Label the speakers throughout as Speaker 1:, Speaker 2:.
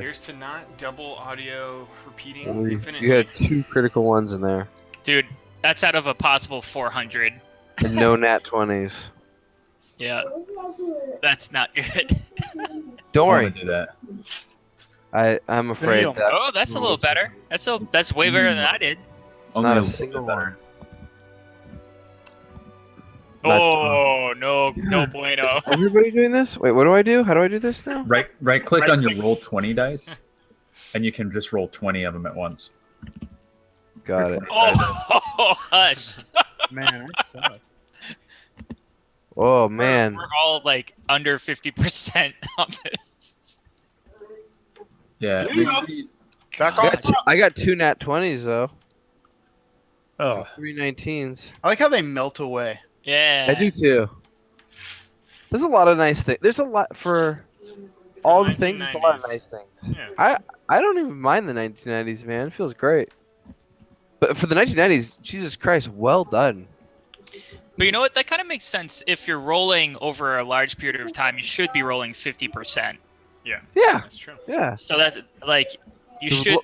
Speaker 1: Here's to not double audio repeating
Speaker 2: You had 2 critical ones in there.
Speaker 3: Dude, that's out of a possible 400.
Speaker 2: And no nat 20s.
Speaker 3: Yeah. That's not good.
Speaker 2: Don't
Speaker 4: I
Speaker 2: worry.
Speaker 4: want to do that.
Speaker 2: I'm afraid
Speaker 5: Damn.
Speaker 2: that.
Speaker 3: Oh, that's a little better. That's way better than I did.
Speaker 4: Only
Speaker 2: Not a
Speaker 4: little
Speaker 2: single
Speaker 4: bit better.
Speaker 3: Oh, no bueno.
Speaker 2: Is everybody doing this? Wait, what do I do? How do I do this now?
Speaker 4: Right click on your roll 20 dice, and you can just roll 20 of them at once.
Speaker 2: Got it.
Speaker 3: Oh, hush.
Speaker 5: Man, I suck.
Speaker 2: Oh man.
Speaker 3: We're all like under 50% on this.
Speaker 4: Yeah.
Speaker 5: Back
Speaker 2: I
Speaker 5: on.
Speaker 2: got 2 nat 20s though.
Speaker 5: Oh,
Speaker 2: 3 19s.
Speaker 5: I like how they melt away.
Speaker 3: Yeah.
Speaker 2: I do too. There's a lot of nice things. There's a lot for all the things. There's a lot of
Speaker 1: 1990s.
Speaker 2: nice things.
Speaker 1: Yeah.
Speaker 2: I don't even mind the 1990s, man. It feels great. But for the 1990s, Jesus Christ, well done.
Speaker 3: But you know what? That kind of makes sense. If you're rolling over a large period of time, you should be rolling 50%.
Speaker 1: Yeah.
Speaker 2: Yeah.
Speaker 1: That's true.
Speaker 2: Yeah.
Speaker 3: So that's like, you
Speaker 2: The
Speaker 3: should,
Speaker 2: ru-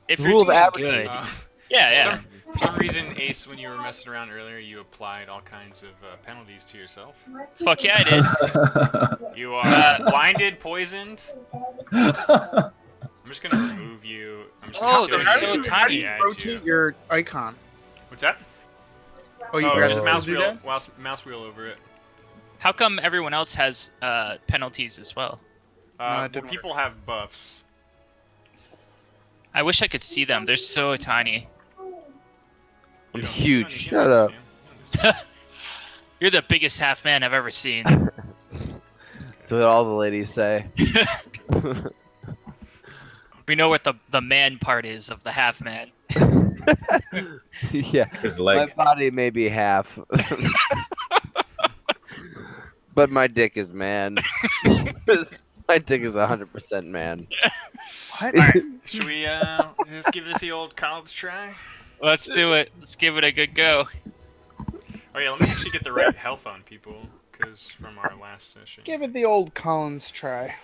Speaker 3: if
Speaker 2: the
Speaker 3: you're
Speaker 2: rule of
Speaker 3: doing
Speaker 2: averaging.
Speaker 3: good.
Speaker 1: Uh,
Speaker 3: Yeah.
Speaker 1: For some reason, Ace, when you were messing around earlier, you applied all kinds of penalties to yourself.
Speaker 3: Fuck yeah, I did.
Speaker 1: You are blinded, poisoned. I'm just gonna remove you. I'm just
Speaker 3: Oh,
Speaker 1: gonna
Speaker 3: they're
Speaker 1: do
Speaker 3: so
Speaker 1: it.
Speaker 3: tiny.
Speaker 1: Yeah,
Speaker 5: Rotate your icon.
Speaker 1: What's that?
Speaker 5: Oh, you
Speaker 1: Oh,
Speaker 5: grabbed
Speaker 1: just
Speaker 5: the
Speaker 1: mouse
Speaker 5: do
Speaker 1: wheel,
Speaker 5: that?
Speaker 1: mouse wheel over it.
Speaker 3: How come everyone else has penalties as well?
Speaker 5: it
Speaker 1: Well,
Speaker 5: didn't
Speaker 1: people have buffs.
Speaker 3: I wish I could see them. They're so tiny.
Speaker 2: I'm
Speaker 1: You don't-
Speaker 2: huge.
Speaker 1: you don't
Speaker 2: Shut
Speaker 1: need
Speaker 2: up.
Speaker 1: to see 'em.
Speaker 3: You're the biggest half man I've ever seen.
Speaker 2: That's what all the ladies say.
Speaker 3: We know what the man part is of the half man.
Speaker 2: Yeah.
Speaker 4: It's his
Speaker 2: My
Speaker 4: leg.
Speaker 2: body may be half. But my dick is man. My dick is 100% man.
Speaker 5: What?
Speaker 1: Alright, should we just give this the old college try?
Speaker 3: Let's do it. Let's give it a good go.
Speaker 1: Oh yeah, let me actually get the right health on people, because from our last session.
Speaker 5: Give it the old Collins try.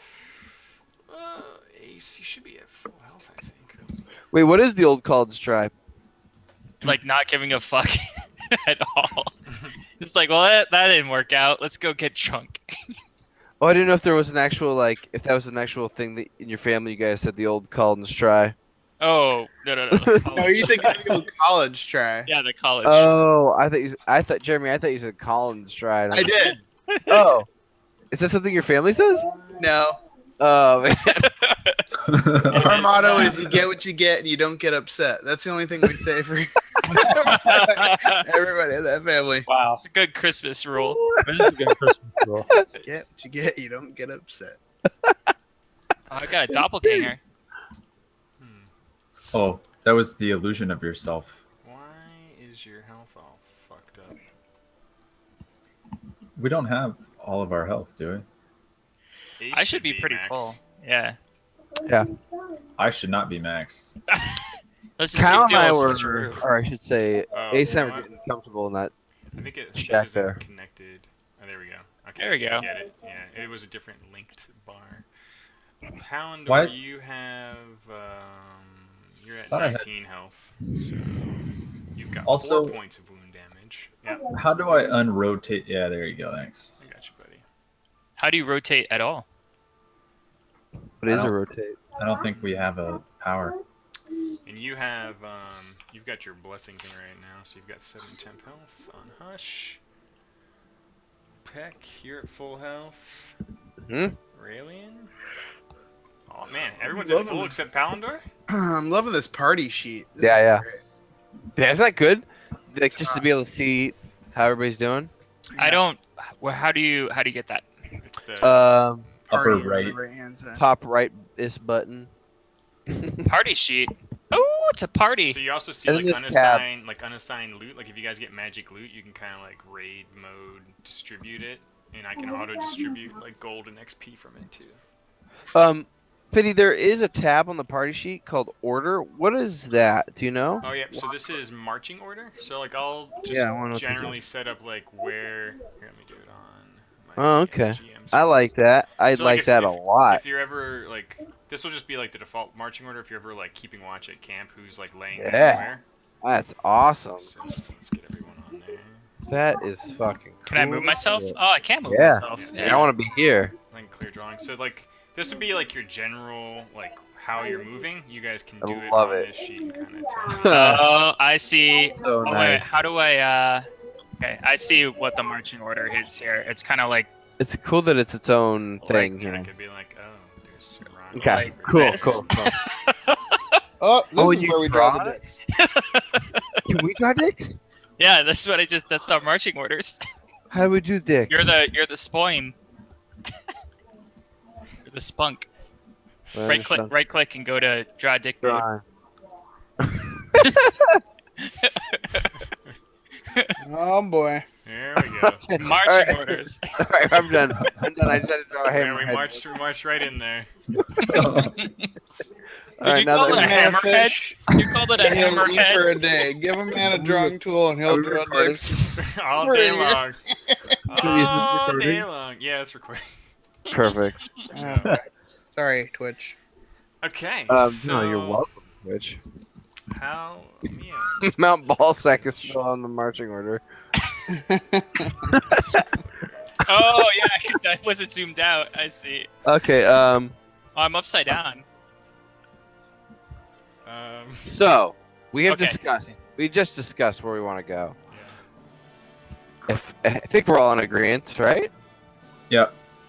Speaker 1: Ace, you should be at full health, I think.
Speaker 2: Wait, what is the old college try?
Speaker 3: Like not giving a fuck at all. Just like, well, that didn't work out. Let's go get drunk.
Speaker 2: Oh, I didn't know if there was an actual, like, if that was an actual thing that in your family you guys said the old Collins try.
Speaker 3: Oh, no.
Speaker 5: No, you said give it the old college try.
Speaker 3: Yeah, the college.
Speaker 2: Oh, Jeremy, I thought you said Collins try.
Speaker 5: I did.
Speaker 2: Oh, is that something your family says?
Speaker 5: No.
Speaker 2: Oh man.
Speaker 5: Our motto is you get what you get and you don't get upset. That's the only thing we say for everybody in that family.
Speaker 6: Wow.
Speaker 3: It's a good Christmas rule.
Speaker 6: That is a good Christmas rule.
Speaker 5: Get what you get, you don't get upset.
Speaker 3: Oh, I got a doppelganger.
Speaker 4: Oh, that was the illusion of yourself.
Speaker 1: Why is your health all fucked up?
Speaker 4: We don't have all of our health, do we?
Speaker 1: Ace
Speaker 3: I should be pretty
Speaker 1: max.
Speaker 3: full. Yeah.
Speaker 4: I should not be max.
Speaker 3: Let's just
Speaker 2: Kyle
Speaker 3: give
Speaker 2: and I
Speaker 3: the old
Speaker 2: were,
Speaker 3: switcheroo.
Speaker 2: or I should say,
Speaker 1: Oh,
Speaker 2: Ace and I
Speaker 1: you know
Speaker 2: were
Speaker 1: what?
Speaker 2: getting comfortable in that.
Speaker 1: I think it
Speaker 2: Shack
Speaker 1: this
Speaker 2: there.
Speaker 1: isn't connected. Oh, there we go. Okay,
Speaker 3: There we go.
Speaker 1: Get it. Yeah, it was a different linked bar. Hound,
Speaker 4: Why-
Speaker 1: you have you're at
Speaker 4: Thought I had-
Speaker 1: 19 health, so you've got
Speaker 4: Also-
Speaker 1: 4 points of wound damage. Yeah,
Speaker 4: How do I unrotate? Yeah, there you go. Thanks.
Speaker 1: I got you, buddy.
Speaker 3: How do you rotate at all?
Speaker 2: What is
Speaker 4: I
Speaker 2: a
Speaker 4: don't-
Speaker 2: rotate?
Speaker 4: I don't think we have a power.
Speaker 1: And you have you've got your blessing thing right now, so you've got 7 temp health on Hush. Peck, you're at full health.
Speaker 2: Hmm?
Speaker 1: Raelian. Oh man, everyone's
Speaker 5: I'm
Speaker 1: at full
Speaker 5: loving
Speaker 1: except Palandor.
Speaker 5: I'm loving this party sheet. This
Speaker 2: Yeah,
Speaker 5: is
Speaker 2: yeah.
Speaker 5: great.
Speaker 2: Yeah, isn't that good? Like just to be able to see how everybody's doing.
Speaker 3: I don't. Well, how do you get that?
Speaker 1: It's the,
Speaker 2: Um,
Speaker 4: Upper
Speaker 5: Party on the
Speaker 4: right.
Speaker 5: right-hand side.
Speaker 2: top right this button.
Speaker 3: Party sheet. Oh, it's a party.
Speaker 1: So you also see
Speaker 2: And
Speaker 1: like
Speaker 2: then this tab.
Speaker 1: unassigned loot. Like if you guys get magic loot, you can kind of like raid mode distribute it, and I can auto distribute like gold and XP from it too.
Speaker 2: Fitty, there is a tab on the party sheet called Order. What is that? Do you know?
Speaker 1: Oh yeah, so this is marching order. So like I'll just
Speaker 2: Yeah, I wanna know what this
Speaker 1: generally
Speaker 2: is.
Speaker 1: set up like where. Here, let me do it on.
Speaker 2: Oh, okay.
Speaker 1: GM
Speaker 2: I like that. I
Speaker 1: So,
Speaker 2: like
Speaker 1: if-
Speaker 2: that a
Speaker 1: if-
Speaker 2: lot.
Speaker 1: If you're ever like, this will just be like the default marching order if you're ever like keeping watch at camp. Who's like laying
Speaker 2: Yeah.
Speaker 1: anywhere.
Speaker 2: That's awesome.
Speaker 1: So let's get everyone on there.
Speaker 2: That is fucking cool.
Speaker 3: Can I move myself?
Speaker 2: as shit.
Speaker 3: Oh, I can move
Speaker 2: Yeah.
Speaker 3: myself.
Speaker 2: Yeah, I want to be here.
Speaker 1: Like clear drawing. So like this would be like your general like how you're moving. You guys can
Speaker 2: I
Speaker 1: do it
Speaker 2: love
Speaker 1: on
Speaker 2: it.
Speaker 1: this sheet and kind of tell me.
Speaker 3: Oh, I see.
Speaker 2: So
Speaker 3: Oh, wait,
Speaker 2: nice.
Speaker 3: how do I, Okay, I see what the marching order is here. It's kind of like,
Speaker 2: It's cool that it's its own thing.
Speaker 1: Yeah,
Speaker 2: You know.
Speaker 1: it could be like, oh, there's Ron.
Speaker 2: Okay.
Speaker 3: like
Speaker 2: Cool.
Speaker 3: this.
Speaker 2: Cool.
Speaker 5: Oh, this
Speaker 2: Oh,
Speaker 5: is
Speaker 2: you
Speaker 5: where we draw
Speaker 2: draw
Speaker 5: the
Speaker 2: it?
Speaker 5: dicks.
Speaker 2: Can we draw dicks?
Speaker 3: yeah, that's what that's our marching orders.
Speaker 2: How do we do dicks?
Speaker 3: You're the spoim. You're the spunk.
Speaker 2: Well,
Speaker 3: Right click and go to draw dick mode.
Speaker 2: Draw.
Speaker 5: Oh boy.
Speaker 1: There we go.
Speaker 3: Marching
Speaker 2: Alright.
Speaker 3: orders.
Speaker 2: All right, I'm done. I'm done. I just had to draw a
Speaker 1: Yeah,
Speaker 2: hammerhead.
Speaker 1: we marched right in there.
Speaker 2: All
Speaker 3: Did
Speaker 2: right,
Speaker 3: you
Speaker 2: now
Speaker 3: call
Speaker 2: that
Speaker 3: it a
Speaker 2: we-
Speaker 5: Man,
Speaker 3: hammerhead?
Speaker 5: fish.
Speaker 3: You called it a
Speaker 5: He'll eat for
Speaker 3: hammerhead?
Speaker 5: a day. Give a man a drawing tool and
Speaker 2: Are
Speaker 5: he'll
Speaker 2: we
Speaker 5: draw
Speaker 2: recording?
Speaker 5: dicks.
Speaker 1: All
Speaker 5: For a
Speaker 1: day
Speaker 5: year.
Speaker 1: long.
Speaker 2: Can we use this
Speaker 1: All day
Speaker 2: recording?
Speaker 1: long. Yeah, it's recording.
Speaker 2: Perfect.
Speaker 5: Oh, sorry, Twitch.
Speaker 1: Okay.
Speaker 2: No,
Speaker 1: so
Speaker 2: you're welcome, Twitch.
Speaker 1: How? Yeah.
Speaker 2: Mount Ballsack is still on the marching order.
Speaker 3: Oh yeah, 'cause I wasn't zoomed out. I see.
Speaker 2: Okay.
Speaker 3: Oh, I'm upside down.
Speaker 2: So we have
Speaker 3: Okay.
Speaker 2: discussed. We just discussed where we want to go.
Speaker 1: Yeah.
Speaker 2: I think we're all in agreement, right?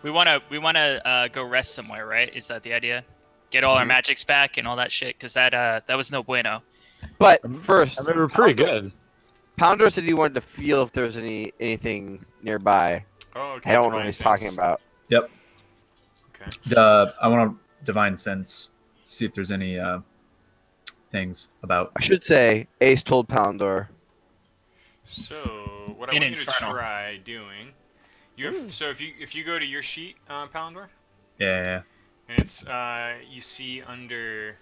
Speaker 3: We wanna go rest somewhere, right? Is that the idea? Get all our
Speaker 2: Mhm.
Speaker 3: magics back and all that shit, cause that was no bueno.
Speaker 2: But first,
Speaker 6: I mean, we're pretty good.
Speaker 2: Pounder said he wanted to feel if there's anything nearby.
Speaker 1: Oh, okay.
Speaker 2: I don't know what
Speaker 1: divine
Speaker 2: he's
Speaker 1: sense.
Speaker 2: talking about.
Speaker 1: Okay.
Speaker 4: I want to divine sense, see if there's any things about.
Speaker 2: I should say Ace told Pounder.
Speaker 1: So what I
Speaker 3: In
Speaker 1: want you to
Speaker 3: Infernal.
Speaker 1: try doing, you have, so if you go to your sheet, Palindor,
Speaker 4: Yeah.
Speaker 1: and it's you see under,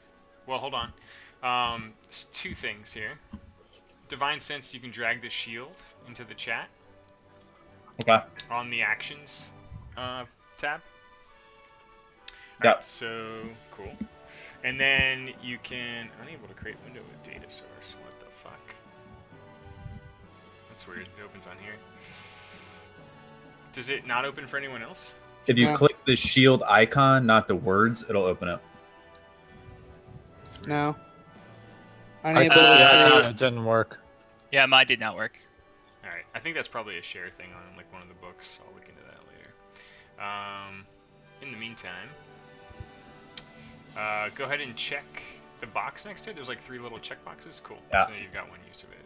Speaker 1: well, hold on, there's two things here. Divine sense, you can drag the shield into the chat
Speaker 4: Okay.
Speaker 1: on the actions tab.
Speaker 4: Yeah.
Speaker 1: Alright, so cool. And then you can unable to create window with data source. What the fuck? That's weird. It opens on here. Does it not open for anyone else?
Speaker 4: If you
Speaker 5: Yeah.
Speaker 4: click the shield icon, not the words, it'll open up.
Speaker 1: That's weird.
Speaker 5: No.
Speaker 6: I
Speaker 5: Unable
Speaker 6: clicked the
Speaker 5: to
Speaker 6: icon,
Speaker 5: create.
Speaker 6: it didn't work.
Speaker 3: Yeah, mine did not work.
Speaker 1: Alright, I think that's probably a share thing on like one of the books. I'll look into that later. In the meantime, go ahead and check the box next to it. There's like 3 little check boxes. Cool.
Speaker 4: Yeah.
Speaker 1: So you've got one use of it.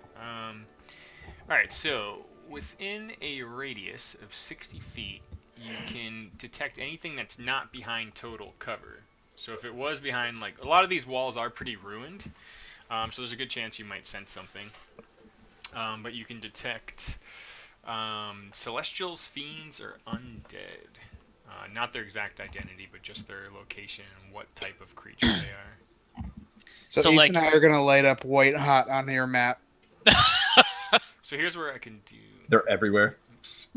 Speaker 1: Alright, so within a radius of 60 feet, you can detect anything that's not behind total cover. So if it was behind, like, a lot of these walls are pretty ruined, so there's a good chance you might sense something. But you can detect celestials, fiends, or undead. Not their exact identity, but just their location and what type of creature they are.
Speaker 5: So,
Speaker 3: So,
Speaker 5: Ethan
Speaker 3: like-
Speaker 5: and I are gonna light up white hot on your map.
Speaker 1: So here's where I can do.
Speaker 4: They're everywhere.
Speaker 1: Oops.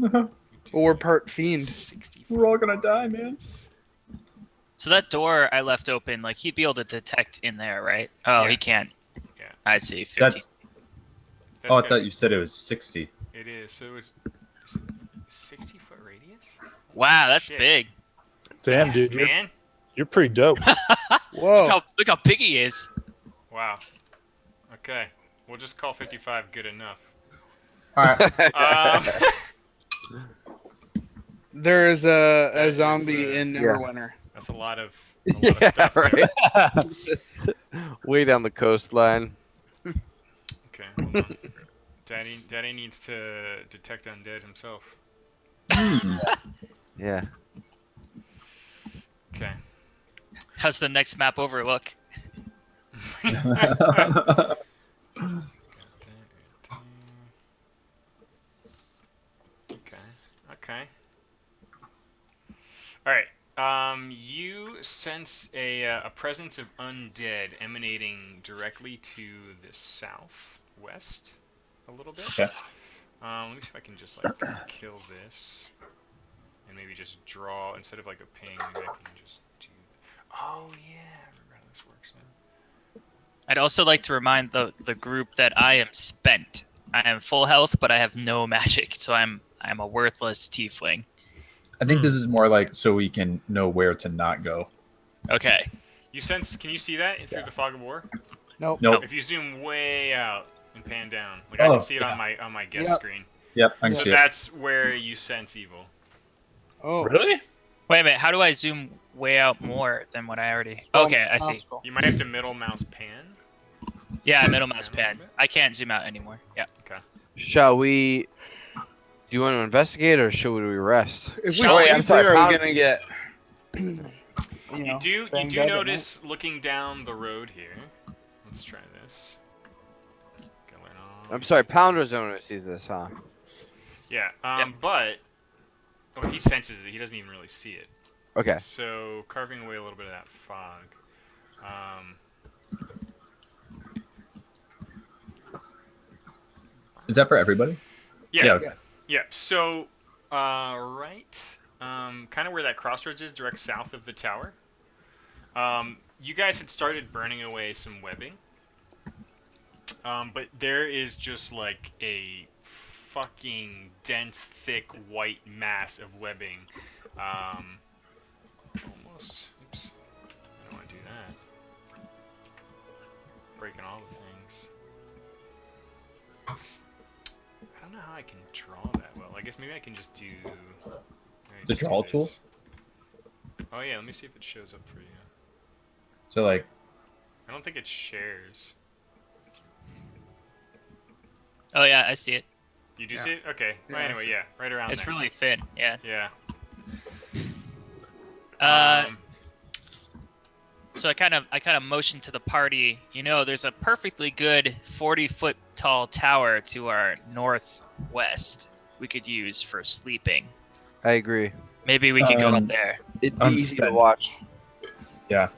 Speaker 5: Well, we're part fiend.
Speaker 1: 60
Speaker 4: We're all gonna die, man.
Speaker 3: So that door I left open, like he'd be able to detect in there, right? Oh,
Speaker 1: Yeah.
Speaker 3: he can't.
Speaker 1: Yeah.
Speaker 3: I see. 50.
Speaker 4: That's.
Speaker 1: That's
Speaker 4: Oh, I
Speaker 1: good.
Speaker 4: thought you said it was 60.
Speaker 1: It is. So it's 60-foot radius.
Speaker 3: Wow, that's
Speaker 1: Shit.
Speaker 3: big.
Speaker 6: Damn,
Speaker 1: Yes,
Speaker 6: dude,
Speaker 1: man.
Speaker 6: you're pretty dope.
Speaker 5: Whoa.
Speaker 3: Look how big he is.
Speaker 1: Wow. Okay. We'll just call 55 good enough.
Speaker 4: All right.
Speaker 1: Um,
Speaker 5: There is
Speaker 1: That
Speaker 5: a
Speaker 1: is,
Speaker 5: zombie in Neverwinter.
Speaker 1: that's a lot of
Speaker 2: Yeah,
Speaker 1: stuff there.
Speaker 2: right. Way down the coastline.
Speaker 1: Okay, hold on. Daddy needs to detect undead himself.
Speaker 2: Yeah.
Speaker 1: Okay.
Speaker 3: How's the next map over look?
Speaker 1: Okay. All right. You sense a presence of undead emanating directly to the southwest, a little bit.
Speaker 4: Okay.
Speaker 1: Let me see if I can just like kill this, and maybe just draw instead of like a ping. Maybe I can just do. Oh yeah, I remember how this works now.
Speaker 3: I'd also like to remind the group that I am spent. I am full health, but I have no magic, so I'm a worthless tiefling.
Speaker 4: I think this is more like so we can know where to not go.
Speaker 3: Okay.
Speaker 1: You sense? Can you see that through the fog of war?
Speaker 5: Nope.
Speaker 4: Nope.
Speaker 1: If you zoom way out and pan down, like I can see it on my guest
Speaker 5: Yep.
Speaker 1: screen.
Speaker 4: Yep, I can
Speaker 1: So
Speaker 4: see it.
Speaker 1: that's where you sense evil.
Speaker 5: Oh.
Speaker 6: Really?
Speaker 3: Wait a minute. How do I zoom way out more than what I already? Okay, I see.
Speaker 1: You might have to middle mouse pan.
Speaker 3: Yeah, middle mouse
Speaker 1: Pan a little
Speaker 3: pan.
Speaker 1: bit.
Speaker 3: I can't zoom out anymore. Yeah.
Speaker 1: Okay.
Speaker 2: Shall we? Do you want to investigate or should we rest?
Speaker 5: If we
Speaker 3: Shall we?
Speaker 5: sleep
Speaker 2: I'm sorry,
Speaker 5: there, are we
Speaker 2: Pound-
Speaker 5: gonna get?
Speaker 1: You do
Speaker 5: banged up at
Speaker 1: notice looking down the road here. Let's try this. Going on.
Speaker 2: I'm sorry, Pounder's owner sees this, huh?
Speaker 1: Yeah.
Speaker 3: Yep.
Speaker 1: But he senses it. He doesn't even really see it.
Speaker 2: Okay.
Speaker 1: So carving away a little bit of that fog.
Speaker 4: Is that for everybody?
Speaker 1: Yeah.
Speaker 4: okay.
Speaker 1: Yeah. So, right, kind of where that crossroads is, direct south of the tower. You guys had started burning away some webbing. But there is just like a fucking dense, thick, white mass of webbing. Almost. Oops. I don't want to do that. Breaking all the things. I don't know how I can draw that well. I guess maybe I can just do...
Speaker 4: The draw tool?
Speaker 1: Oh yeah, let me see if it shows up for you.
Speaker 4: So like,
Speaker 1: I don't think it shares.
Speaker 3: Oh yeah, I see it.
Speaker 1: You do
Speaker 5: Yeah.
Speaker 1: see it? Okay.
Speaker 5: Yeah,
Speaker 1: Well,
Speaker 5: I
Speaker 1: anyway,
Speaker 5: see it.
Speaker 1: yeah, right around
Speaker 3: It's
Speaker 1: there.
Speaker 3: really thin. Yeah.
Speaker 1: Yeah.
Speaker 3: Uh, So I kind of motioned to the party. You know, there's a perfectly good 40-foot tall tower to our northwest we could use for sleeping.
Speaker 2: I agree.
Speaker 3: Maybe we could go up
Speaker 4: Um,
Speaker 3: there.
Speaker 2: It'd be
Speaker 4: I'm
Speaker 2: easy to
Speaker 4: spent.
Speaker 2: watch.
Speaker 4: yeah.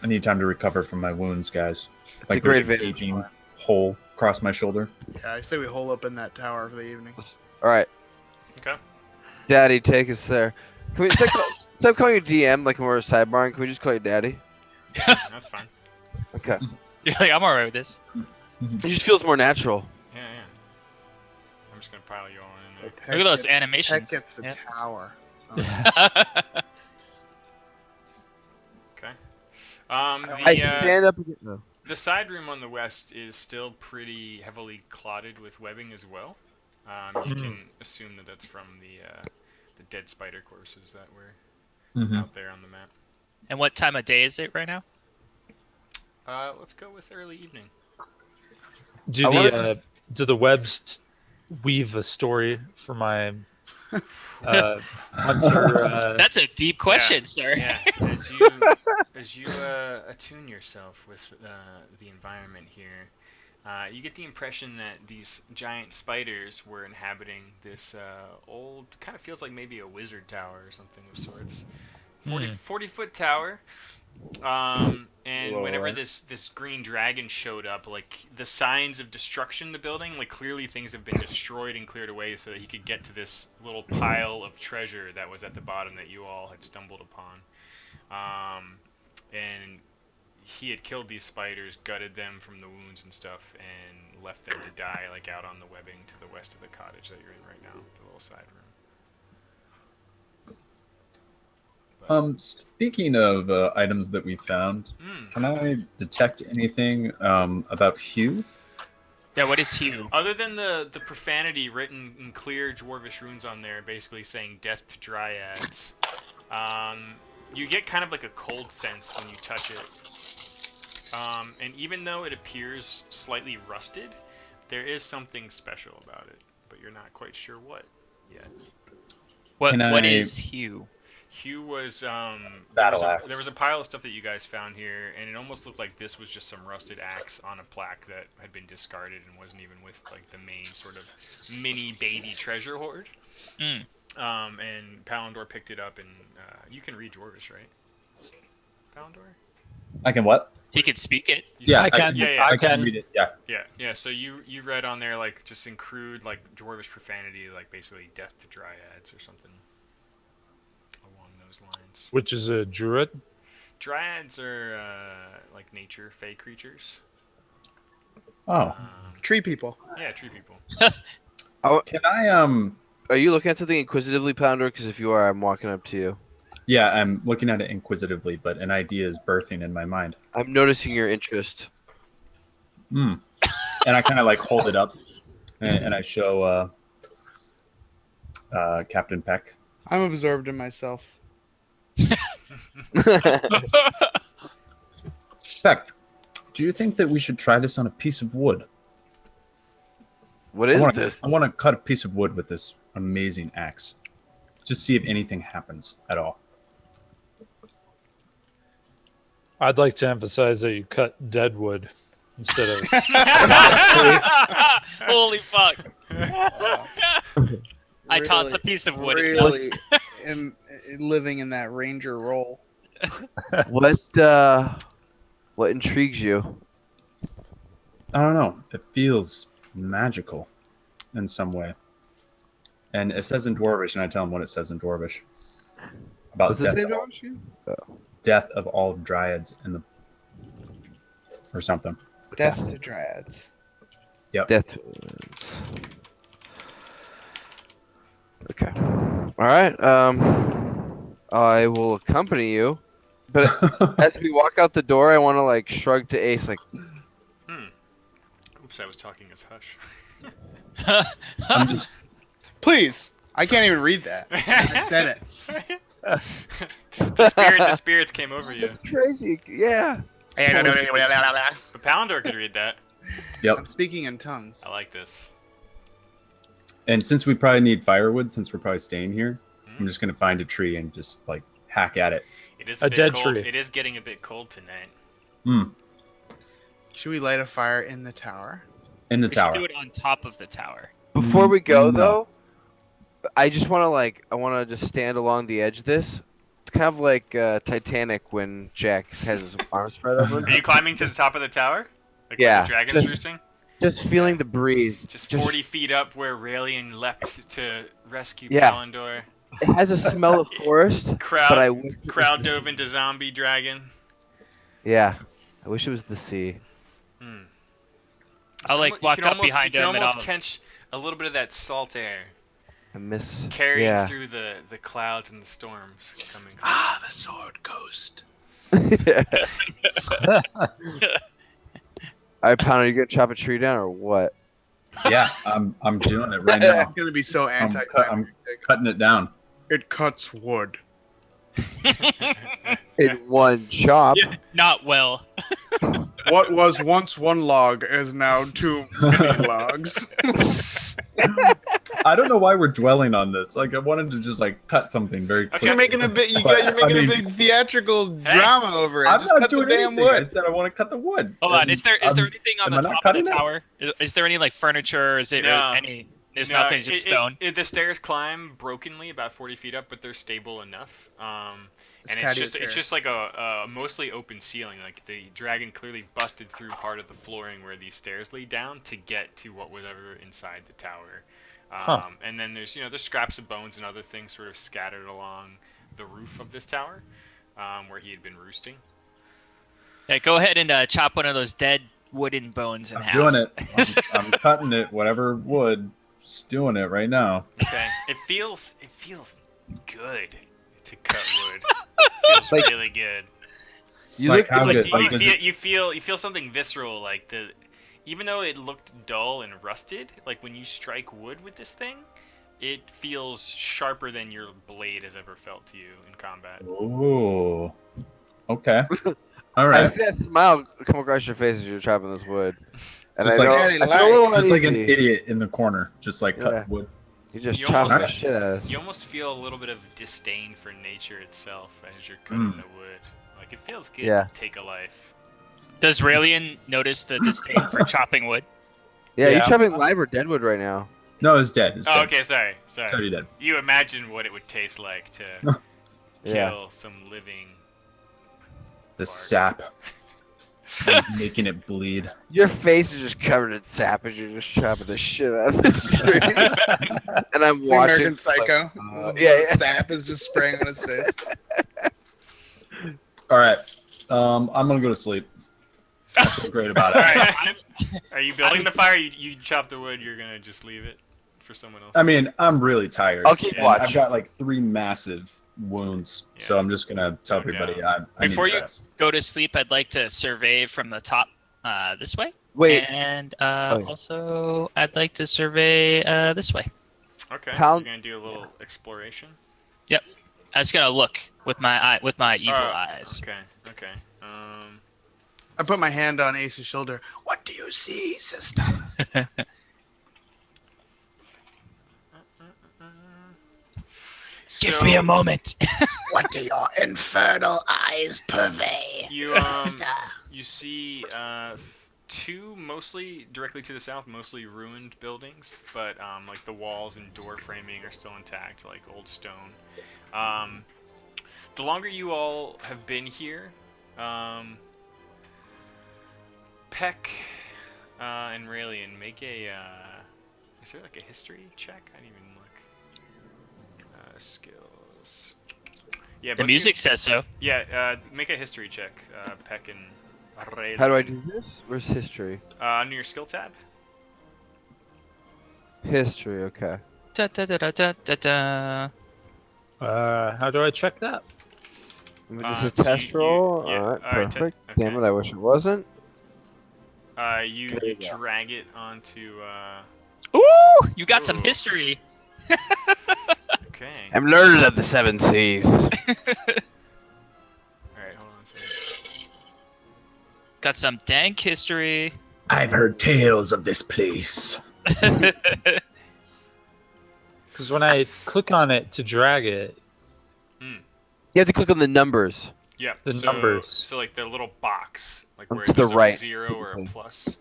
Speaker 4: I need time to recover from my wounds, guys.
Speaker 2: It's
Speaker 4: Like
Speaker 2: a great
Speaker 4: there's a
Speaker 2: vantage
Speaker 4: gaping
Speaker 2: point.
Speaker 4: hole across my shoulder.
Speaker 5: Yeah, I say we hole up in that tower for the evening.
Speaker 2: All right,
Speaker 1: Okay.
Speaker 2: Daddy, take us there. Can we instead of calling you DM like when we're sidebarring? Can we just call you Daddy?
Speaker 1: That's fine.
Speaker 2: Okay.
Speaker 3: You're like, I'm alright with this.
Speaker 2: It just feels more natural.
Speaker 1: Yeah, yeah. I'm just gonna pile you all in there.
Speaker 5: Peck
Speaker 3: Look at those
Speaker 5: gets-
Speaker 3: animations.
Speaker 5: Peck gets the
Speaker 3: Yeah.
Speaker 5: tower.
Speaker 1: Okay.
Speaker 2: I stand up again. No.
Speaker 1: The side room on the west is still pretty heavily clotted with webbing as well. You can assume that that's from the dead spider corpses that were
Speaker 4: Mm-hmm.
Speaker 1: out there on the map.
Speaker 3: And what time of day is it right now?
Speaker 1: Let's go with early evening.
Speaker 6: Do
Speaker 2: I wanted
Speaker 6: do the webs weave a story for my hunter?
Speaker 3: That's a deep question, sir.
Speaker 1: Yeah, as you attune yourself with the environment here, you get the impression that these giant spiders were inhabiting this old, kind of feels like maybe a wizard tower or something of sorts. 40-foot tower. And
Speaker 2: Whoa,
Speaker 1: whenever
Speaker 2: right.
Speaker 1: this green dragon showed up, like the signs of destruction in the building, like clearly things have been destroyed and cleared away so that he could get to this little pile of treasure that was at the bottom that you all had stumbled upon. And he had killed these spiders, gutted them from the wounds and stuff, and left them to die like out on the webbing to the west of the cottage that you're in right now, the little side room.
Speaker 4: Speaking of items that we found, can I detect anything about Hugh?
Speaker 3: Yeah, what is Hugh?
Speaker 1: Other than the profanity written in clear dwarvish runes on there, basically saying death to dryads, you get kind of like a cold sense when you touch it. And even though it appears slightly rusted, there is something special about it, but you're not quite sure what yet.
Speaker 3: What
Speaker 4: Can I-
Speaker 3: is Hugh?
Speaker 1: Hugh was
Speaker 4: Battle axe.
Speaker 1: there was a pile of stuff that you guys found here, and it almost looked like this was just some rusted axe on a plaque that had been discarded and wasn't even with like the main sort of mini baby treasure hoard.
Speaker 3: Mm.
Speaker 1: And Phandelver picked it up, and you can read Dwarvish, right? Phandelver?
Speaker 4: I can what?
Speaker 3: He could speak it.
Speaker 1: You
Speaker 4: Yeah,
Speaker 6: I can.
Speaker 1: Yeah.
Speaker 4: I can read it. Yeah.
Speaker 1: Yeah. So you read on there like just in crude like Dwarvish profanity, like basically death to dryads or something along those lines.
Speaker 6: Which is a druid.
Speaker 1: Dryads are like nature, fey creatures.
Speaker 4: Oh,
Speaker 5: Tree people.
Speaker 1: Yeah, tree people.
Speaker 4: can I
Speaker 2: Are you looking at something inquisitively, Pounder? Because if you are, I'm walking up to you.
Speaker 4: Yeah, I'm looking at it inquisitively, but an idea is birthing in my mind.
Speaker 2: I'm noticing your interest.
Speaker 4: And I kind of like hold it up, and I show Captain Peck.
Speaker 5: I'm absorbed in myself.
Speaker 4: Peck, do you think that we should try this on a piece of wood?
Speaker 2: What is
Speaker 4: I wanna,
Speaker 2: this?
Speaker 4: I want to cut a piece of wood with this amazing axe. Just see if anything happens at all.
Speaker 6: I'd like to emphasize that you cut dead wood instead of.
Speaker 3: Holy fuck! I tossed a piece of wood.
Speaker 5: Really am living in that ranger role.
Speaker 2: What intrigues you?
Speaker 4: I don't know. It feels magical in some way. And it says in Dwarvish, and I tell him what it says in Dwarvish. About
Speaker 2: What's this
Speaker 4: death,
Speaker 2: name,
Speaker 4: death of all dryads in the... Or something.
Speaker 5: Death to dryads.
Speaker 2: Death. Okay. All right. I will accompany you, but as we walk out the door, I want to like shrug to Ace, like,
Speaker 1: Oops, I was talking as Hush.
Speaker 4: I'm just...
Speaker 5: Please. I can't even read that. I said it.
Speaker 1: The spirits came over you.
Speaker 2: "That's crazy." Yeah.
Speaker 1: The Pounder could read that.
Speaker 4: Yep.
Speaker 5: I'm speaking in tongues.
Speaker 1: I like this.
Speaker 4: And since we probably need firewood, since we're probably staying here, I'm just going to find a tree and just like hack at it.
Speaker 1: It is
Speaker 6: A
Speaker 1: bit
Speaker 6: dead
Speaker 1: cold.
Speaker 6: tree.
Speaker 1: It is getting a bit cold tonight.
Speaker 5: Should we light a fire in the tower?
Speaker 4: In the
Speaker 3: We
Speaker 4: tower.
Speaker 3: should do it on top of the tower.
Speaker 2: Before we go,
Speaker 4: No.
Speaker 2: though, I just want to just stand along the edge of this. It's kind of like Titanic when Jack has his arms spread open.
Speaker 1: Are you climbing to the top of the tower? Like
Speaker 2: Yeah,
Speaker 1: where the dragon's
Speaker 2: just-
Speaker 1: roosting?
Speaker 2: Just feeling the breeze.
Speaker 1: Just 40 feet up where Raelian leapt to rescue
Speaker 2: Yeah.
Speaker 1: Palindor.
Speaker 2: It has a smell of forest, but I wish it was
Speaker 1: Crowd
Speaker 2: the
Speaker 1: dove
Speaker 2: sea.
Speaker 1: into zombie dragon.
Speaker 2: Yeah, I wish it was the sea.
Speaker 3: I'll like
Speaker 1: You
Speaker 3: walk
Speaker 1: can
Speaker 3: up
Speaker 1: almost-
Speaker 3: behind
Speaker 1: you
Speaker 3: him
Speaker 1: can
Speaker 3: and
Speaker 1: almost
Speaker 3: I'll.
Speaker 1: catch a little bit of that salt air
Speaker 2: I miss.
Speaker 1: carrying
Speaker 2: Yeah.
Speaker 1: through the clouds and the storms coming through.
Speaker 5: Ah, the sword ghost.
Speaker 2: All right, Pounder, you gonna chop a tree down or what?
Speaker 4: Yeah, I'm doing it right
Speaker 5: It's
Speaker 4: now.
Speaker 5: gonna be so
Speaker 4: I'm
Speaker 5: anticlimactic.
Speaker 4: cutting it down.
Speaker 5: It cuts wood.
Speaker 2: In one chop.
Speaker 3: Yeah, not well.
Speaker 5: What was once one log is now 2 mini logs.
Speaker 4: I don't know why we're dwelling on this. Like I wanted to just like cut something very quick.
Speaker 1: Okay.
Speaker 5: You're making a bit. You're
Speaker 4: But,
Speaker 5: making
Speaker 4: I mean-
Speaker 5: a big theatrical drama over it.
Speaker 4: I'm
Speaker 5: Just
Speaker 4: not
Speaker 5: cut the
Speaker 4: doing
Speaker 5: damn
Speaker 4: anything. I
Speaker 5: wood.
Speaker 4: said I want to cut the wood.
Speaker 3: Hold on,
Speaker 4: And
Speaker 3: is there anything on
Speaker 4: am
Speaker 3: the
Speaker 4: I not
Speaker 3: top of
Speaker 4: cutting
Speaker 3: the
Speaker 4: it?
Speaker 3: tower? Is there any like furniture? Is it
Speaker 1: No.
Speaker 3: any? There's
Speaker 1: No,
Speaker 3: nothing, just stone.
Speaker 1: The stairs climb brokenly about 40 feet up, but they're stable enough. And
Speaker 5: patio
Speaker 1: it's
Speaker 5: chairs.
Speaker 1: just like a mostly open ceiling. Like the dragon clearly busted through part of the flooring where these stairs lead down to get to what was ever inside the tower. And then there's scraps of bones and other things sort of scattered along the roof of this tower, where he had been roosting.
Speaker 3: Yeah, go ahead and chop one of those dead wooden bones in
Speaker 4: I'm
Speaker 3: half.
Speaker 4: doing it. I'm cutting it. Whatever wood. Just doing it right now.
Speaker 1: Okay, it feels good to cut wood. It feels
Speaker 2: Like-
Speaker 1: really good.
Speaker 2: You
Speaker 4: Like
Speaker 2: look
Speaker 4: how
Speaker 2: like
Speaker 4: good?
Speaker 1: You,
Speaker 4: Like,
Speaker 1: you
Speaker 4: does
Speaker 1: feel,
Speaker 4: it-
Speaker 1: you feel something visceral, like even though it looked dull and rusted, like when you strike wood with this thing, it feels sharper than your blade has ever felt to you in combat.
Speaker 4: Ooh. Okay. All
Speaker 2: I
Speaker 4: right.
Speaker 2: see that smile come across your face as you're chopping this wood. And
Speaker 4: Just
Speaker 2: I
Speaker 4: like-
Speaker 2: know,
Speaker 5: Yeah,
Speaker 2: I feel a little
Speaker 4: Just like an
Speaker 2: uneasy.
Speaker 4: idiot in the corner, just like cut
Speaker 2: Yeah.
Speaker 4: wood.
Speaker 2: You just
Speaker 1: You
Speaker 2: chopping the
Speaker 4: almost-
Speaker 2: shit out of us.
Speaker 1: You almost feel a little bit of disdain for nature itself as you're cutting
Speaker 4: Mm.
Speaker 1: the wood. Like it feels good
Speaker 2: Yeah.
Speaker 1: to take a life.
Speaker 3: Does Raelian notice the disdain for chopping wood?
Speaker 2: Yeah, you
Speaker 6: Yeah.
Speaker 2: chopping live or dead wood right now?
Speaker 4: No, it's dead. It's
Speaker 1: Oh,
Speaker 4: dead.
Speaker 1: okay, sorry.
Speaker 4: It's already dead.
Speaker 1: You imagine what it would taste like to
Speaker 2: Yeah.
Speaker 1: kill some living.
Speaker 4: The
Speaker 1: Bark.
Speaker 4: sap. Making it bleed.
Speaker 2: Your face is just covered in sap as you're just chopping the shit out of this tree. And I'm
Speaker 5: The
Speaker 2: watching.
Speaker 5: American Psycho.
Speaker 2: yeah, yeah.
Speaker 5: Sap is just spraying on his face.
Speaker 4: All right. I'm gonna go to sleep. I feel great about it.
Speaker 3: All right.
Speaker 1: Are you building the fire? You chop the wood. You're gonna just leave it for someone else.
Speaker 4: I mean, I'm really tired.
Speaker 2: I'll keep
Speaker 4: and
Speaker 2: watch.
Speaker 4: I've got like 3 massive wounds, so
Speaker 1: Yeah.
Speaker 4: I'm just gonna tell
Speaker 1: Go
Speaker 4: everybody
Speaker 1: down.
Speaker 4: I need
Speaker 3: Before you
Speaker 4: rest.
Speaker 3: go to sleep, I'd like to survey from the top this way.
Speaker 2: Wait,
Speaker 3: And
Speaker 2: yeah.
Speaker 3: also, I'd like to survey this way.
Speaker 1: Okay.
Speaker 2: Pound-
Speaker 1: You're gonna do a little exploration.
Speaker 3: I was gonna look with my evil
Speaker 1: Oh,
Speaker 3: eyes.
Speaker 1: Okay. Okay.
Speaker 5: I put my hand on Ace's shoulder. What do you see, sister?
Speaker 3: Give me a moment.
Speaker 5: What do your infernal eyes purvey?
Speaker 1: You see two mostly directly to the south, mostly ruined buildings, but like the walls and door framing are still intact, like old stone. The longer you all have been here, Peck and Raelian, make a is there like a history check? I didn't even look. Skills. Yeah,
Speaker 3: The
Speaker 1: both
Speaker 3: music says so.
Speaker 1: Yeah, make a history check, Peck and Raelian.
Speaker 2: How do I do this? Where's history?
Speaker 1: Under your skill tab.
Speaker 2: History, okay.
Speaker 3: Da, da, da, da, da, da, da.
Speaker 6: How do I check that?
Speaker 2: Let me just
Speaker 1: So
Speaker 2: a test roll.
Speaker 1: yeah,
Speaker 2: Alright,
Speaker 1: alright,
Speaker 2: perfect.
Speaker 1: okay.
Speaker 2: Damn it, I wish it wasn't.
Speaker 1: You
Speaker 2: There you go.
Speaker 1: drag it onto.
Speaker 3: Ooh, you got some
Speaker 1: Ooh.
Speaker 3: history.
Speaker 1: Okay.
Speaker 2: I'm learned of the 7 Seas.
Speaker 1: All right, hold on a second.
Speaker 3: Got some dank history.
Speaker 4: I've heard tales of this place.
Speaker 6: Because when I click on it to drag it,
Speaker 2: You have to click on the numbers.
Speaker 1: Yeah.
Speaker 6: The
Speaker 1: so,
Speaker 6: numbers.
Speaker 1: So like the little box, like
Speaker 2: To
Speaker 1: where it
Speaker 2: the
Speaker 1: goes up
Speaker 2: right,
Speaker 1: a 0 or a
Speaker 2: basically.
Speaker 1: plus.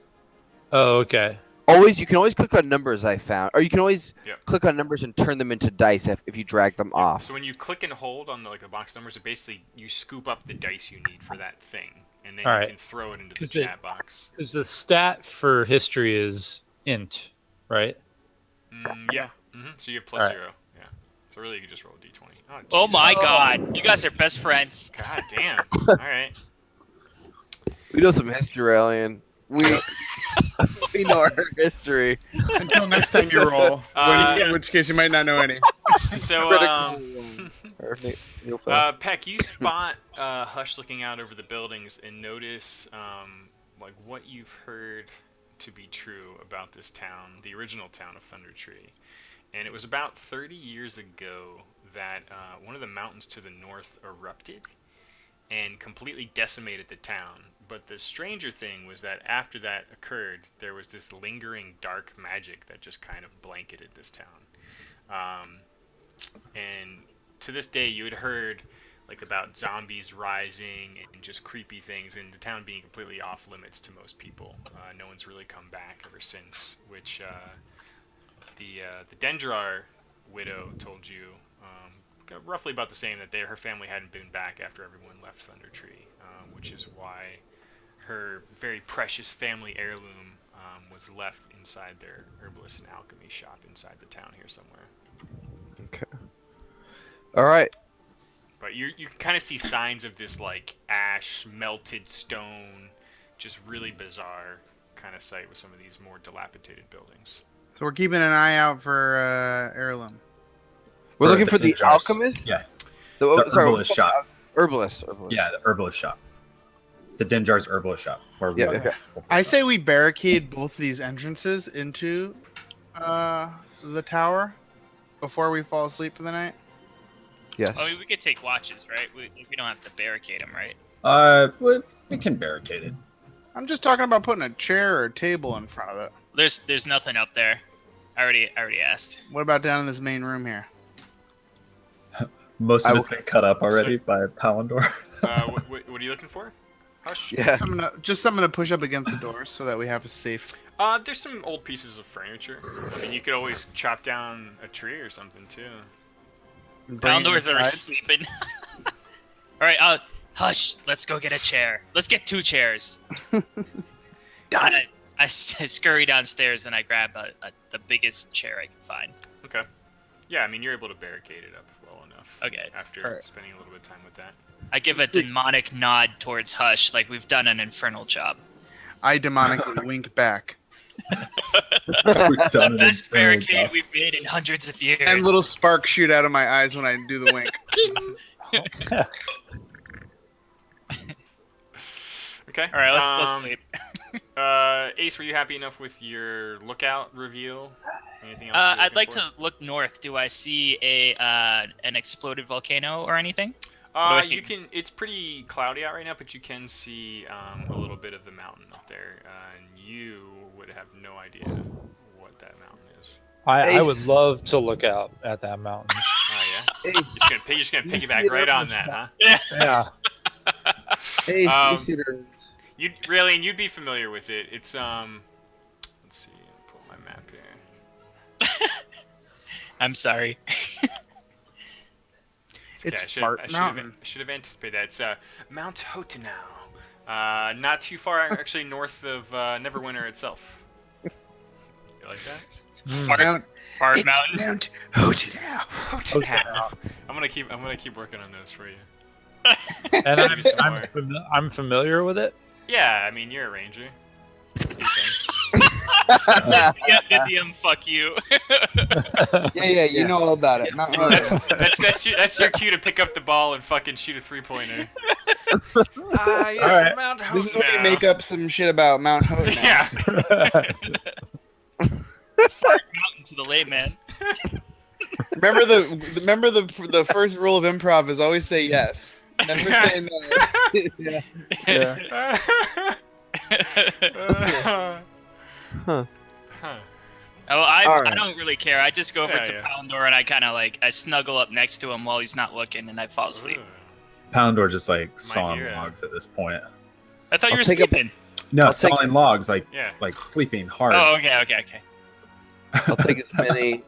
Speaker 6: oh, okay.
Speaker 2: You can always click on numbers, I found. Or you can always
Speaker 1: Yep.
Speaker 2: click on numbers and turn them into dice if you drag them off.
Speaker 1: So when you click and hold on the box numbers, it basically you scoop up the dice you need for that thing, and then
Speaker 6: All
Speaker 1: you
Speaker 6: right.
Speaker 1: can throw it into the
Speaker 6: 'Cause it-
Speaker 1: chat box.
Speaker 6: Because the stat for history is int, right?
Speaker 1: Yeah. So you have plus
Speaker 6: Alright.
Speaker 1: 0. Yeah. So really, you can just roll a d20.
Speaker 3: Oh
Speaker 1: Jesus.
Speaker 3: my god, you guys are best friends.
Speaker 1: God damn. All right.
Speaker 2: We know some history, Alien. We know our history.
Speaker 5: Until next time you roll, in
Speaker 1: Yeah.
Speaker 5: which case you might not know any.
Speaker 1: So
Speaker 2: Or Neil Phil.
Speaker 1: Peck, you spot Hush looking out over the buildings and notice like what you've heard to be true about this town, the original town of Thunder Tree. And it was about 30 years ago that one of the mountains to the north erupted and completely decimated the town. But the stranger thing was that after that occurred, there was this lingering dark magic that just kind of blanketed this town. And to this day, you had heard like about zombies rising and just creepy things, and the town being completely off limits to most people. No one's really come back ever since. Which the Dendrar widow told you roughly about the same, that her family hadn't been back after everyone left Thunder Tree, which is why her very precious family heirloom was left inside their herbalist and alchemy shop inside the town here somewhere.
Speaker 2: Okay. All right.
Speaker 1: But you can kind of see signs of this like ash, melted stone, just really bizarre kind of sight with some of these more dilapidated buildings.
Speaker 5: So we're keeping an eye out for heirloom.
Speaker 2: We're
Speaker 4: Or
Speaker 2: looking
Speaker 4: the
Speaker 2: for the
Speaker 4: jars.
Speaker 2: alchemist?
Speaker 4: Yeah,
Speaker 2: The,
Speaker 4: the
Speaker 2: sorry,
Speaker 4: herbalist shop.
Speaker 2: Herbalist.
Speaker 4: Yeah, the herbalist shop. The Dinjar's herbalist shop. Where we
Speaker 2: Yeah,
Speaker 4: like-
Speaker 2: okay.
Speaker 5: I say we barricade both these entrances into the tower before we fall asleep for the night.
Speaker 2: Yes.
Speaker 3: I mean, we could take watches, right? We don't have to barricade them, right?
Speaker 4: We can barricade it.
Speaker 5: I'm just talking about putting a chair or a table in front of it.
Speaker 3: There's nothing up there. I already asked.
Speaker 5: What about down in this main room here?
Speaker 4: Most
Speaker 2: I
Speaker 4: of
Speaker 2: will-
Speaker 4: it's been cut up already by Palindor.
Speaker 1: What are you looking for? Hush?
Speaker 2: Yeah.
Speaker 5: Just something to push up against the doors so that we have a safe.
Speaker 1: There's some old pieces of furniture. I mean, you could always chop down a tree or something too.
Speaker 5: and bring it
Speaker 3: Poundors are
Speaker 5: inside.
Speaker 3: sleeping. All right, Hush. Let's go get a chair. Let's get 2 chairs.
Speaker 5: Done.
Speaker 3: I scurry downstairs and I grab the biggest chair I can find.
Speaker 1: Okay. Yeah, I mean, you're able to barricade it up well enough.
Speaker 3: Okay.
Speaker 1: After
Speaker 5: Alright.
Speaker 1: spending a little bit of time with that.
Speaker 3: I give a demonic nod towards Hush, like we've done an infernal job.
Speaker 5: I demonically wink back.
Speaker 3: The best barricade we've made in hundreds of years.
Speaker 5: And little sparks shoot out of my eyes when I do the wink.
Speaker 1: Okay.
Speaker 3: All right, let's sleep.
Speaker 1: Ace, were you happy enough with your lookout reveal? Anything else?
Speaker 3: I'd like to look north. Do I see an exploded volcano or anything?
Speaker 1: You can. It's pretty cloudy out right now, but you can see a little bit of the mountain up there, and you would have no idea what that mountain is.
Speaker 6: I would love to look out at that mountain.
Speaker 1: Oh yeah. You're just gonna piggyback right on that, huh?
Speaker 6: Yeah.
Speaker 2: Hey,
Speaker 1: Um,
Speaker 2: Cedar.
Speaker 1: You'd be familiar with it. It's let's see, pull my map here.
Speaker 3: I'm sorry.
Speaker 5: It's
Speaker 1: I
Speaker 5: Fart Mountain.
Speaker 1: should have anticipated that. It's Mount Hotenau. Not too far actually north of Neverwinter itself. You like that?
Speaker 3: Fart Mountain.
Speaker 5: Mount Hotenau.
Speaker 1: Hotenau. I'm gonna keep working on those for you.
Speaker 6: And
Speaker 1: Maybe some more.
Speaker 6: I'm familiar with it.
Speaker 1: Yeah, I mean you're a ranger. You do things.
Speaker 3: The DM, fuck you.
Speaker 5: Yeah, you know all about it. Mount Hotenau.
Speaker 1: That's your cue to pick up the ball and fucking shoot a 3-pointer. Yes,
Speaker 6: Alright.
Speaker 1: Mount Hotenau.
Speaker 5: This is when you make up some shit about Mount Hotenau.
Speaker 1: Yeah.
Speaker 3: Fart Mountain to the layman.
Speaker 5: Remember the first rule of improv is always say yes. Never say no. Yeah.
Speaker 2: Huh.
Speaker 3: Oh, I
Speaker 2: Alright.
Speaker 3: don't really care. I just go over to
Speaker 1: Yeah.
Speaker 3: Phalendor and I kind of I snuggle up next to him while he's not looking and I fall asleep.
Speaker 4: Phalendor just like sawing
Speaker 1: hero.
Speaker 4: logs at this point.
Speaker 3: I thought you
Speaker 2: I'll
Speaker 3: were
Speaker 2: take a-
Speaker 3: sleeping.
Speaker 4: No,
Speaker 2: I'll take-
Speaker 4: sawing logs like
Speaker 1: Yeah.
Speaker 4: sleeping hard.
Speaker 3: Oh, okay.
Speaker 2: I'll take as many.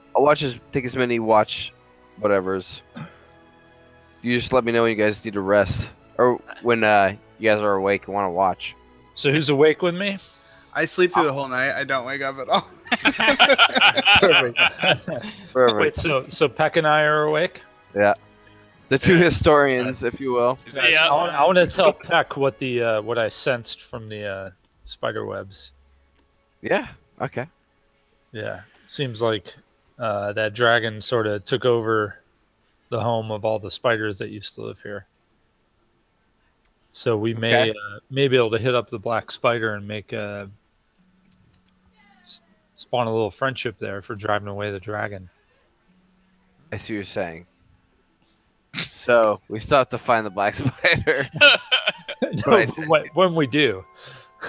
Speaker 2: Take as many watch, whatever's. You just let me know when you guys need to rest, or when you guys are awake and want to watch.
Speaker 6: So who's awake with me?
Speaker 5: I sleep through the whole night. I don't wake up at all.
Speaker 2: Perfect. Perfect.
Speaker 6: Wait, so Peck and I are awake?
Speaker 2: The two historians, if you will.
Speaker 1: Is that
Speaker 3: Yeah.
Speaker 6: I want to tell Peck what the what I sensed from the spider webs.
Speaker 2: Yeah. Okay.
Speaker 6: Yeah, it seems like that dragon sort of took over the home of all the spiders that used to live here. So we may be able to hit up the black spider and make spawn a little friendship there for driving away the dragon.
Speaker 2: I see what you're saying. So we still have to find the black spider.
Speaker 6: No, when we do,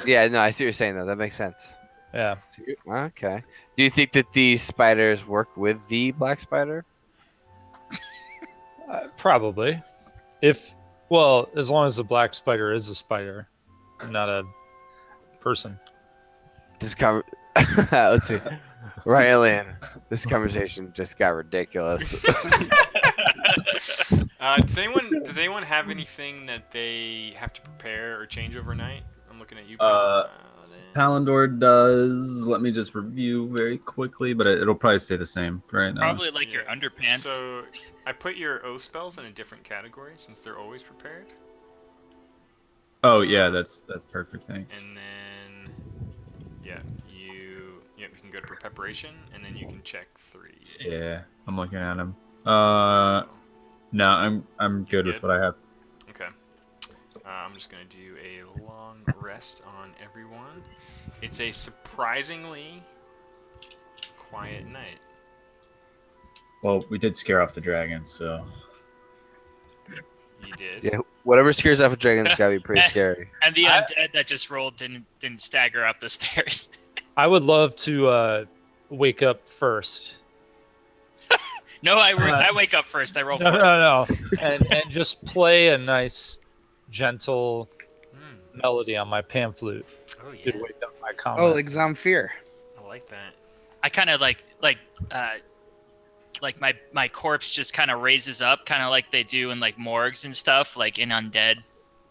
Speaker 2: Yeah. No, I see what you're saying though. That makes sense.
Speaker 6: yeah.
Speaker 2: Okay. Do you think that these spiders work with the black spider?
Speaker 6: Probably. As long as the black spider is a spider, not a person.
Speaker 2: Let's see. Ryan, this conversation just got ridiculous.
Speaker 1: does anyone have anything that they have to prepare or change overnight? I'm looking at you.
Speaker 4: Phalendor does. Let me just review very quickly, but it'll probably stay the same for right now.
Speaker 3: Probably like your underpants.
Speaker 1: So I put your O spells in a different category since they're always prepared.
Speaker 4: Oh yeah, that's perfect. Thanks.
Speaker 1: And then we can go to preparation, and then you can check 3.
Speaker 4: Yeah, I'm looking at him. No, I'm good with what I have.
Speaker 1: Okay. I'm just gonna do a long rest on everyone. It's a surprisingly quiet night.
Speaker 4: Well, we did scare off the dragon, so
Speaker 1: You did.
Speaker 2: Yeah, whatever scares off a dragon's gotta be pretty scary.
Speaker 3: And the undead that just rolled didn't stagger up the stairs.
Speaker 6: I would love to wake up first.
Speaker 3: No, I wake up first. I roll
Speaker 6: No,
Speaker 3: for
Speaker 6: no, and just play a nice, gentle melody on my pan flute
Speaker 1: Oh
Speaker 6: to
Speaker 1: yeah.
Speaker 6: wake up my
Speaker 5: Oh,
Speaker 6: comment.
Speaker 5: like Zamfir.
Speaker 1: I like that.
Speaker 3: I kind of like my corpse just kind of raises up, kind of like they do in like morgues and stuff, like in undead,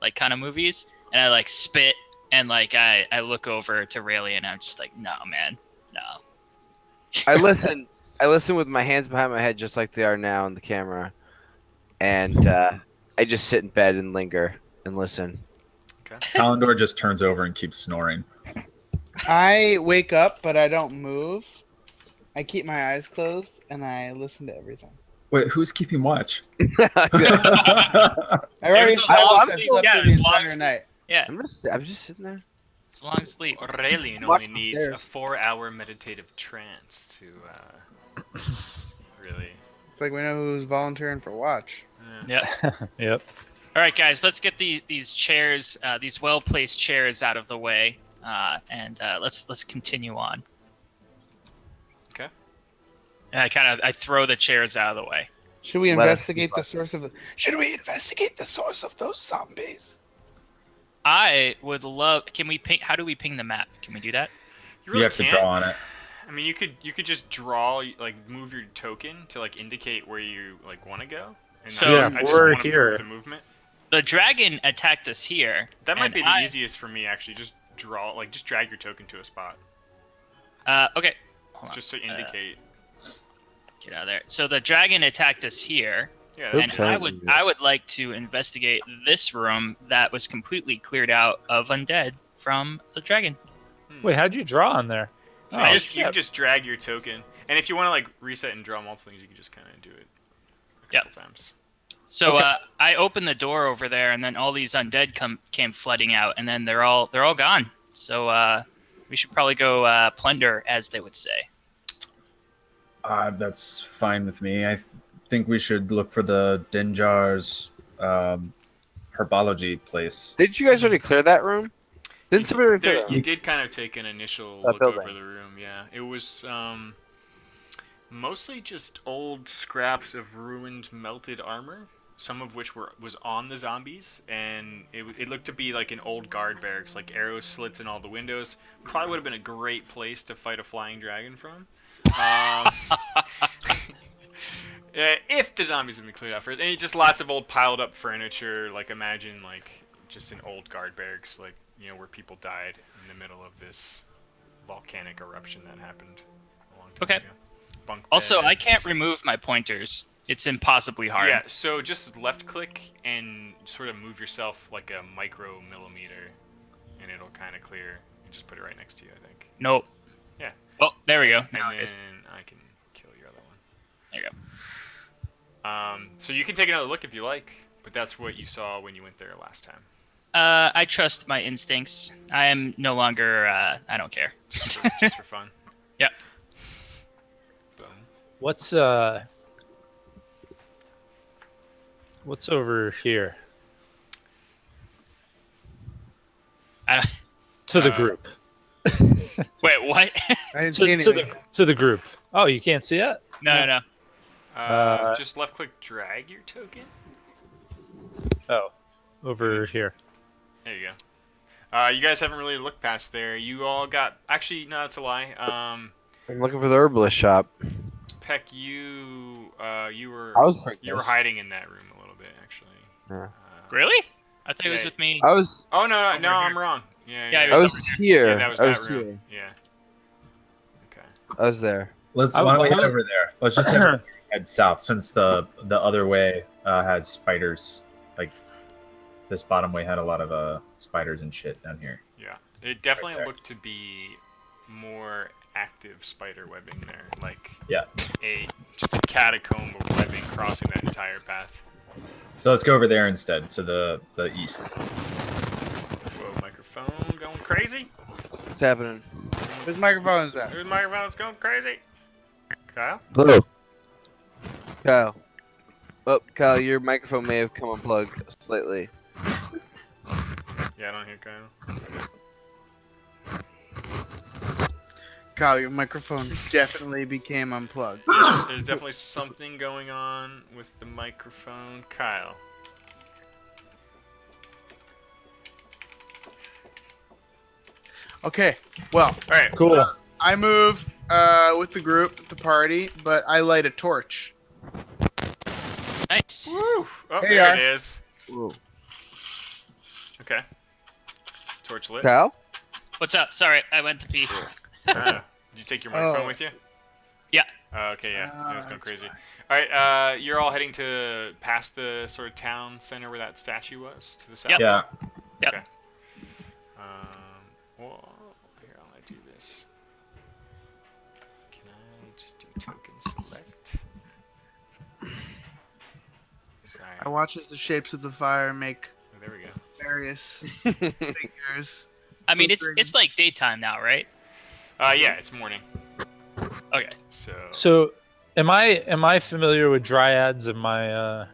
Speaker 3: like kind of movies. And I like spit and like I look over to Rayleigh and I'm just like, no, man, no.
Speaker 2: I listen with my hands behind my head just like they are now in the camera. And I just sit in bed and linger and listen.
Speaker 4: Kalendor just turns over and keeps snoring.
Speaker 5: I wake up, but I don't move. I keep my eyes closed and I listen to everything.
Speaker 4: Wait, who's keeping watch?
Speaker 5: I already
Speaker 3: It was a long
Speaker 5: established I
Speaker 3: sleep.
Speaker 5: slept
Speaker 3: Yeah,
Speaker 5: through
Speaker 3: it
Speaker 5: the
Speaker 3: was a long
Speaker 5: entire
Speaker 3: sleep.
Speaker 5: night.
Speaker 3: Yeah,
Speaker 2: I'm just sitting there.
Speaker 3: it's a long sleep.
Speaker 1: Aurelian
Speaker 2: Watch
Speaker 1: only
Speaker 2: the
Speaker 1: needs a
Speaker 2: stairs.
Speaker 1: 4-hour meditative trance to really.
Speaker 5: It's like we know who's volunteering for watch.
Speaker 3: Yep.
Speaker 6: Yep.
Speaker 3: All right, guys, let's get these chairs, these well placed chairs, out of the way, and let's continue on.
Speaker 1: Okay.
Speaker 3: And I throw the chairs out of the way.
Speaker 5: Should we
Speaker 2: Let us
Speaker 5: investigate
Speaker 2: keep
Speaker 5: the
Speaker 2: up.
Speaker 5: source of the? Should we investigate the source of those zombies?
Speaker 3: I would love. Can we ping? How do we ping the map? Can we do that?
Speaker 1: You
Speaker 4: You
Speaker 1: really
Speaker 4: have to
Speaker 1: can't.
Speaker 4: draw on it.
Speaker 1: I mean, you could just draw, like, move your token to like indicate where you like want to go. And
Speaker 3: So-
Speaker 6: Yeah,
Speaker 1: I just
Speaker 6: we're
Speaker 1: wanna prove
Speaker 6: here.
Speaker 1: the movement.
Speaker 3: The dragon attacked us here.
Speaker 1: That might
Speaker 3: and
Speaker 1: be the
Speaker 3: I-
Speaker 1: easiest for me actually. Just draw, like, just drag your token to a spot,
Speaker 3: Okay. Hold on.
Speaker 1: just to indicate.
Speaker 3: Get out of there. So the dragon attacked us here,
Speaker 1: Yeah.
Speaker 2: Oops,
Speaker 3: and
Speaker 1: That's,
Speaker 2: sorry.
Speaker 3: I would like to investigate this room that was completely cleared out of undead from the dragon.
Speaker 6: Wait, how'd you draw on there?
Speaker 1: so
Speaker 6: Oh,
Speaker 1: you,
Speaker 3: just-
Speaker 1: you can just drag your token, and if you want to like reset and draw multiple things, you can just kind of do it a
Speaker 3: Yep.
Speaker 1: couple times.
Speaker 3: So
Speaker 6: Okay.
Speaker 3: I opened the door over there, and then all these undead came flooding out, and then they're all gone. So we should probably go plunder, as they would say.
Speaker 4: That's fine with me. I think we should look for the Dinjar's herbology place.
Speaker 2: Didn't you guys already clear that room? Didn't somebody already clear
Speaker 1: There,
Speaker 2: that
Speaker 1: you
Speaker 2: room?
Speaker 1: did kind of take an initial
Speaker 2: That
Speaker 1: look
Speaker 2: building.
Speaker 1: over the room. Yeah, it was mostly just old scraps of ruined, melted armor. Some of which was on the zombies, and it looked to be like an old guard barracks, like arrow slits in all the windows. Probably would have been a great place to fight a flying dragon from. If the zombies had been cleared out first. And just lots of old piled up furniture, like imagine like just an old guard barracks, like, you know, where people died in the middle of this volcanic eruption that happened a long time
Speaker 3: Okay.
Speaker 1: ago. Bunk
Speaker 3: Also, I
Speaker 1: beds.
Speaker 3: can't remove my pointers. It's impossibly hard.
Speaker 1: Yeah, so just left click and sort of move yourself like a micro millimeter, and it'll kind of clear. And just put it right next to you, I think.
Speaker 3: Nope.
Speaker 1: Yeah.
Speaker 3: Oh, there we go.
Speaker 1: And
Speaker 3: Now
Speaker 1: then
Speaker 3: it is.
Speaker 1: I can kill your other one.
Speaker 3: There you go.
Speaker 1: So you can take another look if you like, but that's what you saw when you went there last time.
Speaker 3: I trust my instincts. I am no longer. I don't care.
Speaker 1: Just for fun.
Speaker 3: Yep.
Speaker 1: So,
Speaker 6: What's over here?
Speaker 3: I don't...
Speaker 6: To the
Speaker 1: Uh,
Speaker 6: group.
Speaker 3: Wait, what?
Speaker 5: I didn't see
Speaker 6: To
Speaker 5: anything.
Speaker 6: the group. Oh, you can't see it?
Speaker 3: No.
Speaker 1: just left click, drag your token.
Speaker 6: Oh, over here.
Speaker 1: There you go. You guys haven't really looked past there. You all got. Actually, no, that's a lie.
Speaker 2: I'm looking for the herbalist shop.
Speaker 1: Peck, you were
Speaker 2: I was freaked
Speaker 1: you were
Speaker 2: out.
Speaker 1: hiding in that room a little bit, actually.
Speaker 2: Yeah.
Speaker 3: Really? I thought it was
Speaker 1: Yeah.
Speaker 3: with me.
Speaker 2: I was
Speaker 1: Oh no,
Speaker 3: Over
Speaker 1: no,
Speaker 3: here.
Speaker 1: I'm wrong. Yeah,
Speaker 3: Yeah,
Speaker 1: yeah.
Speaker 3: it
Speaker 2: I
Speaker 3: was
Speaker 2: was
Speaker 3: over
Speaker 2: here.
Speaker 1: Yeah, that was
Speaker 2: I
Speaker 1: that
Speaker 2: was
Speaker 1: room.
Speaker 2: here.
Speaker 1: Yeah. Okay.
Speaker 2: I was there.
Speaker 4: Why don't we head
Speaker 6: I-
Speaker 4: over there? Let's just head south, since the other way has spiders. Like this bottom way had a lot of spiders and shit down here.
Speaker 1: Yeah. It definitely
Speaker 4: there.
Speaker 1: looked to be more active spider webbing there, like
Speaker 4: Yeah.
Speaker 1: just a catacomb of webbing crossing that entire path.
Speaker 4: So let's go over there instead, to the east.
Speaker 1: Whoa, microphone going crazy.
Speaker 2: What's happening?
Speaker 5: Whose microphone is that?
Speaker 1: Whose microphone's going crazy? Kyle?
Speaker 2: Hello. Kyle. Oh, Kyle, your microphone may have come unplugged slightly.
Speaker 1: Yeah, I don't hear Kyle.
Speaker 5: Kyle, your microphone definitely became unplugged.
Speaker 1: There's definitely something going on with the microphone. Kyle.
Speaker 5: Okay, well,
Speaker 1: Alright.
Speaker 6: Cool.
Speaker 5: I move with the group, the party, but I light a torch.
Speaker 3: Nice.
Speaker 1: Woo! Oh,
Speaker 5: Hey,
Speaker 1: there
Speaker 5: guys.
Speaker 1: it is.
Speaker 2: Whoa.
Speaker 1: Okay. Torch lit.
Speaker 2: Kyle?
Speaker 3: What's up? Sorry, I went to pee.
Speaker 1: Ah, did you take your microphone
Speaker 5: Oh.
Speaker 1: with you?
Speaker 3: Yeah.
Speaker 1: Okay, yeah. It was going
Speaker 5: That's
Speaker 1: crazy. All right, you're all heading to past the sort of town center where that statue was to the south.
Speaker 3: Yep.
Speaker 4: Yeah.
Speaker 3: Yep.
Speaker 1: Okay. Well, here I'm gonna do this. Can I just do token select? Sorry.
Speaker 5: I watch as the shapes of the fire make
Speaker 1: Oh, there we go.
Speaker 5: various figures.
Speaker 3: I mean, it's like daytime now, right?
Speaker 1: Yeah, it's morning.
Speaker 3: Okay.
Speaker 6: So, am I familiar with dryads in my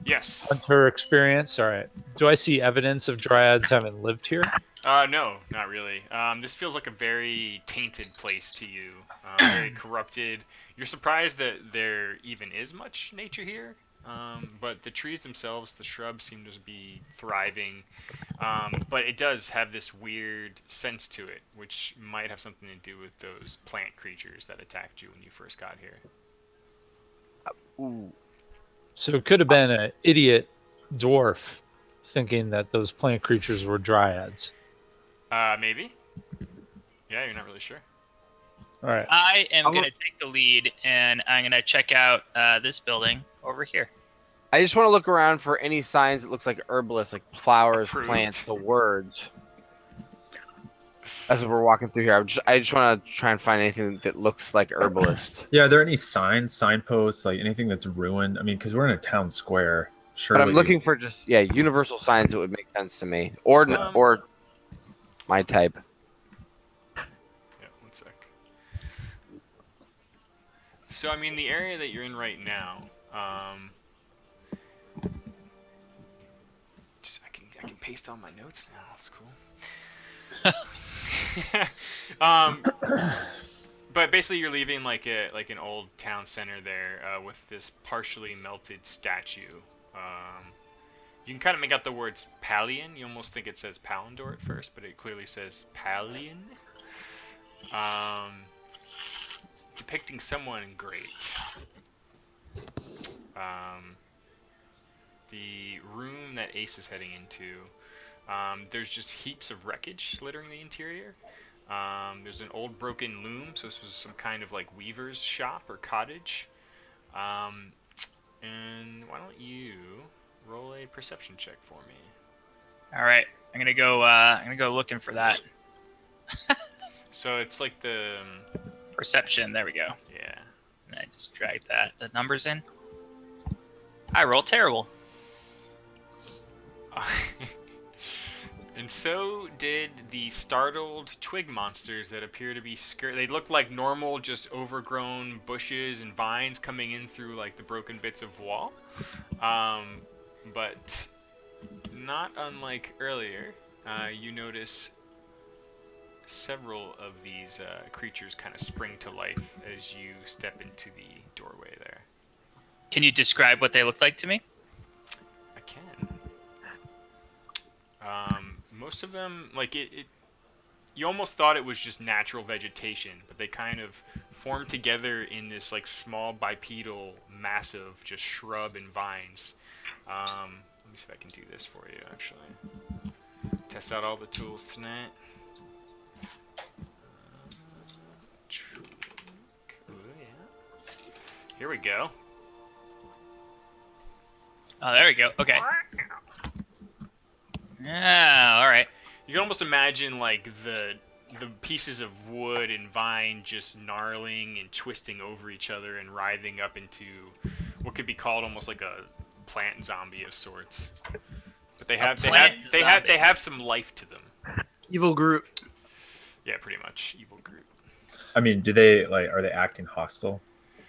Speaker 1: Yes.
Speaker 6: hunter experience? All right. Do I see evidence of dryads having lived here?
Speaker 1: No, not really. This feels like a very tainted place to you. Very corrupted. You're surprised that there even is much nature here. But the trees themselves, the shrubs seem to be thriving. But it does have this weird sense to it, which might have something to do with those plant creatures that attacked you when you first got here.
Speaker 2: Ooh.
Speaker 6: So it could have been an idiot dwarf thinking that those plant creatures were dryads.
Speaker 1: Maybe? Yeah, you're not really sure.
Speaker 6: All right.
Speaker 3: I am going to take the lead, and I'm going to check out this building over here.
Speaker 2: I just want to look around for any signs that looks like herbalists, like flowers,
Speaker 1: Approved.
Speaker 2: plants, the words. As we're walking through here, I just want to try and find anything that looks like herbalist.
Speaker 4: Yeah. Are there any signs, signposts, like anything that's ruined? I mean, because we're in a town square. Surely.
Speaker 2: But I'm looking for just universal signs that would make sense to me, or my type.
Speaker 1: Yeah, one sec. So, I mean, the area that you're in right now, I can paste all my notes now. That's cool. But basically, you're leaving like an old town center there with this partially melted statue. You can kind of make out the words Palian. You almost think it says Palindor at first, but it clearly says Palian. Depicting someone great. The room that Ace is heading into, there's just heaps of wreckage littering the interior. There's an old broken loom, so this was some kind of like weaver's shop or cottage. And why don't you roll a perception check for me?
Speaker 3: All right, I'm gonna go looking for that.
Speaker 1: So it's like the
Speaker 3: Perception. There we go.
Speaker 1: yeah.
Speaker 3: And I just dragged the numbers in. I roll terrible.
Speaker 1: And so did the startled twig monsters that appear to be scared. They look like normal, just overgrown bushes and vines coming in through like the broken bits of wall. But not unlike earlier, you notice several of these creatures kind of spring to life as you step into the doorway there.
Speaker 3: Can you describe what they look like to me?
Speaker 1: I can. Most of them, like you almost thought it was just natural vegetation, but they kind of formed together in this like small bipedal mass of just shrub and vines. Let me see if I can do this for you, actually. Test out all the tools tonight. Oh, yeah. Here we go.
Speaker 3: Oh, there we go. Okay. Yeah. All right.
Speaker 1: You can almost imagine like the pieces of wood and vine just gnarling and twisting over each other and writhing up into what could be called almost like a plant zombie of sorts. But they have some life to them.
Speaker 5: Evil Groot.
Speaker 1: Yeah, pretty much evil Groot.
Speaker 4: I mean, are they acting hostile?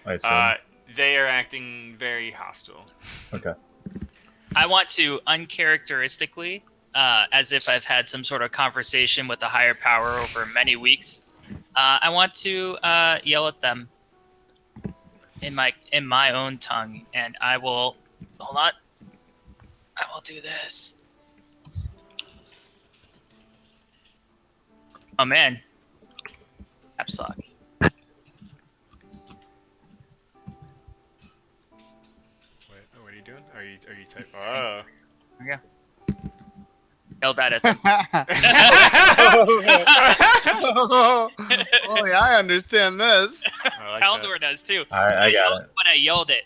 Speaker 4: I assume.
Speaker 1: They are acting very hostile.
Speaker 4: Okay.
Speaker 3: I want to uncharacteristically, as if I've had some sort of conversation with a higher power over many weeks, I want to yell at them in my own tongue, and I will hold on. I will do this. Oh man, caps lock.
Speaker 1: What are you doing? Are you typing? Oh.
Speaker 3: Okay. Yelled that at them.
Speaker 5: Oh, yeah, I understand this.
Speaker 1: I like
Speaker 3: Paldor does too.
Speaker 4: I got it.
Speaker 3: When I yelled it.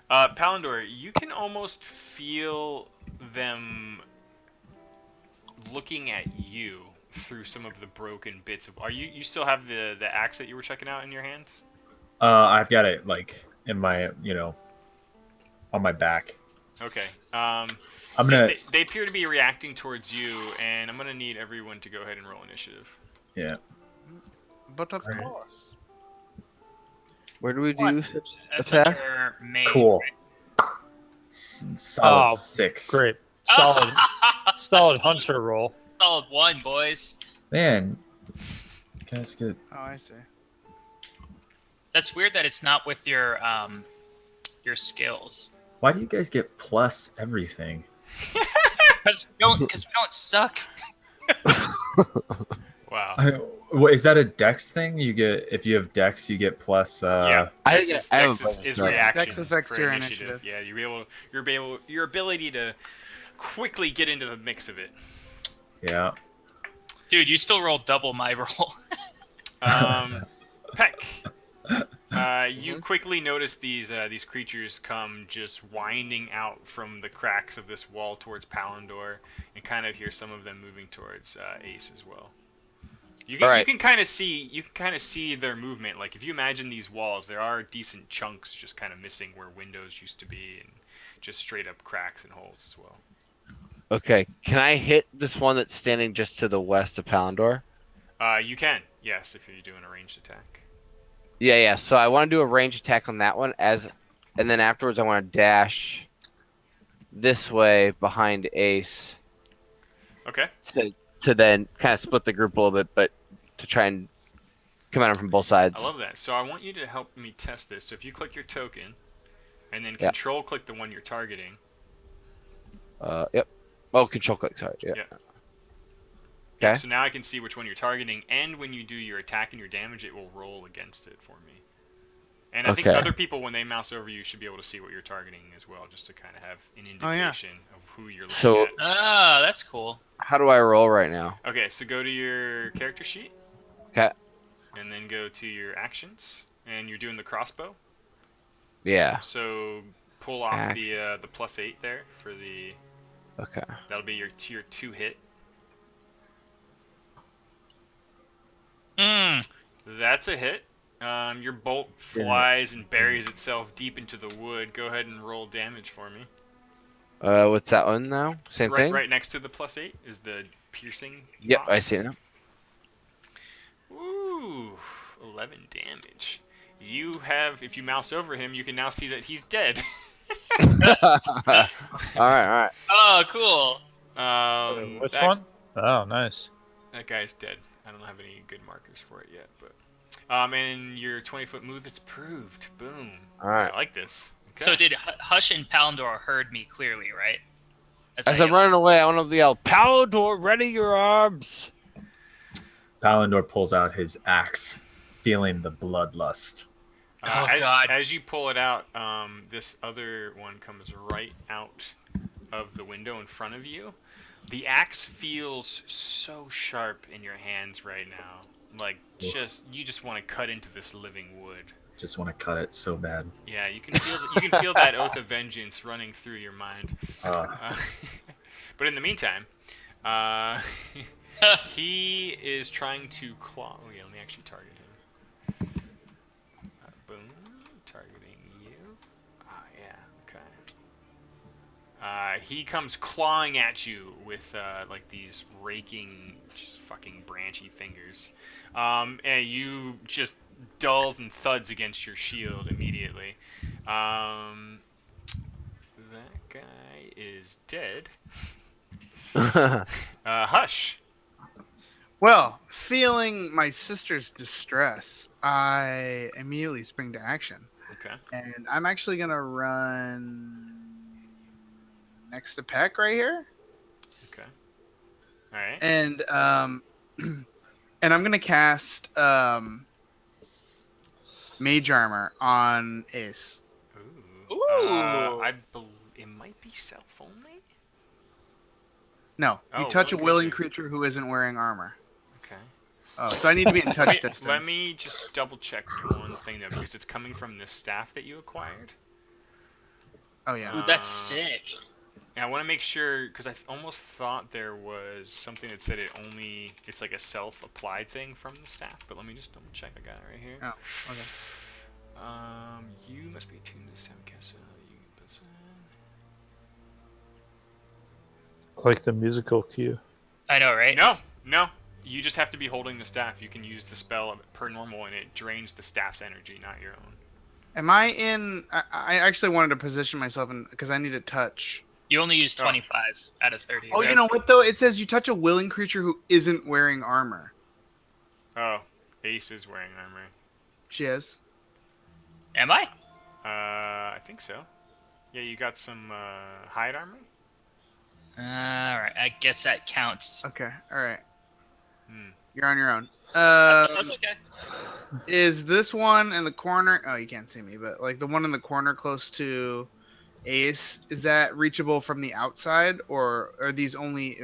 Speaker 1: Palindor, you can almost feel them looking at you through some of the broken bits of. Are you still have the axe that you were checking out in your hand?
Speaker 4: I've got it like in my on my back.
Speaker 1: Okay.
Speaker 4: I'm gonna
Speaker 1: They appear to be reacting towards you, and I'm gonna need everyone to go ahead and roll initiative.
Speaker 4: yeah.
Speaker 5: But of
Speaker 4: Alright.
Speaker 5: course.
Speaker 2: Where do we do such
Speaker 3: That's
Speaker 2: attack?
Speaker 3: under main.
Speaker 4: Cool. Solid
Speaker 6: Oh,
Speaker 4: 6.
Speaker 6: Great. Solid, solid hunter roll.
Speaker 3: Solid 1, boys.
Speaker 4: Man, you guys get
Speaker 5: Oh, I see.
Speaker 3: That's weird that it's not with your skills.
Speaker 4: why do you guys get plus everything?
Speaker 3: Because we don't suck.
Speaker 1: Wow.
Speaker 4: What, is that a dex thing? You get if you have dex, you get plus.
Speaker 1: Yeah.
Speaker 2: I
Speaker 1: Dex
Speaker 2: think
Speaker 1: is,
Speaker 2: I have
Speaker 1: Dex
Speaker 2: a
Speaker 1: is
Speaker 2: bonus.
Speaker 1: reaction
Speaker 5: Dex affects
Speaker 1: for
Speaker 5: your
Speaker 1: initiative.
Speaker 5: initiative.
Speaker 1: Yeah, your ability to quickly get into the mix of it.
Speaker 4: Yeah.
Speaker 3: Dude, you still roll double my roll.
Speaker 1: Peck. You quickly notice these creatures come just winding out from the cracks of this wall towards Palindor, and kind of hear some of them moving towards Ace as well. You can kind of see their movement. Like if you imagine these walls, there are decent chunks just kind of missing where windows used to be, and just straight up cracks and holes as well.
Speaker 2: Okay, can I hit this one that's standing just to the west of Palindor?
Speaker 1: You can, yes, if you're doing a ranged attack.
Speaker 2: Yeah. So I want to do a range attack on that one, and then afterwards I want to dash this way behind Ace
Speaker 1: Okay.
Speaker 2: to then kind of split the group a little bit, but to try and come at him from both sides.
Speaker 1: I love that. So I want you to help me test this. So if you click your token, and then
Speaker 2: Yeah.
Speaker 1: control click the one you're targeting.
Speaker 2: Yep. Oh, control click. Sorry. Yeah.
Speaker 1: Yeah.
Speaker 2: Okay.
Speaker 1: So now I can see which one you're targeting, and when you do your attack and your damage, it will roll against it for me. And I think
Speaker 2: Okay.
Speaker 1: other people, when they mouse over you, should be able to see what you're targeting as well, just to kind of have an indication of who you're looking
Speaker 2: So-
Speaker 1: at.
Speaker 3: Ah, that's cool.
Speaker 2: How do I roll right now?
Speaker 1: Okay, so go to your character sheet.
Speaker 2: Okay.
Speaker 1: And then go to your actions, and you're doing the crossbow.
Speaker 2: Yeah.
Speaker 1: So pull off
Speaker 2: Action.
Speaker 1: the +8 there for the.
Speaker 2: Okay.
Speaker 1: That'll be your tier 2 hit. That's a hit. Your bolt flies and buries itself deep into the wood. Go ahead and roll damage for me.
Speaker 2: What's that one now? Same thing?
Speaker 1: Right next to the +8 is the piercing.
Speaker 2: Yep,
Speaker 1: box.
Speaker 2: I see it now.
Speaker 1: Ooh, 11 damage. You have, if you mouse over him, you can now see that he's dead.
Speaker 2: Alright.
Speaker 3: Oh, cool.
Speaker 6: Which one? Oh, nice.
Speaker 1: That guy's dead. I don't have any good markers for it yet, but and your 20-foot move is approved. Boom.
Speaker 2: Alright.
Speaker 1: I like this. Okay.
Speaker 3: So did Hush and Palindor heard me clearly, right?
Speaker 2: As I'm running away, I want to yell, Palindor, ready your arms!
Speaker 4: Palindor pulls out his axe, feeling the bloodlust.
Speaker 3: God.
Speaker 1: As you pull it out, this other one comes right out of the window in front of you. The axe feels so sharp in your hands right now. Like, you just want to cut into this living wood.
Speaker 4: Just want to cut it so bad.
Speaker 1: Yeah, you can feel that oath of vengeance running through your mind. But in the meantime, he is trying to claw. Oh yeah, let me actually target him. Boom, targeting you. Yeah, okay. He comes clawing at you with like these raking, just fucking branchy fingers. And you just dulls and thuds against your shield immediately. That guy is dead. Hush.
Speaker 5: Well, feeling my sister's distress, I immediately spring to action.
Speaker 1: Okay.
Speaker 5: And I'm actually going to run next to Peck right here.
Speaker 1: Okay. All right.
Speaker 5: And and I'm going to cast Mage Armor on Ace.
Speaker 3: Ooh.
Speaker 1: It might be self only.
Speaker 5: No, you
Speaker 1: Oh,
Speaker 5: touch a willing
Speaker 1: creature.
Speaker 5: creature who isn't wearing armor.
Speaker 1: Okay.
Speaker 5: Oh, so I need to be in touch distance.
Speaker 1: Let me just double check one thing though, because it's coming from the staff that you acquired.
Speaker 5: Oh yeah.
Speaker 3: Ooh, that's sick.
Speaker 1: And I want to make sure, because I almost thought there was something that said it's like a self-applied thing from the staff, but let me just double check. I got it right here.
Speaker 5: Oh, okay.
Speaker 1: You must be attuned to the staff cast.
Speaker 6: Like the musical cue.
Speaker 3: I know, right?
Speaker 1: No. You just have to be holding the staff. You can use the spell per normal, and it drains the staff's energy, not your own.
Speaker 5: Am I in? I actually wanted to position myself in because I need a touch.
Speaker 3: You only use 25 out of 30.
Speaker 5: Oh, you know what though? It says you touch a willing creature who isn't wearing armor.
Speaker 1: Oh, Ace is wearing armor.
Speaker 5: She is.
Speaker 3: Am I?
Speaker 1: I think so. Yeah, you got some hide armor?
Speaker 3: Alright, I guess that counts.
Speaker 5: Okay. All right.
Speaker 1: Hmm.
Speaker 5: You're on your own.
Speaker 3: That's okay.
Speaker 5: Is this one in the corner? Oh, you can't see me, but like the one in the corner close to Ace, is that reachable from the outside, or are these only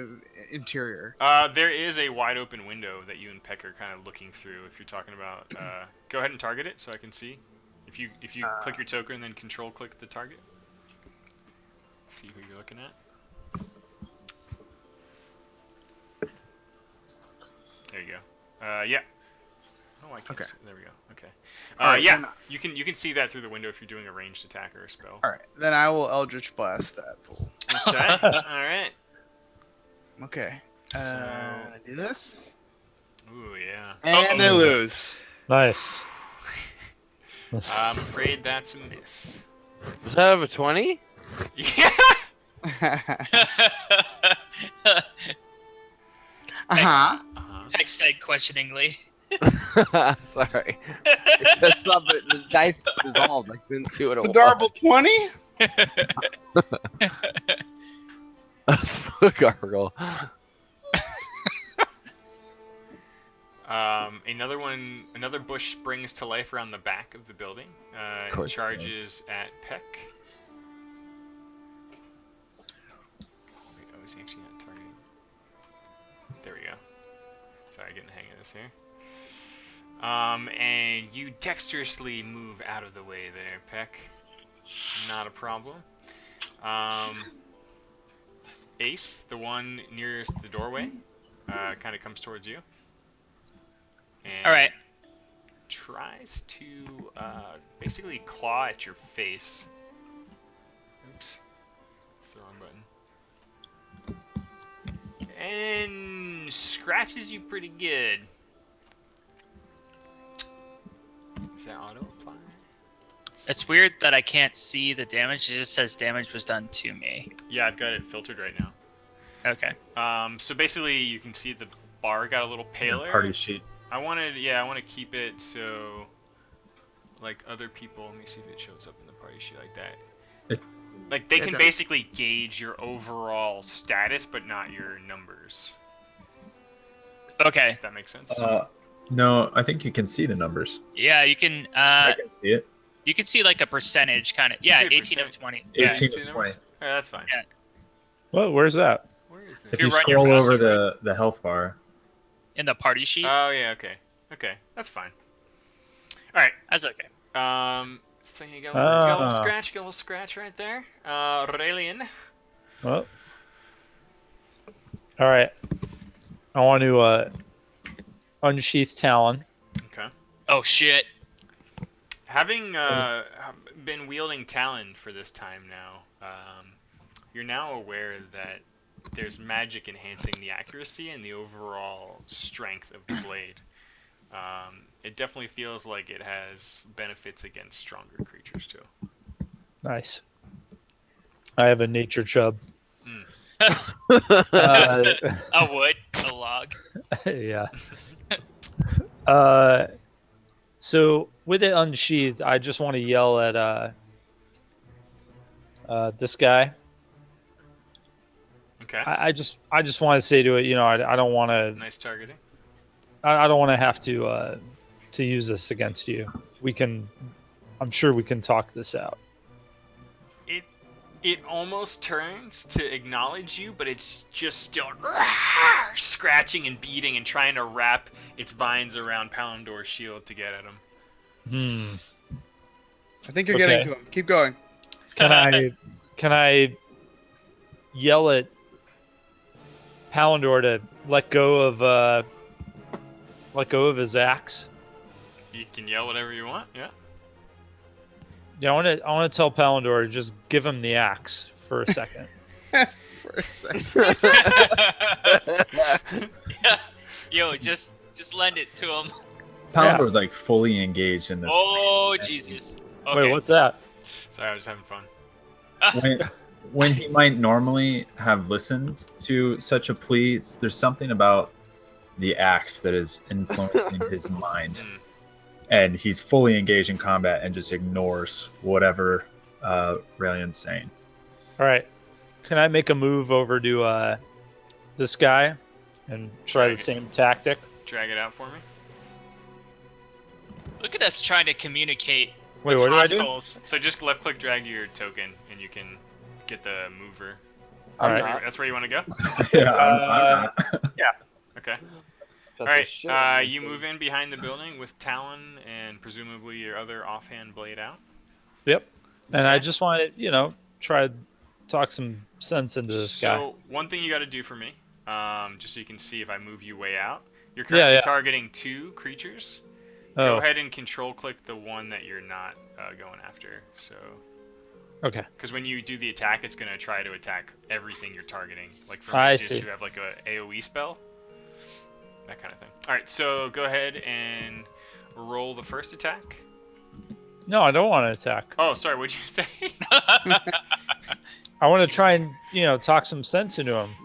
Speaker 5: interior?
Speaker 1: There is a wide open window that you and Peck are kind of looking through. If you're talking about, go ahead and target it so I can see. If you click your token and then control click the target. See who you're looking at. There you go. Yeah. Oh, I can't.
Speaker 5: Okay.
Speaker 1: See. There we go. Okay.
Speaker 5: Alright,
Speaker 1: yeah.
Speaker 5: then-
Speaker 1: You can see that through the window if you're doing a ranged attack or a spell.
Speaker 5: All right, then I will Eldritch Blast that fool.
Speaker 1: Okay. All right.
Speaker 5: Okay. I do this,
Speaker 1: Ooh yeah.
Speaker 5: and I lose.
Speaker 6: Nice.
Speaker 1: I'm afraid that's a miss.
Speaker 2: Was that out of a 20?
Speaker 1: Yeah.
Speaker 5: Uh-huh.
Speaker 3: Peck said questioningly.
Speaker 2: Sorry. That's not, but the dice dissolved. I couldn't see what it
Speaker 5: The
Speaker 2: was.
Speaker 5: Darble 20?
Speaker 2: Gargle.
Speaker 1: Another bush springs to life around the back of the building.
Speaker 2: Of
Speaker 1: And
Speaker 2: course it
Speaker 1: charges at Peck. Wait, is he actually not targeting? There we go. Sorry, getting the hang of this here. And you dexterously move out of the way there, Peck. Not a problem. Ace, the one nearest the doorway, kind of comes towards you. And
Speaker 3: Alright.
Speaker 1: tries to basically claw at your face. Oops. The wrong button. And scratches you pretty good. Is that auto apply?
Speaker 3: It's weird that I can't see the damage. It just says damage was done to me.
Speaker 1: Yeah, I've got it filtered right now.
Speaker 3: Okay.
Speaker 1: So basically you can see the bar got a little paler.
Speaker 4: Party sheet.
Speaker 1: I want to keep it so like other people, let me see if it shows up in the party sheet like that. Like they
Speaker 5: It
Speaker 1: can
Speaker 5: does.
Speaker 1: basically gauge your overall status but not your numbers.
Speaker 3: Okay.
Speaker 1: If that makes sense.
Speaker 4: No, I think you can see the numbers.
Speaker 3: Yeah, you can
Speaker 4: I can see it.
Speaker 3: you can see like a percentage kind of. Yeah,
Speaker 1: You see a
Speaker 3: 18 of
Speaker 1: percent.
Speaker 3: 20. Yeah.
Speaker 4: 18
Speaker 1: See
Speaker 4: of
Speaker 1: the
Speaker 4: 20.
Speaker 1: numbers? Alright, that's fine.
Speaker 3: Yeah.
Speaker 6: Well, where's that?
Speaker 1: Where is this?
Speaker 4: If
Speaker 3: you
Speaker 4: you
Speaker 3: run your
Speaker 4: scroll
Speaker 3: mouse
Speaker 4: over
Speaker 3: over
Speaker 4: the health bar,
Speaker 3: In the party sheet.
Speaker 1: Oh yeah, okay. Okay, that's fine. Alright.
Speaker 3: That's okay.
Speaker 1: So you got a little
Speaker 6: Ah.
Speaker 1: scratch right there. Raelian.
Speaker 6: Well. All right. I want to unsheath Talon.
Speaker 1: Okay.
Speaker 3: Oh shit.
Speaker 1: Having been wielding Talon for this time now, you're now aware that there's magic enhancing the accuracy and the overall strength of the blade. It definitely feels like it has benefits against stronger creatures too.
Speaker 6: Nice. I have a nature chub.
Speaker 3: A wood, a log.
Speaker 6: Yeah. So with it unsheathed, I just want to yell at this guy.
Speaker 1: Okay.
Speaker 6: I just want to say to it, you know, I don't want to
Speaker 1: Nice targeting.
Speaker 6: I don't want to have to use this against you. I'm sure we can talk this out.
Speaker 1: It almost turns to acknowledge you, but it's just still scratching and beating and trying to wrap its vines around Palandor's shield to get at him.
Speaker 5: I think you're getting to him. Keep going.
Speaker 6: Can I yell at Palandor to let go of his axe?
Speaker 1: You can yell whatever you want. Yeah.
Speaker 6: Yeah, I want to tell Palandor to just give him the axe for a second.
Speaker 5: For a second.
Speaker 3: Yeah. Yo, just lend it to him.
Speaker 4: Palandor was like fully engaged in this.
Speaker 3: Oh Jesus. Okay.
Speaker 6: Wait, what's that?
Speaker 1: Sorry, I was having fun.
Speaker 4: When he might normally have listened to such a plea, there's something about the axe that is influencing his mind. And he's fully engaged in combat and just ignores whatever Raelian's saying.
Speaker 6: All right. Can I make a move over to this guy and try the same tactic?
Speaker 1: Drag it out for me.
Speaker 3: Look at us trying to communicate.
Speaker 6: Wait,
Speaker 3: with
Speaker 6: what do I do?
Speaker 3: hostiles.
Speaker 1: So just left click drag your token and you can get the mover.
Speaker 2: I'm
Speaker 6: Alright.
Speaker 2: not.
Speaker 1: That's where you want to go?
Speaker 4: Yeah, I'm not.
Speaker 1: Okay.
Speaker 2: That's
Speaker 1: All
Speaker 2: a
Speaker 1: right.
Speaker 2: shit.
Speaker 1: You move in behind the building with Talon and presumably your other offhand blade out.
Speaker 6: Yep. And I
Speaker 1: Okay.
Speaker 6: just want to, try to talk some sense into this guy.
Speaker 1: So one thing you got to do for me, just so you can see if I move you way out. You're currently
Speaker 6: Yeah.
Speaker 1: targeting 2 creatures. Go
Speaker 6: Oh,
Speaker 1: ahead and control click the one that you're not going after. So,
Speaker 6: okay.
Speaker 1: because when you do the attack, it's gonna try to attack everything you're targeting. Like for
Speaker 6: I
Speaker 1: mages
Speaker 6: see.
Speaker 1: who have like a AOE spell, that kind of thing. All right, so go ahead and roll the first attack.
Speaker 6: No, I don't want to attack.
Speaker 1: Oh, sorry, what'd you say?
Speaker 6: I want to try and, talk some sense into him.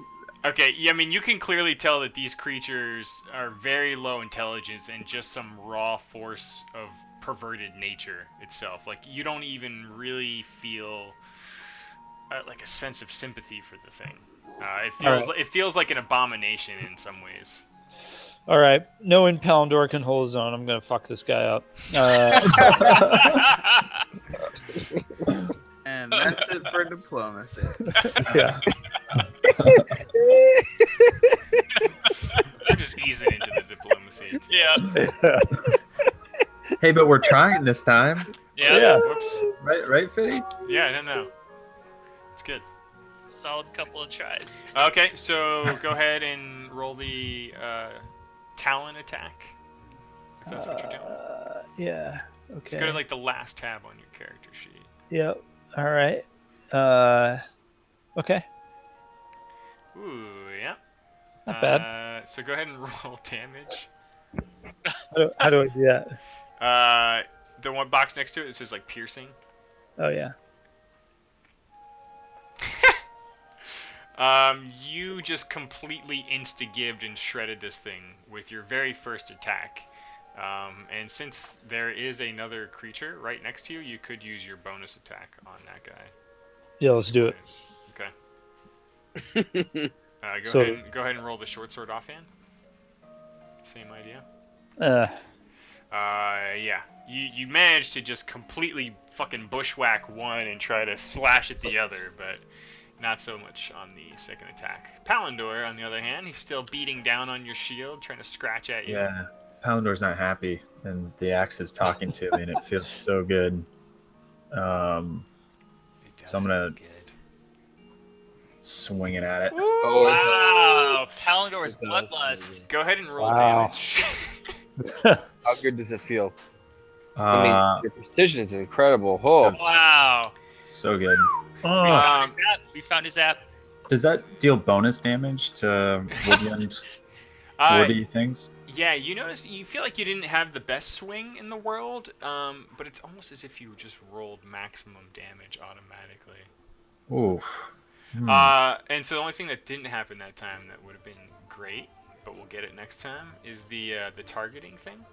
Speaker 1: Okay, yeah, I mean, you can clearly tell that these creatures are very low intelligence and just some raw force of perverted nature itself. Like, you don't even really feel like a sense of sympathy for the thing. It feels like an abomination in some ways.
Speaker 6: All right. Knowing Palandor can hold his own, I'm going to fuck this guy up.
Speaker 5: And that's it for diplomacy.
Speaker 6: Yeah.
Speaker 1: We're just easing into the diplomacy.
Speaker 3: Yeah.
Speaker 4: Hey, but we're trying this time.
Speaker 3: Yeah.
Speaker 1: Whoops.
Speaker 4: Right, Fitty?
Speaker 1: Yeah, no. It's good.
Speaker 3: Solid couple of tries.
Speaker 1: Okay, so go ahead and roll the Talon attack. If that's what you're doing.
Speaker 6: Yeah. Okay.
Speaker 1: Go to like the last tab on your character sheet.
Speaker 6: Yep. All right. Okay.
Speaker 1: Ooh, yeah.
Speaker 6: Not bad.
Speaker 1: So go ahead and roll damage.
Speaker 6: How do I do that?
Speaker 1: The one box next to it says like piercing.
Speaker 6: Oh, yeah.
Speaker 1: You just completely insta-gibbed and shredded this thing with your very first attack. And since there is another creature right next to you, you could use your bonus attack on that guy.
Speaker 6: Yeah, let's do it.
Speaker 1: Okay. Go ahead and roll the short sword offhand. Same idea. Yeah. You managed to just completely fucking bushwhack one and try to slash at the other, but not so much on the second attack. Palandor, on the other hand, he's still beating down on your shield, trying to scratch at you.
Speaker 4: Yeah. Palandor's not happy, and the axe is talking to me, and it feels so good.
Speaker 1: It does
Speaker 4: So I'm gonna-
Speaker 1: feel good.
Speaker 4: Swinging at it.
Speaker 2: Oh,
Speaker 3: Wow. Palandor's bloodlust.
Speaker 1: Go ahead and roll
Speaker 6: Wow.
Speaker 1: damage.
Speaker 2: how good does it feel? I mean, your precision is incredible. Oh,
Speaker 3: Wow.
Speaker 4: So good.
Speaker 3: We found his app.
Speaker 4: Does that deal bonus damage to woodland woody things?
Speaker 1: Yeah, you feel like you didn't have the best swing in the world, but it's almost as if you just rolled maximum damage automatically.
Speaker 4: Oof.
Speaker 1: And so the only thing that didn't happen that time that would have been great, but we'll get it next time, is the targeting thing.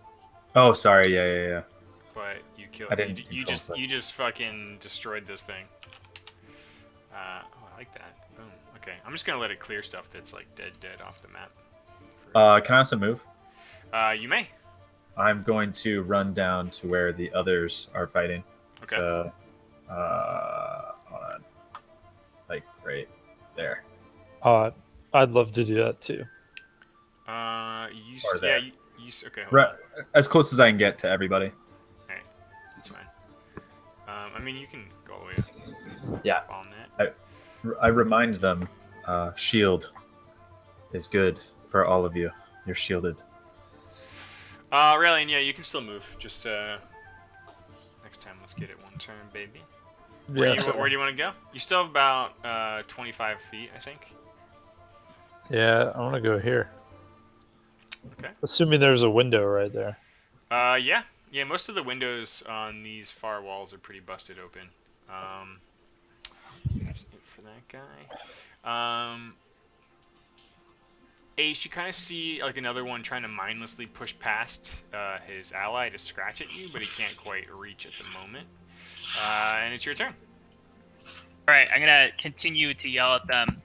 Speaker 4: Oh, sorry. Yeah.
Speaker 1: But you killed.
Speaker 4: I didn't
Speaker 1: You
Speaker 4: control
Speaker 1: just
Speaker 4: that.
Speaker 1: you just fucking destroyed this thing. I like that. Boom. Okay, I'm just gonna let it clear stuff that's like dead off the map.
Speaker 4: Can I also move?
Speaker 1: You may.
Speaker 4: I'm going to run down to where the others are fighting.
Speaker 1: Okay.
Speaker 4: So, hold on. Like right there.
Speaker 6: I'd love to do that too.
Speaker 4: Or there.
Speaker 1: Okay, hold
Speaker 4: Right,
Speaker 1: on.
Speaker 4: as close as I can get to everybody.
Speaker 1: Alright, that's fine. I mean, you can go all the way up.
Speaker 4: Yeah.
Speaker 1: On that.
Speaker 4: I remind them, shield is good for all of you. You're shielded.
Speaker 1: Raelian, yeah, you can still move. Just next time, let's get it one turn, baby. Where do you want to go? You still have about 25 feet, I think.
Speaker 6: Yeah, I want to go here.
Speaker 1: Okay.
Speaker 6: Assuming there's a window right there.
Speaker 1: Yeah. Yeah, most of the windows on these far walls are pretty busted open. That's it for that guy. Ace, you kind of see like another one trying to mindlessly push past his ally to scratch at you, but he can't quite reach at the moment. And it's your turn.
Speaker 3: All right, I'm gonna continue to yell at them.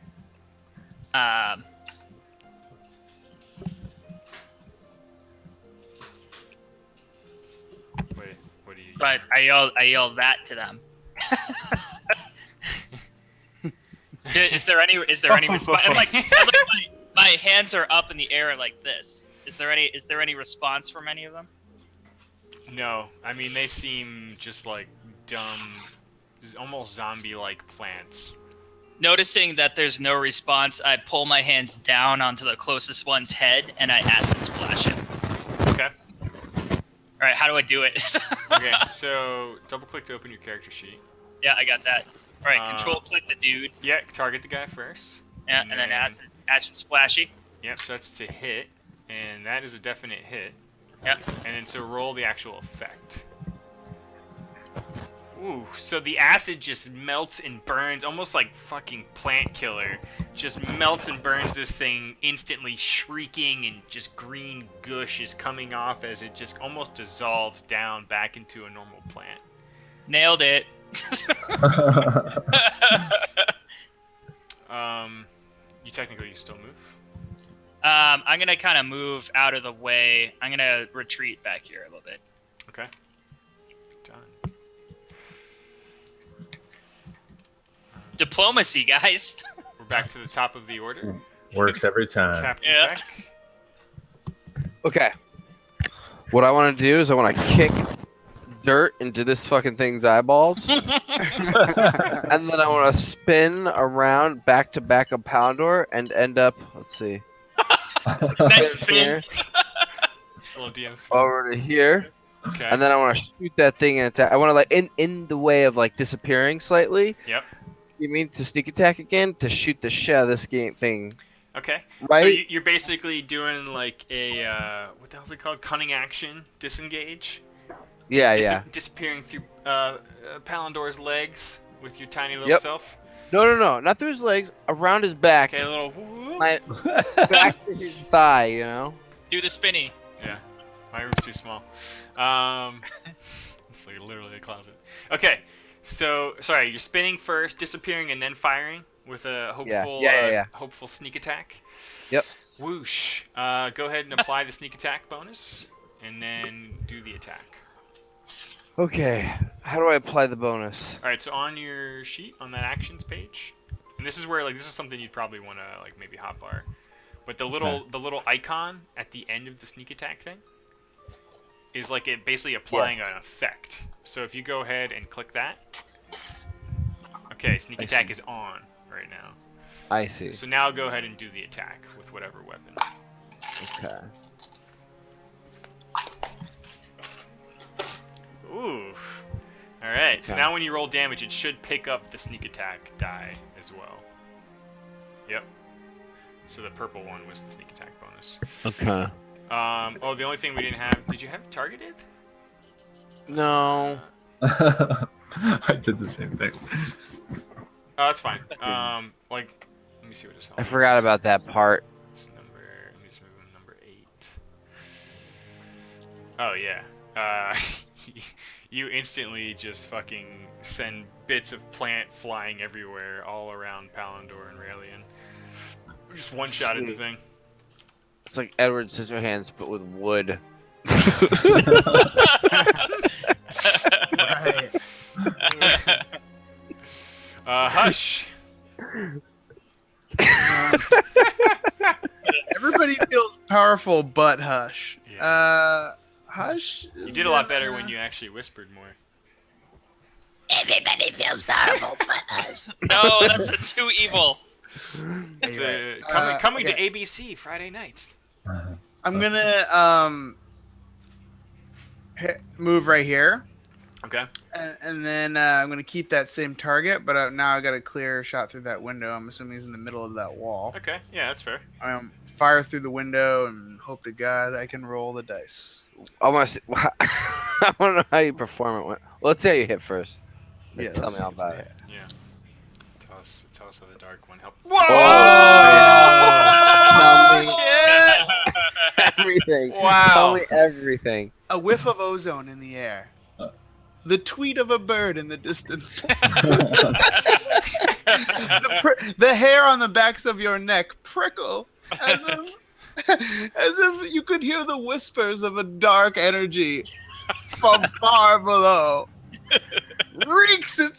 Speaker 1: Wait, what do you?
Speaker 3: But I yell that to them. Is there any response? And like my hands are up in the air like this. Is there any response from any of them?
Speaker 1: No, I mean they seem just like dumb, almost zombie-like plants.
Speaker 3: Noticing that there's no response, I pull my hands down onto the closest one's head and I acid splash it.
Speaker 1: Okay.
Speaker 3: All right, how do I do it?
Speaker 1: Okay, so double-click to open your character sheet.
Speaker 3: Yeah, I got that. All right, control-click the dude.
Speaker 1: Yeah, target the guy first.
Speaker 3: Yeah, and then acid splashy.
Speaker 1: Yep, so that's to hit, and that is a definite hit.
Speaker 3: Yep.
Speaker 1: And then to roll the actual effect. Ooh, so the acid just melts and burns, almost like fucking plant killer. Just melts and burns this thing, instantly shrieking, and just green gush is coming off as it just almost dissolves down back into a normal plant.
Speaker 3: Nailed it.
Speaker 1: You technically still move.
Speaker 3: I'm gonna kind of move out of the way. I'm gonna retreat back here a little bit.
Speaker 1: Okay. Done.
Speaker 3: Diplomacy, guys.
Speaker 1: We're back to the top of the order.
Speaker 4: Works every time.
Speaker 1: Captain
Speaker 3: Yeah.
Speaker 1: Beck.
Speaker 2: Okay. What I want to do is I want to kick dirt into this fucking thing's eyeballs, and then I want to spin around back to back of Palander and end up. Let's see.
Speaker 3: Nice spin.
Speaker 2: Here,
Speaker 1: Hello, DMs.
Speaker 2: over to here,
Speaker 1: Okay.
Speaker 2: and then I want to shoot that thing and attack. I want to like in the way of like disappearing slightly.
Speaker 1: Yep.
Speaker 2: You mean to sneak attack again to shoot the shit out of this game thing?
Speaker 1: Okay.
Speaker 2: Right.
Speaker 1: So you're basically doing like a what the hell's it called? Cunning action, disengage.
Speaker 2: Yeah.
Speaker 1: Disappearing through Palandor's legs with your tiny little
Speaker 2: Yep.
Speaker 1: self.
Speaker 2: No, not through his legs, around his back,
Speaker 1: Okay, a little. Whoop.
Speaker 2: my, back to his thigh. You know.
Speaker 3: Do the spinny.
Speaker 1: Yeah. My room's too small. It's like literally a closet. Okay. So sorry, you're spinning first, disappearing, and then firing with a hopeful hopeful sneak attack.
Speaker 2: Yep.
Speaker 1: Whoosh. Go ahead and apply the sneak attack bonus, and then do the attack.
Speaker 2: Okay. How do I apply the bonus?
Speaker 1: All right. So on your sheet, on that actions page, and this is where like this is something you'd probably want to like maybe hotbar, but the little icon at the end of the sneak attack thing is like it basically applying an effect. So if you go ahead and click that, okay, sneak attack is on right now.
Speaker 2: I see.
Speaker 1: So now go ahead and do the attack with whatever weapon.
Speaker 2: Okay.
Speaker 1: Ooh. All right. So
Speaker 2: Okay.
Speaker 1: now when you roll damage, it should pick up the sneak attack die as well. Yep. So the purple one was the sneak attack bonus.
Speaker 2: Okay.
Speaker 1: Oh, the only thing we didn't have. Did you have it targeted?
Speaker 2: No.
Speaker 4: I did the same thing.
Speaker 1: Oh, that's fine. Like, let me see what his health
Speaker 2: I forgot
Speaker 1: is.
Speaker 2: about that part.
Speaker 1: It's number. Let me just move him number 8. Oh yeah. You instantly just fucking send bits of plant flying everywhere, all around Palandor and Raelian. Just one shot at the thing.
Speaker 2: It's like Edward Scissorhands, but with wood.
Speaker 5: Right.
Speaker 1: Hush.
Speaker 5: Everybody Somebody feels powerful, but hush.
Speaker 1: Yeah.
Speaker 5: Hush.
Speaker 1: You did a lot better when you actually whispered more.
Speaker 7: Everybody feels powerful, but us.
Speaker 3: No, that's too evil.
Speaker 1: It's
Speaker 5: You're
Speaker 1: coming
Speaker 5: okay.
Speaker 1: to ABC Friday nights.
Speaker 5: I'm gonna move right here,
Speaker 1: Okay.
Speaker 5: and then I'm gonna keep that same target, but now I got a clear shot through that window. I'm assuming he's in the middle of that wall.
Speaker 1: Okay. Yeah, that's fair.
Speaker 5: Fire through the window and hope to God I can roll the dice.
Speaker 2: I want to see. I want to know how you perform it. Well, let's say you hit first.
Speaker 5: Yeah,
Speaker 2: Tell
Speaker 5: let's
Speaker 2: me all
Speaker 5: see if
Speaker 2: about
Speaker 5: I
Speaker 2: it.
Speaker 1: Yeah. Tell us how the dark one helped.
Speaker 2: Oh,
Speaker 1: Whoa!
Speaker 2: yeah.
Speaker 1: Shit!
Speaker 2: Everything. Tell
Speaker 1: Wow.
Speaker 2: me everything.
Speaker 5: A whiff of ozone in the air. The tweet of a bird in the distance. The hair on the backs of your neck prickle as if you could hear the whispers of a dark energy from far below. Reeks! It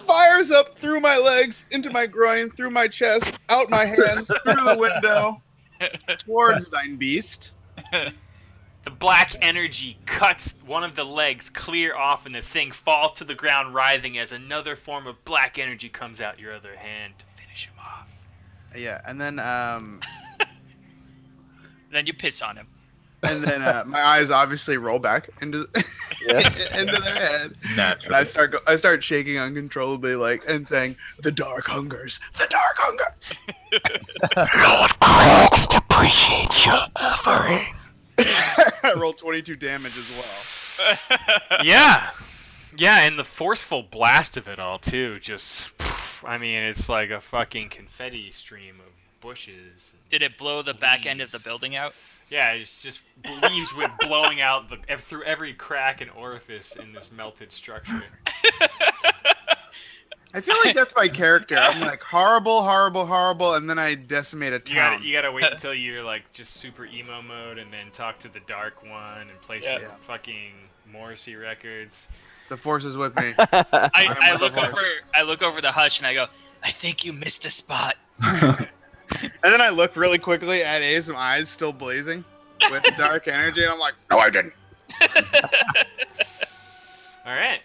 Speaker 5: fires up through my legs, into my groin, through my chest, out my hands, through the window, towards thine beast.
Speaker 1: The black energy cuts one of the legs clear off, and the thing falls to the ground, writhing as another form of black energy comes out your other hand to finish him off.
Speaker 5: Yeah, and then
Speaker 3: Then you piss on him.
Speaker 5: my eyes obviously roll back into
Speaker 2: Yes.
Speaker 5: into their head. And
Speaker 4: Naturally.
Speaker 5: I start shaking uncontrollably, like, and saying, "The dark hungers, the dark hungers."
Speaker 7: Lord Crooks appreciates your offering.
Speaker 5: I roll 22 damage as well.
Speaker 1: Yeah. Yeah, and the forceful blast of it all, too, just, I mean, it's like a fucking confetti stream of bushes.
Speaker 3: Did it blow the back end of the
Speaker 1: Leaves.
Speaker 3: building out?
Speaker 1: Yeah, it's just leaves with blowing out through every crack and orifice in this melted structure.
Speaker 5: I feel like that's my character. I'm like horrible, horrible, horrible, and then I decimate a town.
Speaker 1: You gotta wait until you're like just super emo mode, and then talk to the dark one and play some fucking Morrissey records.
Speaker 5: The force is with me.
Speaker 3: I look over the hush and I go, I think you missed a spot.
Speaker 5: And then I look really quickly at Ace, my eyes still blazing with dark energy, and I'm like, no, I didn't.
Speaker 1: All right.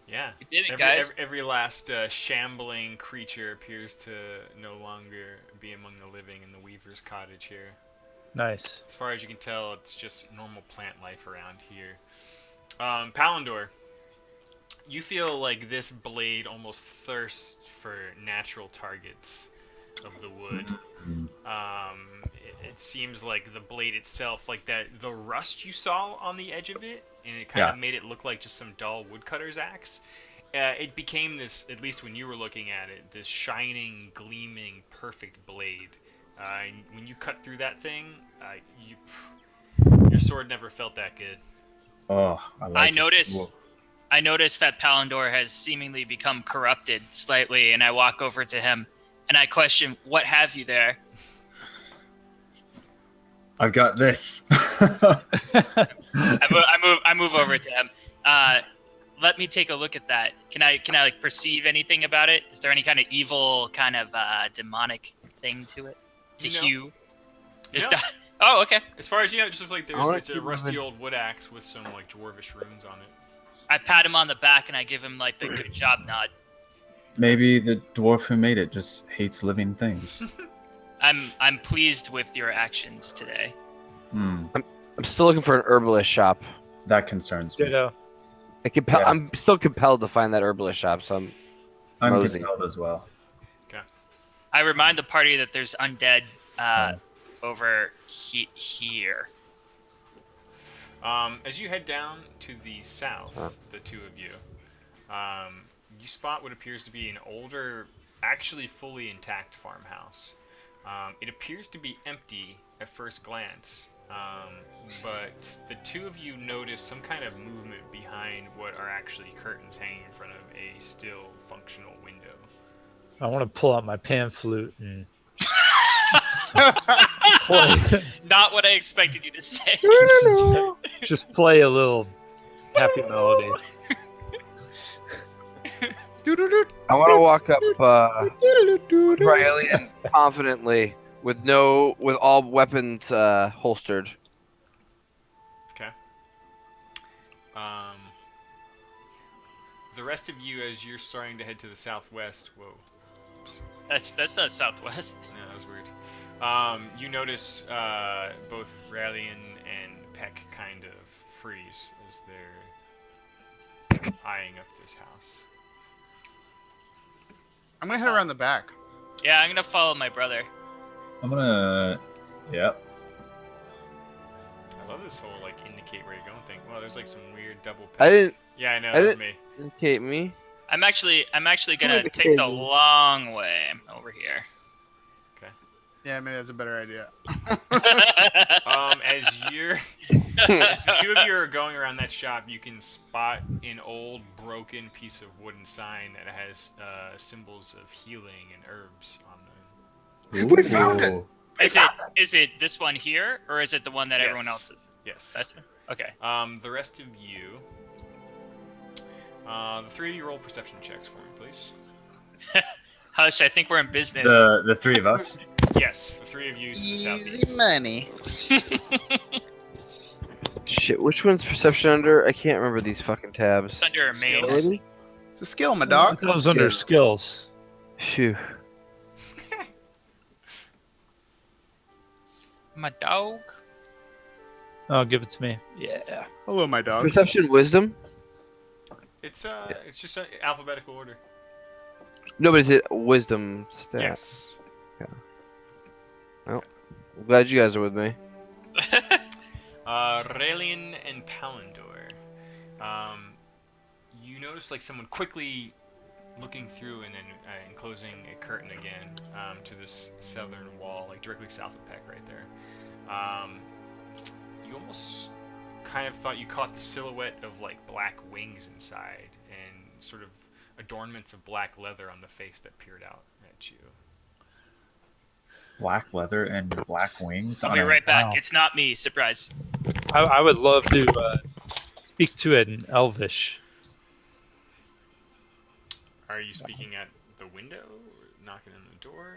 Speaker 1: Yeah.
Speaker 3: You did it, guys.
Speaker 1: Every last shambling creature appears to no longer be among the living in the Weaver's cottage here.
Speaker 6: Nice.
Speaker 1: As far as you can tell, it's just normal plant life around here. Palindor, you feel like this blade almost thirsts for natural targets of the wood. It seems like the blade itself, like the rust you saw on the edge of it, and it kind of made it look like just some dull woodcutter's axe. It became this, at least when you were looking at it, this shining, gleaming, perfect blade. And when you cut through that thing, your sword never felt that good.
Speaker 4: Oh, I
Speaker 3: noticed that Palindor has seemingly become corrupted slightly, and I walk over to him and I question, "What have you there?"
Speaker 4: I've got this.
Speaker 3: I move over to him. Let me take a look at that. Can I like perceive anything about it? Is there any kind of evil, kind of demonic thing to it? To
Speaker 1: No.
Speaker 3: hue? Just
Speaker 1: No.
Speaker 3: Oh, okay.
Speaker 1: As far as you know, it just looks like
Speaker 2: Alright,
Speaker 1: it's a
Speaker 2: keep
Speaker 1: rusty
Speaker 2: moving.
Speaker 1: old wood axe with some like dwarvish runes on it.
Speaker 3: I pat him on the back and I give him like the good job nod.
Speaker 4: Maybe the dwarf who made it just hates living things.
Speaker 3: I'm pleased with your actions today.
Speaker 4: Hmm.
Speaker 2: I'm still looking for an herbalist shop.
Speaker 4: That concerns me.
Speaker 6: Ditto.
Speaker 4: Yeah.
Speaker 2: I'm still compelled to find that herbalist shop, so
Speaker 4: I'm
Speaker 2: Mosey.
Speaker 4: compelled as well.
Speaker 3: I remind the party that there's undead over here.
Speaker 1: As you head down to the south, the two of you, you spot what appears to be an older, actually fully intact farmhouse. It appears to be empty at first glance, but the two of you notice some kind of movement behind what are actually curtains hanging in front of a still functional window.
Speaker 6: I want to pull out my pan flute and
Speaker 3: Not what I expected you to say.
Speaker 6: just play a little happy melody.
Speaker 2: I want to walk up Riley and confidently with all weapons holstered.
Speaker 1: Okay. Um, the rest of you, as you're starting to head to the southwest, whoa,
Speaker 3: That's not southwest.
Speaker 1: no, that was weird. You notice both Rallian and Peck kind of freeze as they're eyeing up this house.
Speaker 5: I'm gonna head around the back.
Speaker 3: Yeah, I'm gonna follow my brother.
Speaker 4: I'm gonna. Yep.
Speaker 1: I love this whole like indicate where you're going thing. Wow, there's like some weird double.
Speaker 2: I
Speaker 1: Peck.
Speaker 2: didn't
Speaker 1: Yeah, I know.
Speaker 2: I
Speaker 1: That was
Speaker 2: didn't-
Speaker 1: me.
Speaker 2: indicate me.
Speaker 3: I'm actually gonna
Speaker 2: Who
Speaker 3: take the
Speaker 2: indicated?
Speaker 3: long way over here.
Speaker 5: Yeah, maybe that's a better idea.
Speaker 1: As the two of you are going around that shop, you can spot an old broken piece of wooden sign that has symbols of healing and herbs on them.
Speaker 5: We found it!
Speaker 4: Ooh.
Speaker 3: Is it this one here, or is it the one that everyone
Speaker 1: Yes.
Speaker 3: else is?
Speaker 1: Yes.
Speaker 3: That's okay.
Speaker 1: The rest of you, the three of you roll perception checks for me, please.
Speaker 3: Hush, I think we're in business.
Speaker 4: The three of us.
Speaker 1: Yes, the three of you to the southeast.
Speaker 5: money.
Speaker 2: Shit, which one's perception under? I can't remember these fucking tabs.
Speaker 3: Under a main.
Speaker 1: Skills.
Speaker 2: Really?
Speaker 5: It's a skill, my dog.
Speaker 6: It goes under
Speaker 2: Yeah.
Speaker 6: skills.
Speaker 2: Phew.
Speaker 3: My dog.
Speaker 6: Oh, give it to me. Yeah.
Speaker 5: Hello, my dog.
Speaker 2: Perception wisdom?
Speaker 1: It's just alphabetical order.
Speaker 2: No, but is it wisdom stat?
Speaker 1: Yes.
Speaker 2: I'm glad you guys are with me.
Speaker 1: Raelian and Palindor. You notice like someone quickly looking through and then enclosing a curtain again to this southern wall, like directly south of Peck, right there. You almost kind of thought you caught the silhouette of like black wings inside and sort of adornments of black leather on the face that peered out at you.
Speaker 4: Black leather and black wings.
Speaker 3: I'll
Speaker 4: on
Speaker 3: be
Speaker 4: a-
Speaker 3: right back.
Speaker 6: Wow.
Speaker 3: It's not me. Surprise.
Speaker 6: I would love to speak to it in Elvish.
Speaker 1: Are you speaking at the window or knocking on the door?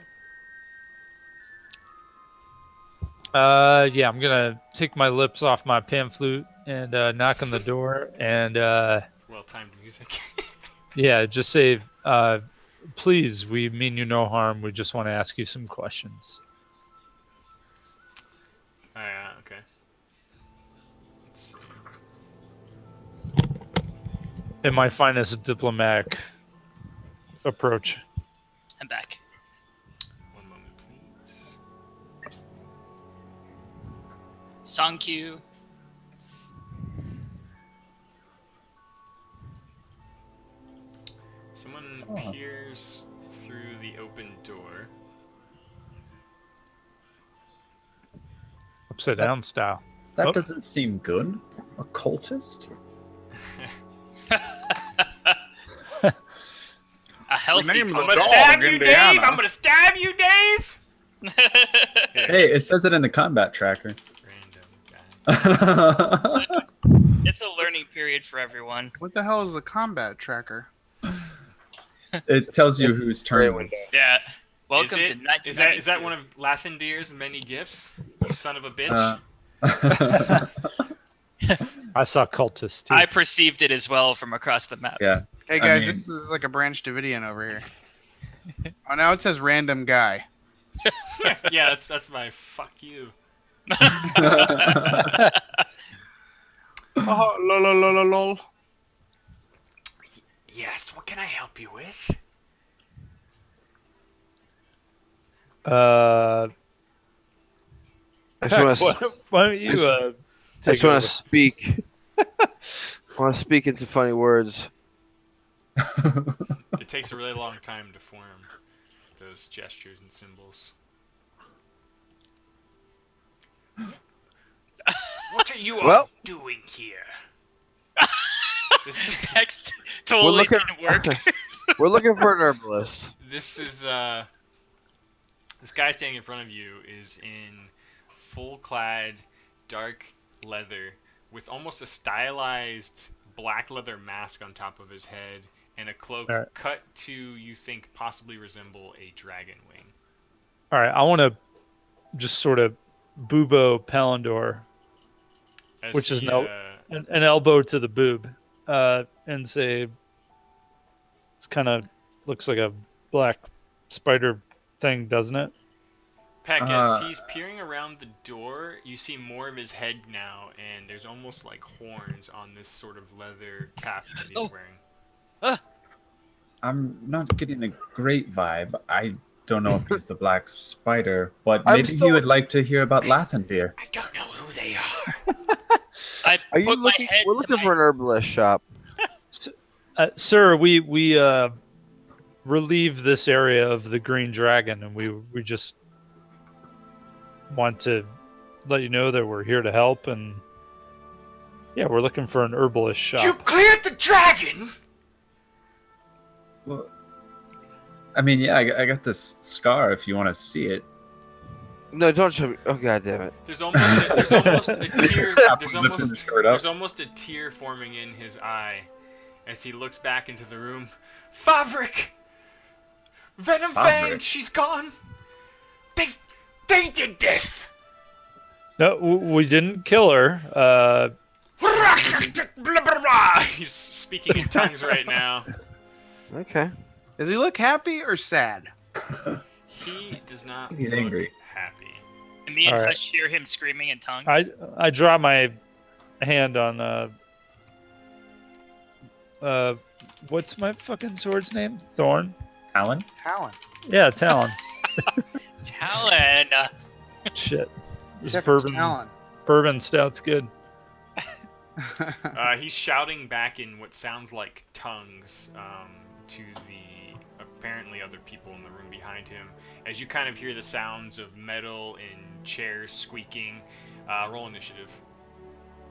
Speaker 6: Yeah, I'm gonna take my lips off my pan flute and knock on the door and
Speaker 1: Well-timed music.
Speaker 6: yeah, just say, please, we mean you no harm. We just want to ask you some questions.
Speaker 1: Okay. Let's see.
Speaker 6: In my finest diplomatic approach.
Speaker 3: I'm back.
Speaker 1: One moment, please.
Speaker 3: Song cue.
Speaker 1: Someone
Speaker 4: Oh.
Speaker 1: peers through the open door.
Speaker 6: Upside down style.
Speaker 4: That
Speaker 6: Oh.
Speaker 4: doesn't seem good. A cultist?
Speaker 3: A healthy
Speaker 5: named the
Speaker 1: I'm
Speaker 3: cultist.
Speaker 1: gonna
Speaker 5: dog
Speaker 1: stab you,
Speaker 5: Indiana.
Speaker 1: Dave! I'm gonna stab you, Dave!
Speaker 4: Hey, it says it in the combat tracker.
Speaker 1: Random guy.
Speaker 3: It's a learning period for everyone.
Speaker 5: What the hell is the combat tracker?
Speaker 4: It tells you whose turn it
Speaker 2: window.
Speaker 4: is.
Speaker 3: Yeah. Welcome
Speaker 1: is
Speaker 3: to
Speaker 1: it,
Speaker 3: 1992.
Speaker 1: is that one of Lathandir's many gifts? You son of a bitch.
Speaker 4: Uh,
Speaker 6: I saw cultists too.
Speaker 3: I perceived it as well from across the map.
Speaker 4: yeah.
Speaker 5: Hey
Speaker 4: I
Speaker 5: guys,
Speaker 4: mean-
Speaker 5: this is like a Branch Davidian over here. Oh, now it says random guy.
Speaker 1: Yeah, that's my fuck you.
Speaker 5: Oh, lol, lol, lol, lol, lol.
Speaker 1: Yes, what can I help you with?
Speaker 6: Uh,
Speaker 2: I just want to.
Speaker 6: why don't you
Speaker 2: I
Speaker 6: take
Speaker 2: just
Speaker 6: it
Speaker 2: want
Speaker 6: over?
Speaker 2: to speak. I want to speak into funny words.
Speaker 1: It takes a really long time to form those gestures and symbols. What are you all
Speaker 2: Well-
Speaker 1: doing here? This,
Speaker 3: Text totally
Speaker 2: looking-
Speaker 3: didn't work.
Speaker 2: We're looking for an herbalist.
Speaker 1: this is this guy standing in front of you is in full-clad dark leather with almost a stylized black leather mask on top of his head and a cloak
Speaker 6: Alright.
Speaker 1: cut to, you think, possibly resemble a dragon wing.
Speaker 6: All right, I want to just sort of Bubo Palindor,
Speaker 1: As
Speaker 6: which is
Speaker 1: he,
Speaker 6: an elbow to the boob, and say, it's kind of looks like a black spider thing, doesn't it?
Speaker 1: Peck, as he's peering around the door, you see more of his head now, and there's almost like horns on this sort of leather cap that he's wearing.
Speaker 4: I'm not getting a great vibe. I don't know if he's the black spider, but
Speaker 2: I'm
Speaker 4: maybe he
Speaker 2: still-
Speaker 4: would like to hear about Lathenbeer.
Speaker 1: I don't know who they are.
Speaker 3: I
Speaker 2: Are you
Speaker 3: put my
Speaker 2: looking?
Speaker 3: head
Speaker 2: We're
Speaker 3: to
Speaker 2: looking
Speaker 3: my
Speaker 2: for an herbalist shop.
Speaker 6: Sir, we relieve this area of the Green Dragon, and we just want to let you know that we're here to help, and yeah, we're looking for an herbalist
Speaker 1: You
Speaker 6: shop.
Speaker 1: cleared the dragon?
Speaker 4: Well, I mean, yeah, I got this scar if you want to see it.
Speaker 2: No, don't show me. Oh god damn it!
Speaker 1: There's almost a tear.
Speaker 4: Lifting the shirt up.
Speaker 1: There's almost a tear forming in his eye as he looks back into the room. Fabric! Venom Fang,
Speaker 4: Fabric?
Speaker 1: she's gone! They did this!
Speaker 6: No, we didn't kill her.
Speaker 1: He's speaking in tongues right now.
Speaker 2: Okay.
Speaker 5: Does he look happy or sad?
Speaker 1: He does not
Speaker 4: He's
Speaker 1: look
Speaker 4: angry.
Speaker 1: happy.
Speaker 3: And me and
Speaker 6: Alright.
Speaker 3: Hush hear him screaming in tongues.
Speaker 6: I draw my hand on what's my fucking sword's name? Thorn?
Speaker 4: Alan?
Speaker 5: Talon.
Speaker 6: Yeah, Talon.
Speaker 3: Talon.
Speaker 6: Shit. This
Speaker 5: Shepard's Talon.
Speaker 6: bourbon stout's good.
Speaker 1: He's shouting back in what sounds like tongues to the apparently other people in the room behind him. As you kind of hear the sounds of metal and chairs squeaking. Roll initiative.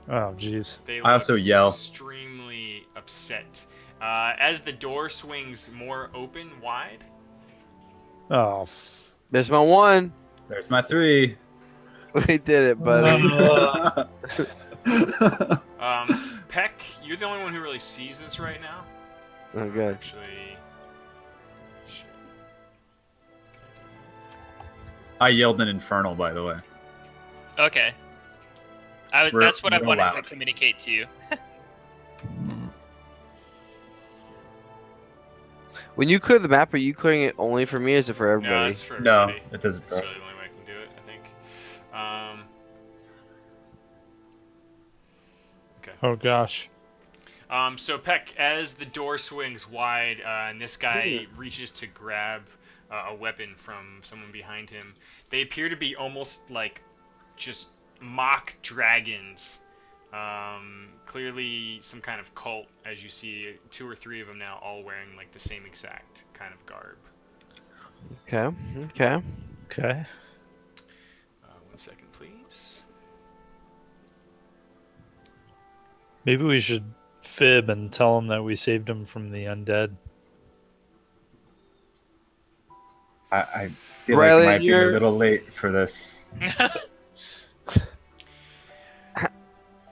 Speaker 6: Oh, jeez.
Speaker 1: They
Speaker 4: I also
Speaker 1: look
Speaker 4: yell.
Speaker 1: extremely upset. As the door swings more open, wide.
Speaker 6: Oh,
Speaker 2: There's my one.
Speaker 4: There's my 3.
Speaker 2: We did it, buddy.
Speaker 1: Peck, you're the only one who really sees this right now.
Speaker 2: Oh good.
Speaker 1: Actually, shit.
Speaker 4: I yelled an infernal, by the way.
Speaker 3: Okay. That's what I wanted to communicate to you.
Speaker 2: When you clear the map, are you clearing it only for me, or is it for
Speaker 1: No,
Speaker 2: everybody?
Speaker 1: it's for
Speaker 4: No,
Speaker 1: everybody.
Speaker 4: it doesn't.
Speaker 1: That's really the only way I can do it, I think. Okay.
Speaker 6: oh gosh.
Speaker 1: So Peck, as the door swings wide, and this guy reaches to grab a weapon from someone behind him, they appear to be almost like just mock dragons. Clearly some kind of cult, as you see 2 or 3 of them now all wearing like the same exact kind of garb.
Speaker 2: Okay.
Speaker 6: Okay.
Speaker 1: 1 second, please.
Speaker 6: Maybe we should fib and tell him that we saved him from the undead.
Speaker 4: I feel
Speaker 2: Riley,
Speaker 4: like it might be a
Speaker 2: you're-
Speaker 4: little late for this.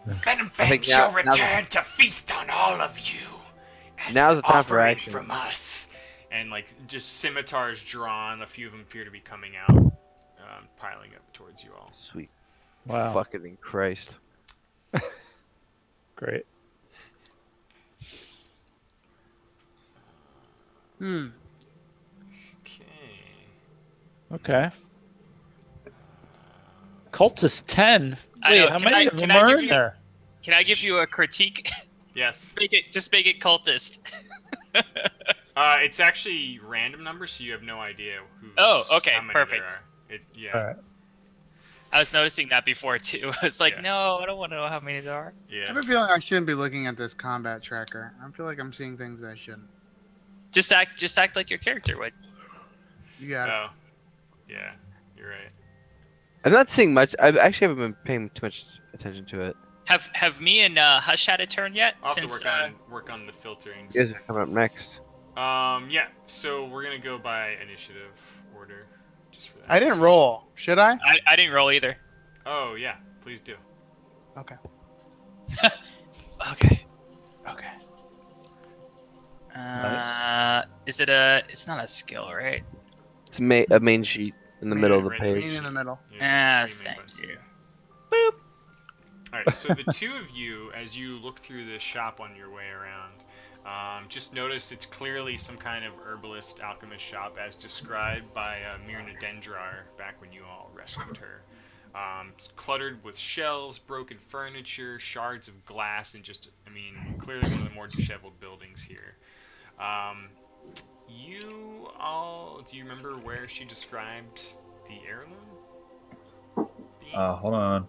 Speaker 1: Venom
Speaker 2: I think
Speaker 1: Fangs
Speaker 2: now-
Speaker 1: shall return to feast on all of you. As
Speaker 2: Now's
Speaker 1: an
Speaker 2: the time for
Speaker 1: offering
Speaker 2: action.
Speaker 1: from us. And like just scimitars drawn, a few of them appear to be coming out, piling up towards you all.
Speaker 2: Sweet.
Speaker 6: Wow.
Speaker 2: Fucking Christ.
Speaker 6: Great.
Speaker 1: Okay.
Speaker 6: Okay. Cultist 10.
Speaker 3: I
Speaker 6: Wait,
Speaker 3: know.
Speaker 6: how
Speaker 3: Can
Speaker 6: many
Speaker 3: I-
Speaker 6: of
Speaker 3: can
Speaker 6: them
Speaker 3: I
Speaker 6: are
Speaker 3: give
Speaker 6: in
Speaker 3: you-
Speaker 6: there?
Speaker 3: Can I give you a critique?
Speaker 1: Yes.
Speaker 3: Just make it cultist.
Speaker 1: It's actually random numbers, so you have no idea who.
Speaker 3: Oh, okay,
Speaker 1: how many
Speaker 3: perfect.
Speaker 1: There are. Yeah.
Speaker 6: All right.
Speaker 3: I was noticing that before too. I was like,
Speaker 1: Yeah.
Speaker 3: no, I don't want to know how many there are.
Speaker 5: I
Speaker 1: Yeah.
Speaker 5: have a feeling I shouldn't be looking at this combat tracker. I feel like I'm seeing things that I shouldn't.
Speaker 3: Just act like your character would.
Speaker 5: You got it.
Speaker 1: Oh. Yeah. You're right.
Speaker 2: I'm not seeing much. I actually haven't been paying too much attention to it.
Speaker 3: Have me and Hush had a turn yet?
Speaker 1: I'll have
Speaker 3: Since
Speaker 1: to work on the filterings.
Speaker 2: You guys are coming up next.
Speaker 1: Yeah. So we're gonna go by initiative order, just for that.
Speaker 5: I didn't roll. Should I?
Speaker 3: I didn't roll either.
Speaker 1: Oh yeah. Please do.
Speaker 5: Okay.
Speaker 3: Okay.
Speaker 5: Okay.
Speaker 3: Is it a? It's not a skill, right?
Speaker 2: It's a main sheet. in the middle of the
Speaker 1: Right there.
Speaker 2: page.
Speaker 5: Green in the middle.
Speaker 1: Yeah,
Speaker 3: Ah,
Speaker 1: three main
Speaker 3: thank
Speaker 1: buttons.
Speaker 3: you.
Speaker 1: Alright, so the two of you, as you look through the shop on your way around, just notice it's clearly some kind of herbalist alchemist shop as described by Myrna Dendrar back when you all rescued her. It's cluttered with shelves, broken furniture, shards of glass, and just, I mean, clearly one of the more disheveled buildings here. You all, do you remember where she described the heirloom being?
Speaker 4: Hold on.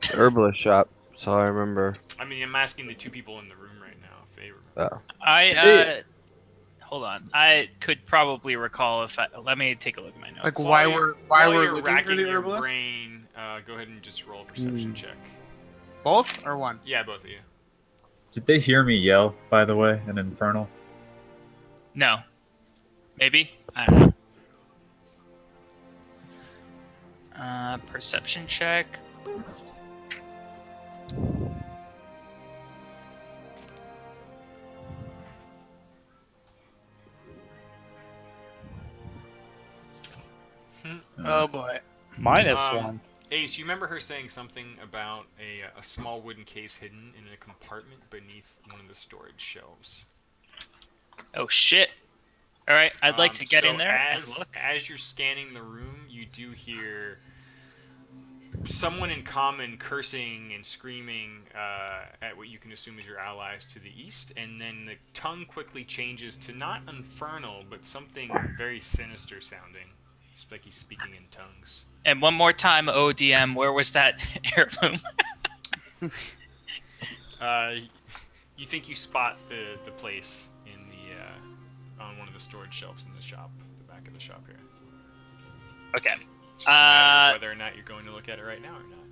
Speaker 2: The herbalist shop. That's all I remember.
Speaker 1: I mean, I'm asking the two people in the room right now if they remember.
Speaker 2: Oh.
Speaker 3: Hold on. I could probably recall if I. Let me take a look at my notes.
Speaker 5: Like
Speaker 1: While
Speaker 5: why
Speaker 1: you're-
Speaker 5: we're
Speaker 1: while you're
Speaker 5: looking for
Speaker 1: racking
Speaker 5: the
Speaker 1: your
Speaker 5: herbalist?
Speaker 1: brain, go ahead and just roll a perception check.
Speaker 5: Both or one?
Speaker 1: Yeah, both of you.
Speaker 4: Did they hear me yell, by the way, in Infernal?
Speaker 3: No. Maybe? I don't know. Perception check.
Speaker 5: Oh boy.
Speaker 6: -1.
Speaker 1: Ace, you remember her saying something about a small wooden case hidden in a compartment beneath one of the storage shelves.
Speaker 3: Oh, shit. All right. I'd like to get
Speaker 1: so
Speaker 3: in there and
Speaker 1: as,
Speaker 3: look.
Speaker 1: As you're scanning the room, you do hear someone in common cursing and screaming at what you can assume is your allies to the east, and then the tongue quickly changes to not infernal, but something very sinister sounding. It's like he's speaking in tongues.
Speaker 3: And one more time, ODM, where was that heirloom?
Speaker 1: You think you spot the place in the on one of the storage shelves in the shop, the back of the shop here.
Speaker 3: Okay.
Speaker 1: It's just a matter of whether or not you're going to look at it right now or not.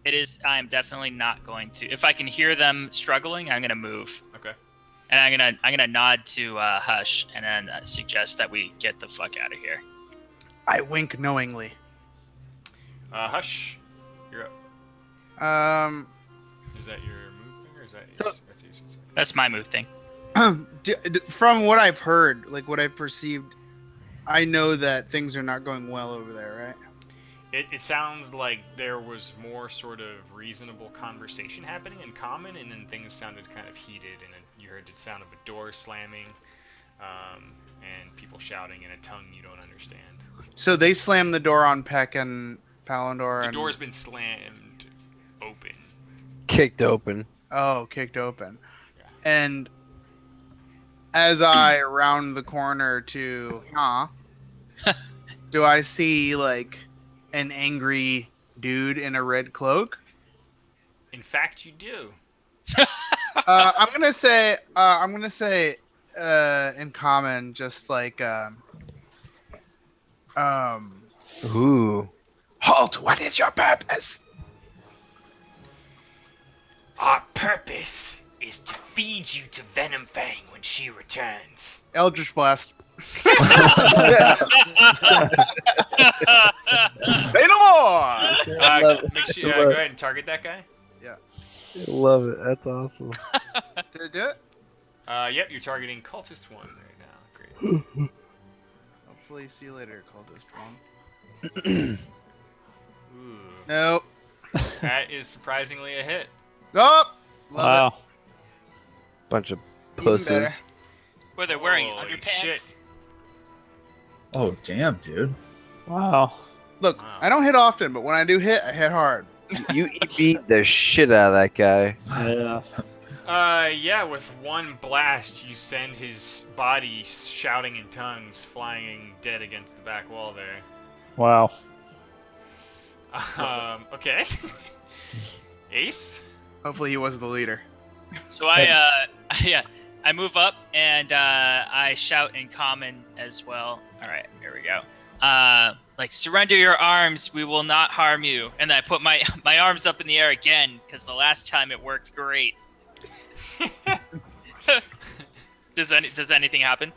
Speaker 3: It is. I am definitely not going to. If I can hear them struggling, I'm gonna move.
Speaker 1: Okay.
Speaker 3: And I'm gonna nod to Hush and then suggest that we get the fuck out of here.
Speaker 5: I wink knowingly.
Speaker 1: Hush, you're up. Is that your move thing, or is that
Speaker 5: So-
Speaker 1: that's Ace?
Speaker 3: That's my move thing.
Speaker 5: From what I've heard, like what I've perceived, I know that things are not going well over there, right?
Speaker 1: It sounds like there was more sort of reasonable conversation happening in common, and then things sounded kind of heated, and you heard the sound of a door slamming, and people shouting in a tongue you don't understand.
Speaker 5: So they slammed the door on Peck and Palindor.
Speaker 1: The
Speaker 5: and...
Speaker 1: door's been slammed open.
Speaker 2: Kicked open.
Speaker 5: Oh, kicked open.
Speaker 1: Yeah.
Speaker 5: And as I round the corner to do I see like an angry dude in a red cloak?
Speaker 1: In fact, you do.
Speaker 5: I'm gonna say in common, just like
Speaker 2: Ooh.
Speaker 5: halt, what is your purpose?
Speaker 7: Our purpose is to feed you to Venom Fang when she returns.
Speaker 5: Eldritch Blast. Say no more!
Speaker 1: Make sure, go ahead and target that guy.
Speaker 2: Love it. That's awesome.
Speaker 5: Did it do it?
Speaker 1: Yep, you're targeting Cultist 1 right now. Great.
Speaker 5: Hopefully, see you later, Cultist 1.
Speaker 1: Ooh.
Speaker 5: Nope.
Speaker 1: That is surprisingly a hit.
Speaker 5: Oh! Love
Speaker 6: Wow.
Speaker 2: Bunch of
Speaker 5: it. Even better.
Speaker 2: pussies.
Speaker 3: Were they wearing
Speaker 1: Holy
Speaker 3: underpants?
Speaker 1: shit.
Speaker 4: Oh, damn, dude.
Speaker 6: Wow.
Speaker 5: Look,
Speaker 1: Wow.
Speaker 5: I don't hit often, but when I do hit, I hit hard.
Speaker 2: You beat the shit out of that guy.
Speaker 6: Yeah.
Speaker 1: Yeah, with one blast, you send his body shouting in tongues, flying dead against the back wall there.
Speaker 6: Wow.
Speaker 1: Okay. Ace?
Speaker 5: Hopefully, he wasn't the leader.
Speaker 3: So I move up and I shout in common as well. All right, here we go. Like, surrender your arms, we will not harm you. And I put my arms up in the air again because the last time it worked great. Does anything happen?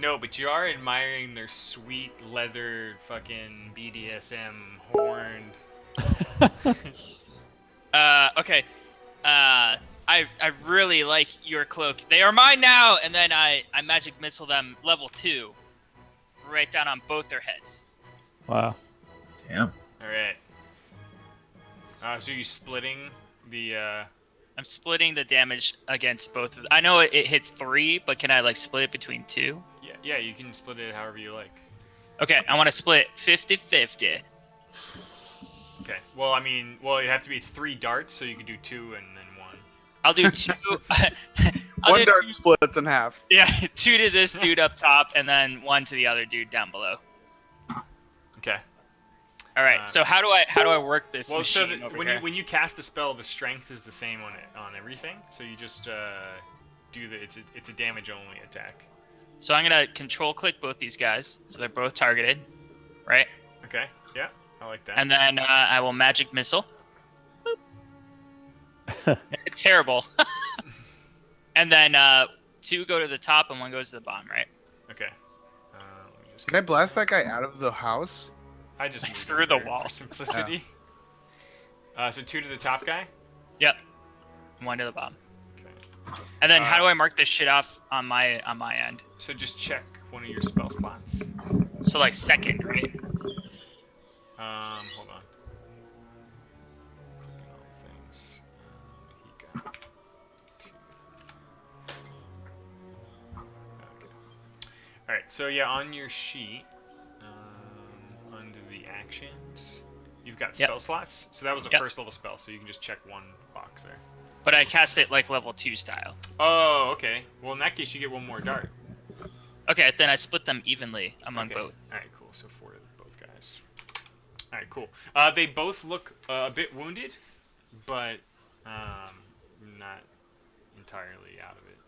Speaker 1: No, but you are admiring their sweet leather fucking BDSM horn.
Speaker 3: Okay. I really like your cloak. They are mine now, and then I magic missile them level 2, right down on both their heads.
Speaker 6: Wow.
Speaker 4: Damn.
Speaker 1: All right. So you splitting the?
Speaker 3: I'm splitting the damage against both of. I know it hits 3, but can I like split it between 2?
Speaker 1: Yeah. You can split it however you like.
Speaker 3: Okay, I want to split 50-50.
Speaker 1: Okay. Well, I mean, it have to be 3 darts, so you can do 2 and then 1.
Speaker 3: I'll do 2.
Speaker 5: One dart splits in half.
Speaker 3: Yeah, 2 to this dude up top, and then 1 to the other dude down below.
Speaker 1: Okay.
Speaker 3: All right. So how do I work this machine over here?
Speaker 1: When you cast the spell, the strength is the same on everything. So you just do it's a damage only attack.
Speaker 3: So I'm gonna control click both these guys, so they're both targeted, right?
Speaker 1: Okay. Yeah, I like that.
Speaker 3: And then I will magic missile. Terrible. And then 2 go to the top and 1 goes to the bottom, right?
Speaker 1: Okay. Let me just.
Speaker 5: Can I blast that guy out of the house?
Speaker 1: I just moved
Speaker 3: Through
Speaker 1: it
Speaker 3: the
Speaker 1: there
Speaker 3: wall.
Speaker 1: for simplicity. So 2 to the top guy.
Speaker 3: Yep. 1 to the bottom.
Speaker 1: Okay.
Speaker 3: And then how do I mark this shit off on my end?
Speaker 1: So just check one of your spell slots.
Speaker 3: So like second, right?
Speaker 1: Hold on. Clicking all things. He got 2. Okay. All right. So yeah, on your sheet, under the actions, you've got spell slots. So that was a first level spell, so you can just check one box there.
Speaker 3: But I cast it like level 2 style.
Speaker 1: Oh, okay. Well, in that case, you get 1 more dart.
Speaker 3: Okay, then I split them evenly among both.
Speaker 1: All right, cool. So 4 to both guys. All right, cool. They both look a bit wounded, but not entirely out of it.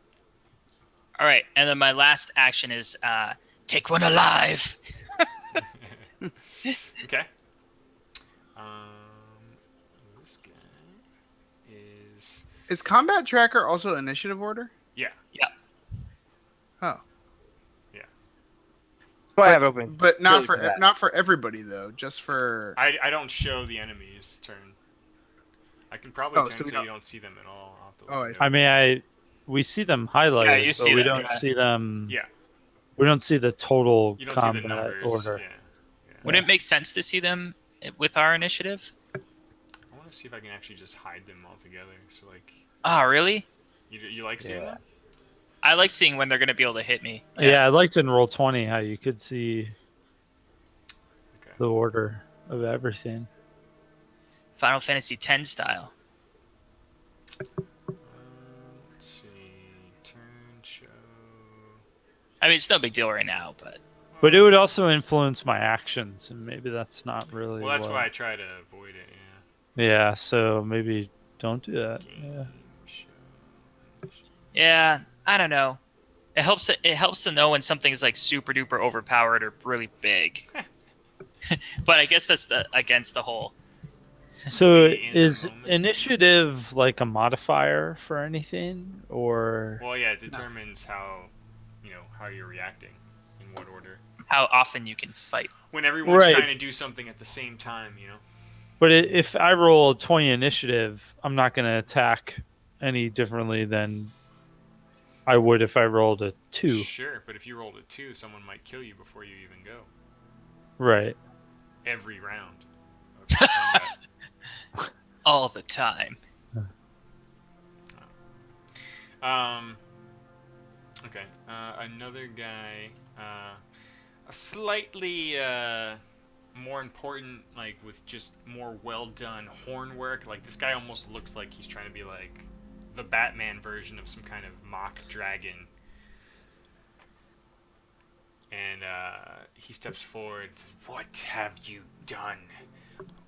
Speaker 3: All right, and then my last action is take 1 alive.
Speaker 1: Okay. This guy is.
Speaker 5: Is combat tracker also initiative order?
Speaker 1: Yeah.
Speaker 3: Yeah.
Speaker 5: Oh.
Speaker 2: So I have open.
Speaker 5: But not
Speaker 2: purely for that.
Speaker 5: not for everybody though. Just for.
Speaker 1: I don't show the enemy's turn. I can probably turn
Speaker 5: so
Speaker 1: so
Speaker 5: we
Speaker 1: you don't see them at all. I'll have to
Speaker 5: Oh,
Speaker 1: look
Speaker 5: I
Speaker 1: it
Speaker 5: see.
Speaker 1: up.
Speaker 6: I mean, we see them highlighted,
Speaker 3: Yeah, you
Speaker 6: but
Speaker 3: see
Speaker 6: we
Speaker 3: them,
Speaker 6: don't
Speaker 3: yeah.
Speaker 6: see them.
Speaker 1: Yeah.
Speaker 6: We don't see the total
Speaker 1: You don't see the
Speaker 6: combat
Speaker 1: numbers.
Speaker 6: order.
Speaker 1: Yeah.
Speaker 3: Would it make sense to see them with our initiative?
Speaker 1: I want to see if I can actually just hide them all together. So like,
Speaker 3: Oh, really?
Speaker 1: you like seeing
Speaker 2: Yeah.
Speaker 1: them?
Speaker 3: I like seeing when they're going to be able to hit me.
Speaker 6: Yeah, I liked in Roll20 how you could see
Speaker 1: Okay.
Speaker 6: the order of everything.
Speaker 3: Final Fantasy X style.
Speaker 1: Let's see. Turn show.
Speaker 3: I mean, it's no big deal right now, but
Speaker 6: But it would also influence my actions, and maybe that's not really.
Speaker 1: Well, that's
Speaker 6: what-
Speaker 1: why I try to avoid it.
Speaker 6: Yeah, so maybe don't do that.
Speaker 1: Yeah.
Speaker 6: Yeah.
Speaker 1: Game show.
Speaker 3: yeah, I don't know. It helps. It helps to know when something's like super duper overpowered or really big. But I guess that's against the whole.
Speaker 6: So
Speaker 1: Be in the
Speaker 6: is
Speaker 1: moment.
Speaker 6: initiative like a modifier for anything, or
Speaker 1: Well, yeah, it determines how you're reacting, in what order.
Speaker 3: How often you can fight.
Speaker 1: When everyone's
Speaker 6: Right.
Speaker 1: trying to do something at the same time,
Speaker 6: but if I roll a 20 initiative, I'm not going to attack any differently than I would if I rolled a 2.
Speaker 1: Sure, but if you rolled a 2, someone might kill you before you even go.
Speaker 6: Right.
Speaker 1: Every round of combat.
Speaker 3: All the time.
Speaker 1: Okay. Another guy, a slightly more important, like with just more well done horn work. Like this guy almost looks like he's trying to be like the Batman version of some kind of mock dragon. And he steps forward. And says, "What have you done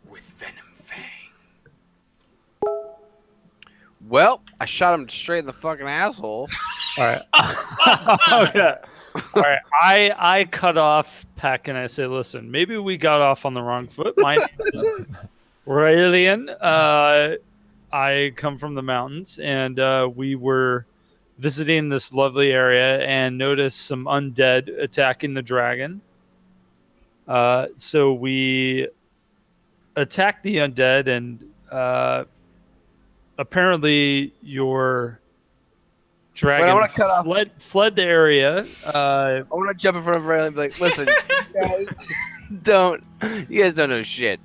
Speaker 1: with Venom Fang?"
Speaker 2: Well, I shot him straight in the fucking asshole.
Speaker 6: All right. Okay. All right. I cut off Peck and I say, listen, maybe we got off on the wrong foot. My name is Raelian. I come from the mountains, and we were visiting this lovely area and noticed some undead attacking the dragon. So we attacked the undead, and apparently your dragon
Speaker 2: Wait, I want to cut off.
Speaker 6: fled the area.
Speaker 2: I want to jump in front of Riley and be like, listen, you guys, Don't. You guys don't know shit.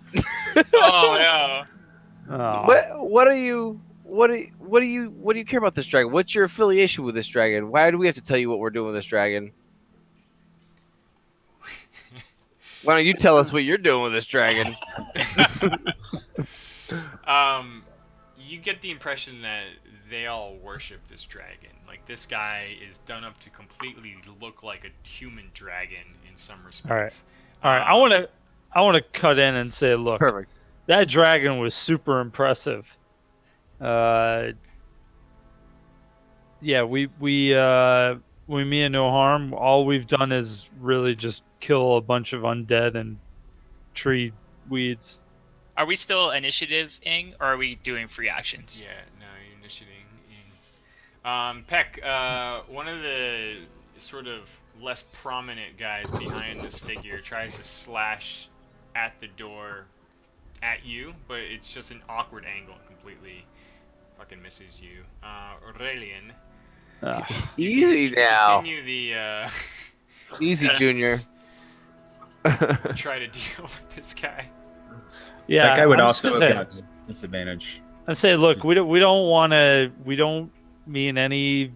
Speaker 3: Oh no.
Speaker 6: Oh,
Speaker 2: What are you? What do you care about this dragon? What's your affiliation with this dragon? Why do we have to tell you what we're doing with this dragon? Why don't you tell us what you're doing with this dragon?
Speaker 1: um, you get the impression that they all worship this dragon. Like this guy is done up to completely look like a human dragon in some respects.
Speaker 6: all right. I want to cut in and say, look,
Speaker 2: Perfect.
Speaker 6: that dragon was super impressive. Yeah, we mean no harm. All we've done is really just kill a bunch of undead and tree weeds.
Speaker 3: Are we still initiative-ing, or are we doing free actions?
Speaker 1: Yeah, no, you're initiating. Peck, one of the sort of less prominent guys behind this figure tries to slash at the door at you, but it's just an awkward angle and completely fucking misses you. Aurelian,
Speaker 2: Easy now.
Speaker 1: continue the
Speaker 2: Easy, Junior.
Speaker 1: try to deal with this guy.
Speaker 6: Yeah,
Speaker 4: That guy would
Speaker 6: I'm
Speaker 4: also
Speaker 6: just
Speaker 4: have
Speaker 6: gonna
Speaker 4: gotten disadvantage.
Speaker 6: say, look, we don't mean any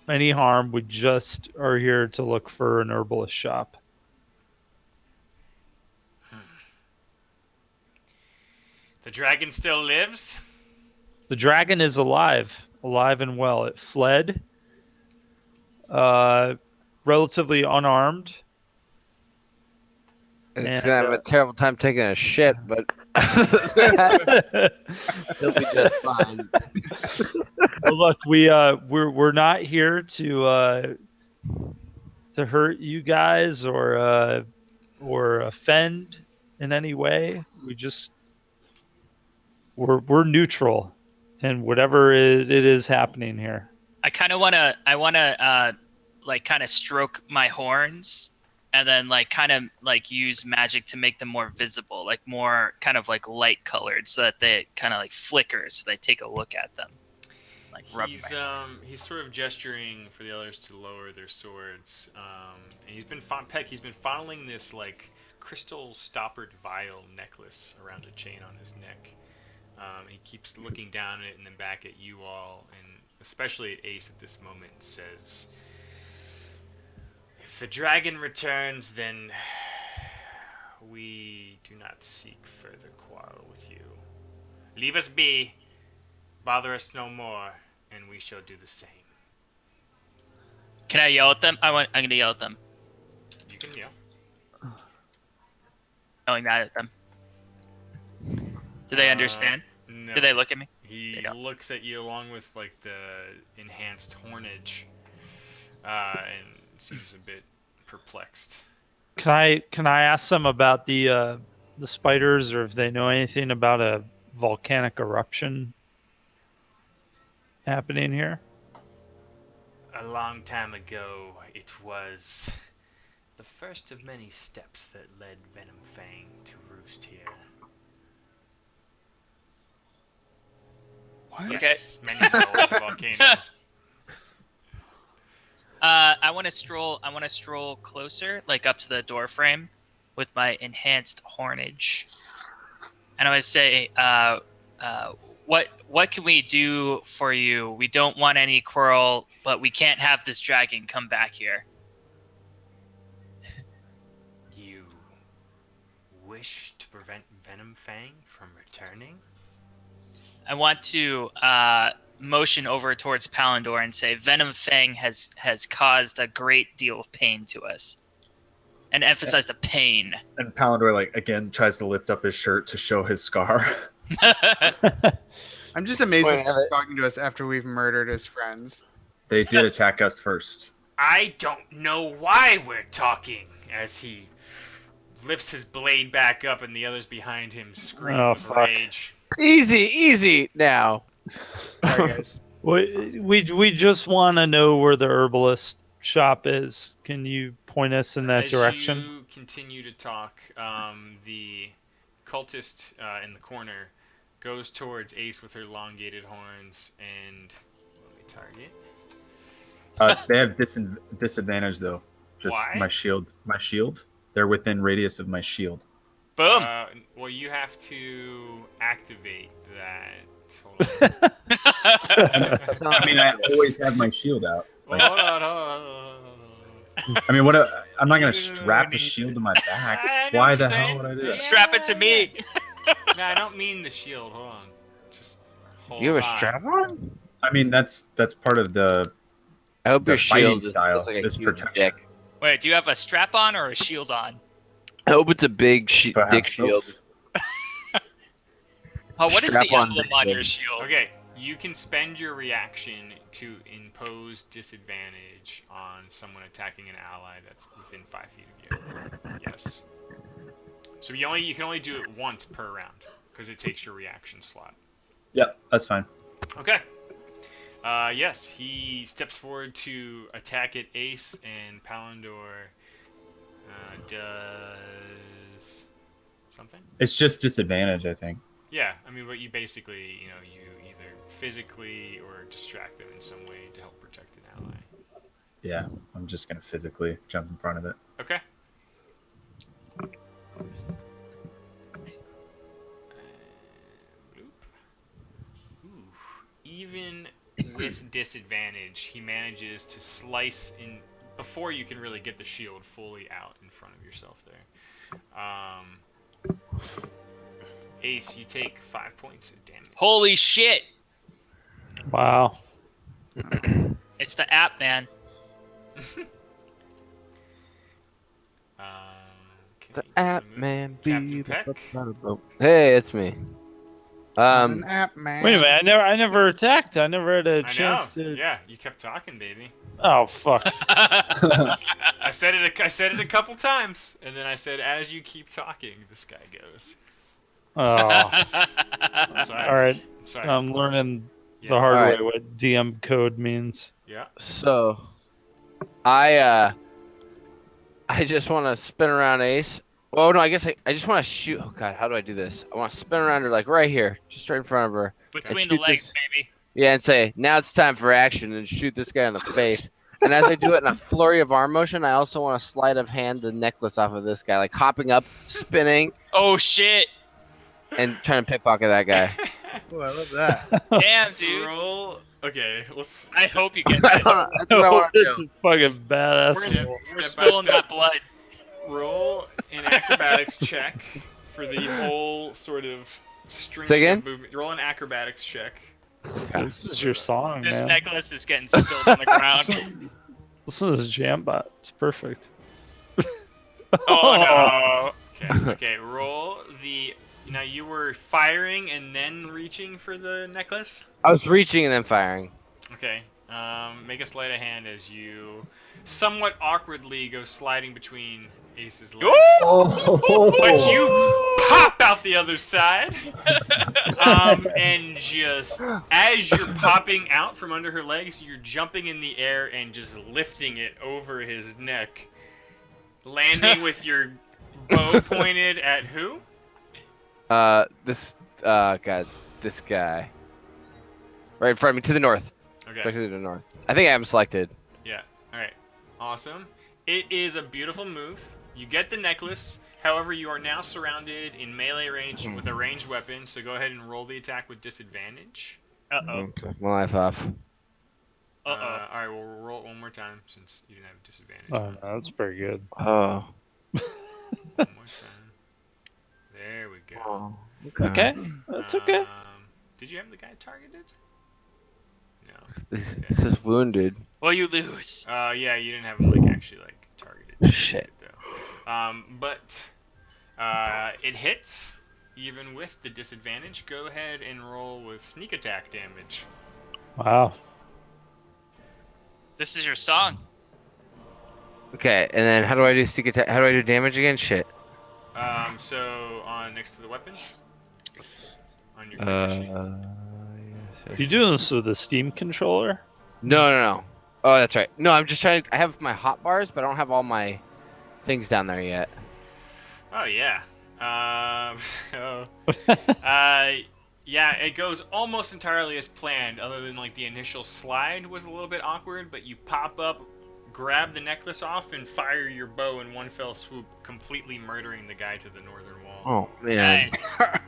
Speaker 6: harm. We just are here to look for an herbalist shop.
Speaker 1: The dragon still lives?
Speaker 6: The dragon is alive and well. It fled, relatively unarmed.
Speaker 2: It's
Speaker 6: And,
Speaker 2: gonna have a terrible time taking a shit, but he'll be just fine.
Speaker 6: Well, look, we're not here to hurt you guys or offend in any way. We're neutral in whatever it is happening here.
Speaker 3: I wanna like kind of stroke my horns and then like kind of like use magic to make them more visible, like more kind of like light colored, so that they kind of like flicker, so they take a look at them. Like rubbing my hands.
Speaker 1: He's sort of gesturing for the others to lower their swords. And he's been funneling this like crystal stoppered vial necklace around a chain on his neck. He keeps looking down at it and then back at you all, and especially at Ace at this moment, says, "If the dragon returns, then we do not seek further quarrel with you. Leave us be, bother us no more, and we shall do the same."
Speaker 3: Can I yell at them? I'm gonna yell at them,
Speaker 1: You can yell.
Speaker 3: yelling that at them. Do they understand?
Speaker 1: No.
Speaker 3: Do they look at me?
Speaker 1: He
Speaker 3: They don't.
Speaker 1: looks at you along with like the enhanced hornage, and seems a bit perplexed.
Speaker 6: Can I ask them about the spiders, or if they know anything about a volcanic eruption happening here?
Speaker 7: A long time ago, it was the first of many steps that led Venom Fang to roost here.
Speaker 5: What?
Speaker 3: Okay.
Speaker 1: Yes, many old volcano.
Speaker 3: I want to stroll closer, like up to the door frame, with my enhanced hornage, and I would say, what can we do for you? We don't want any quarrel, but we can't have this dragon come back here.
Speaker 7: You wish to prevent Venom Fang from returning?
Speaker 3: I want to motion over towards Palindor and say, Venom Fang has caused a great deal of pain to us, and emphasize the pain.
Speaker 4: And Palindor, like, again, tries to lift up his shirt to show his scar.
Speaker 5: I'm just amazed
Speaker 2: Wait,
Speaker 5: this guy's talking to us after we've murdered his friends.
Speaker 4: They did attack us first.
Speaker 7: I don't know why we're talking.
Speaker 1: As he lifts his blade back up, and the others behind him scream
Speaker 6: Oh,
Speaker 1: with
Speaker 6: fuck.
Speaker 1: rage.
Speaker 2: Easy now.
Speaker 5: Sorry, guys.
Speaker 6: We just want to know where the herbalist shop is. Can you point us in that
Speaker 1: As
Speaker 6: direction?
Speaker 1: you continue to talk, the cultist in the corner goes towards Ace with her elongated horns, and let me target.
Speaker 4: They have disadvantage though. Just
Speaker 1: Why?
Speaker 4: my shield. They're within radius of my shield.
Speaker 3: Boom.
Speaker 1: Well, you have to activate that. Hold on.
Speaker 4: I mean, I always have my shield out.
Speaker 1: Well,
Speaker 4: Like,
Speaker 1: hold on.
Speaker 4: I mean, what? I'm not gonna strap a shield to my back.
Speaker 1: I know
Speaker 4: Why
Speaker 1: what
Speaker 4: the
Speaker 1: you're
Speaker 4: hell
Speaker 1: saying.
Speaker 4: would I do
Speaker 1: Yeah.
Speaker 4: that?
Speaker 3: Strap it to me.
Speaker 1: No, I don't mean the shield. Hold on. Just hold
Speaker 2: You have a
Speaker 1: on.
Speaker 2: strap on?
Speaker 4: I mean, that's part of the
Speaker 2: I hope
Speaker 4: the
Speaker 2: your shield
Speaker 4: fighting style
Speaker 2: looks like a
Speaker 4: is
Speaker 2: huge
Speaker 4: protection.
Speaker 2: dick.
Speaker 3: Wait, do you have a strap on or a shield on?
Speaker 2: I hope it's a big
Speaker 4: Perhaps
Speaker 2: dick shield.
Speaker 4: both.
Speaker 3: Oh, what is the
Speaker 2: Strap-on
Speaker 3: emblem
Speaker 2: dick
Speaker 3: on
Speaker 2: shield.
Speaker 3: your shield?
Speaker 1: Okay, you can spend your reaction to impose disadvantage on someone attacking an ally that's within 5 feet of you. Yes. So you can only do it once per round because it takes your reaction slot.
Speaker 4: Yep, that's fine.
Speaker 1: Okay. Yes, he steps forward to attack at Ace, and Palandor does something.
Speaker 4: It's just disadvantage, I think.
Speaker 1: Yeah, I mean, but you basically, you either physically or distract them in some way to help protect an ally.
Speaker 4: Yeah, I'm just gonna physically jump in front of it.
Speaker 1: Okay. Bloop. Ooh. Even with disadvantage, he manages to slice in before you can really get the shield fully out in front of yourself there. Ace, you take 5 points of damage.
Speaker 3: Holy shit!
Speaker 6: Wow.
Speaker 3: It's the app, man.
Speaker 2: The
Speaker 1: Okay,
Speaker 2: app
Speaker 1: move.
Speaker 2: man.
Speaker 1: Captain Peck.
Speaker 2: Hey, it's me.
Speaker 5: I'm an app man.
Speaker 6: Wait a minute, I never attacked. I never had a
Speaker 1: I
Speaker 6: chance
Speaker 1: know.
Speaker 6: to.
Speaker 1: Yeah, you kept talking, baby.
Speaker 6: Oh fuck.
Speaker 1: I said it a couple times, and then I said, as you keep talking, this guy goes.
Speaker 6: Oh.
Speaker 1: I'm sorry.
Speaker 6: All right.
Speaker 1: I'm sorry.
Speaker 6: I'm learning
Speaker 1: Yeah.
Speaker 6: the hard
Speaker 2: All
Speaker 6: way
Speaker 2: right.
Speaker 6: what DM code means.
Speaker 1: Yeah.
Speaker 2: So, I just want to spin around Ace. Oh no, I guess I just want to shoot. Oh god, how do I do this? I want to spin around her like right here, just right in front of her.
Speaker 3: Between
Speaker 2: And
Speaker 3: the
Speaker 2: shoot
Speaker 3: legs,
Speaker 2: this-
Speaker 3: baby.
Speaker 2: Yeah, and say now it's time for action, and shoot this guy in the face. And as I do it in a flurry of arm motion, I also want to sleight of hand the necklace off of this guy, like hopping up, spinning,
Speaker 3: Oh shit!
Speaker 2: and trying to pickpocket that guy.
Speaker 5: Oh, I love that.
Speaker 3: Damn, dude.
Speaker 1: Roll. Okay, let's.
Speaker 3: I hope you get
Speaker 2: I
Speaker 3: this.
Speaker 2: don't know, that's what I want to
Speaker 6: It's
Speaker 2: do.
Speaker 6: a fucking badass.
Speaker 3: We're,
Speaker 1: Step-
Speaker 6: roll.
Speaker 3: we're
Speaker 1: step by
Speaker 3: spilling
Speaker 1: step.
Speaker 3: that blood.
Speaker 1: Roll an acrobatics check for the whole sort of string
Speaker 2: Say again?
Speaker 1: of movement. Roll an acrobatics check.
Speaker 6: This is your song,
Speaker 3: This
Speaker 6: man.
Speaker 3: necklace is getting spilled on the ground.
Speaker 6: Listen to this jam bot. It's perfect.
Speaker 3: Oh no!
Speaker 1: Okay. Okay. Roll the. Now you were firing and then reaching for the necklace.
Speaker 2: I was reaching and then firing.
Speaker 1: Okay. Make a sleight of hand as you somewhat awkwardly go sliding between Ace's legs. But you pop out the other side. And just as you're popping out from under her legs, you're jumping in the air and just lifting it over his neck, landing with your bow pointed at who?
Speaker 2: This guy. Right in front of me, to the north.
Speaker 1: Okay.
Speaker 2: Directly to the north. I think I am selected.
Speaker 1: Yeah. All right. Awesome. It is a beautiful move. You get the necklace. However, you are now surrounded in melee range with a ranged weapon. So go ahead and roll the attack with disadvantage.
Speaker 3: Uh-oh.
Speaker 2: Okay, my life off.
Speaker 3: Uh-oh.
Speaker 1: All right. We'll roll it one more time since you didn't have disadvantage.
Speaker 6: Oh, no, that's pretty good.
Speaker 2: Oh.
Speaker 1: One more time. There we go.
Speaker 2: Oh.
Speaker 6: Okay, that's okay.
Speaker 1: Did you have the guy targeted? No.
Speaker 2: This is wounded.
Speaker 3: Well, you lose.
Speaker 1: Yeah, you didn't have him like actually like targeted.
Speaker 2: Shit.
Speaker 1: Though. But it hits even with the disadvantage. Go ahead and roll with sneak attack damage.
Speaker 6: Wow.
Speaker 3: This is your song.
Speaker 2: Okay, and then how do I do sneak attack? How do I do damage again? Shit.
Speaker 1: So on next to the weapons. On your character sheet.
Speaker 6: You doing this with a Steam controller?
Speaker 2: No. Oh, that's right. No, I'm just trying. I have my hot bars, but I don't have all my things down there yet.
Speaker 1: Oh yeah. Yeah, it goes almost entirely as planned, other than like the initial slide was a little bit awkward, but you pop up, grab the necklace off and fire your bow in one fell swoop, completely murdering the guy to the northern wall.
Speaker 2: Oh man.
Speaker 3: Nice.
Speaker 2: I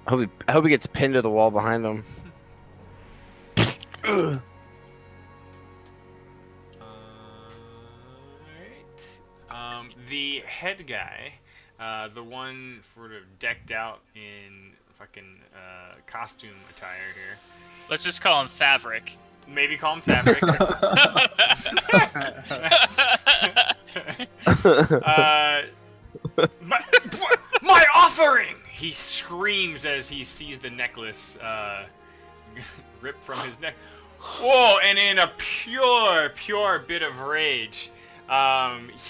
Speaker 2: hope he gets pinned to the wall behind him.
Speaker 1: The head guy, the one sort of decked out in fucking costume attire here.
Speaker 3: Let's just call him Favoric.
Speaker 1: Maybe call him Fabric. My offering! He screams as he sees the necklace ripped from his neck. Whoa! And in a pure bit of rage,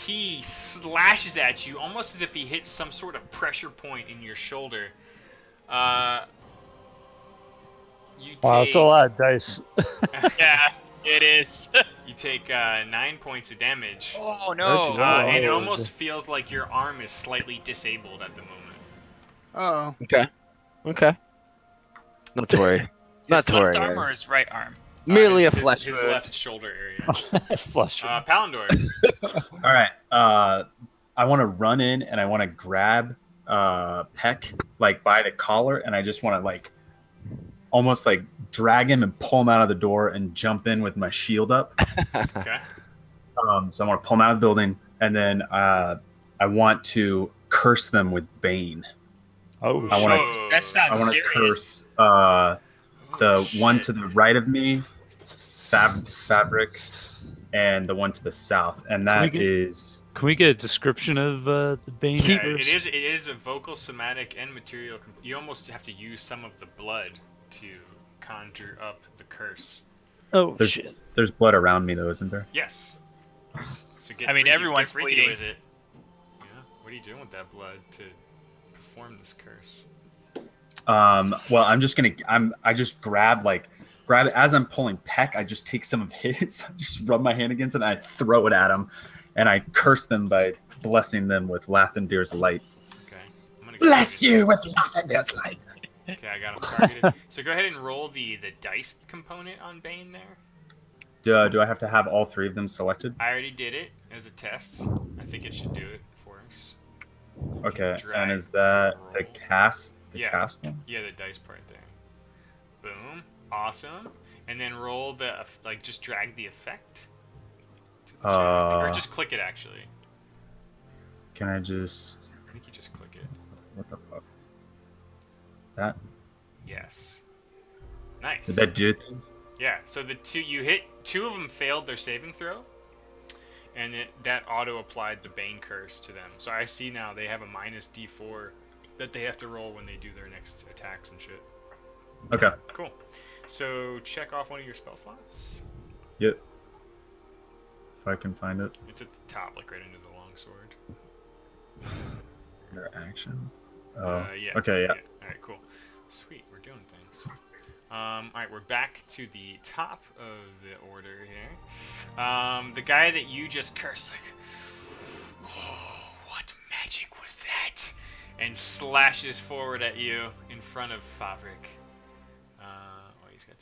Speaker 1: he slashes at you almost as if he hits some sort of pressure point in your shoulder. You
Speaker 6: Wow, that's a lot of dice.
Speaker 3: Yeah, it is.
Speaker 1: You take 9 points of damage.
Speaker 3: Oh no.
Speaker 1: And it
Speaker 6: Oh.
Speaker 1: almost feels like your arm is slightly disabled at the moment.
Speaker 5: Oh.
Speaker 2: Okay. Not to worry. Not
Speaker 3: His
Speaker 2: to worry.
Speaker 3: left arm
Speaker 2: guys.
Speaker 3: or his right arm?
Speaker 2: Merely
Speaker 1: His-
Speaker 2: a flesh
Speaker 1: his
Speaker 2: wound.
Speaker 1: left shoulder area.
Speaker 6: Flush.
Speaker 1: Palindor.
Speaker 4: All right. I want to run in and I want to grab Peck like by the collar, and I just want to like almost like drag him and pull him out of the door and jump in with my shield up.
Speaker 1: Okay.
Speaker 4: So I want to pull him out of the building, and then I want to curse them with Bane.
Speaker 6: Oh,
Speaker 4: I wanna-
Speaker 1: Whoa.
Speaker 3: That sounds
Speaker 4: I want to
Speaker 3: serious.
Speaker 4: curse the
Speaker 1: Oh,
Speaker 4: one
Speaker 1: shit.
Speaker 4: to the right of me, Fabric, and the one to the south, and that
Speaker 6: Can we
Speaker 4: is
Speaker 6: Can we get a description of the Bane?
Speaker 1: Yeah,
Speaker 6: first?
Speaker 1: it is a vocal, somatic, and material. You almost have to use some of the blood to conjure up the curse.
Speaker 6: Oh
Speaker 4: There's-
Speaker 6: shit!
Speaker 4: there's blood around me though, isn't there?
Speaker 1: Yes. So
Speaker 3: I mean, everyone's
Speaker 1: get freaky
Speaker 3: bleeding.
Speaker 1: with it. Yeah. What are you doing with that blood to perform this curse?
Speaker 4: Well, I just grab it as I'm pulling Peck. I just take some of his, I just rub my hand against it, and I throw it at him, and I curse them by blessing them with Lathandir's light.
Speaker 1: Okay. I'm gonna
Speaker 4: Bless you with Lathandir's light.
Speaker 1: Okay, I got him targeted. So go ahead and roll the dice component on Bane there.
Speaker 4: Do I have to have all three of them selected?
Speaker 1: I already did it as a test. I think it should do it for us.
Speaker 4: Okay,
Speaker 1: Drag,
Speaker 4: and is that the
Speaker 1: roll.
Speaker 4: cast? The
Speaker 1: Yeah.
Speaker 4: cast one?
Speaker 1: Yeah, the dice part there. Boom. Awesome. And then roll the, just drag the effect. To the channel, or just click it, actually.
Speaker 4: Can I just?
Speaker 1: I think you just click it.
Speaker 4: What the fuck? That
Speaker 1: Yes. Nice.
Speaker 4: did that do things?
Speaker 1: Yeah, so two of them failed their saving throw, and that auto applied the Bane curse to them. So I see now they have a minus D4 that they have to roll when they do their next attacks and shit.
Speaker 4: Okay.
Speaker 1: Cool. So check off one of your spell slots.
Speaker 4: Yep. If I can find it.
Speaker 1: It's at the top, like right under the longsword.
Speaker 4: Their action. Oh.
Speaker 1: Yeah.
Speaker 4: Okay. Yeah.
Speaker 1: All right. Cool. Sweet. We're doing things. All right. We're back to the top of the order here. The guy that you just cursed, like, oh, what magic was that? And slashes forward at you in front of Favrik. He's got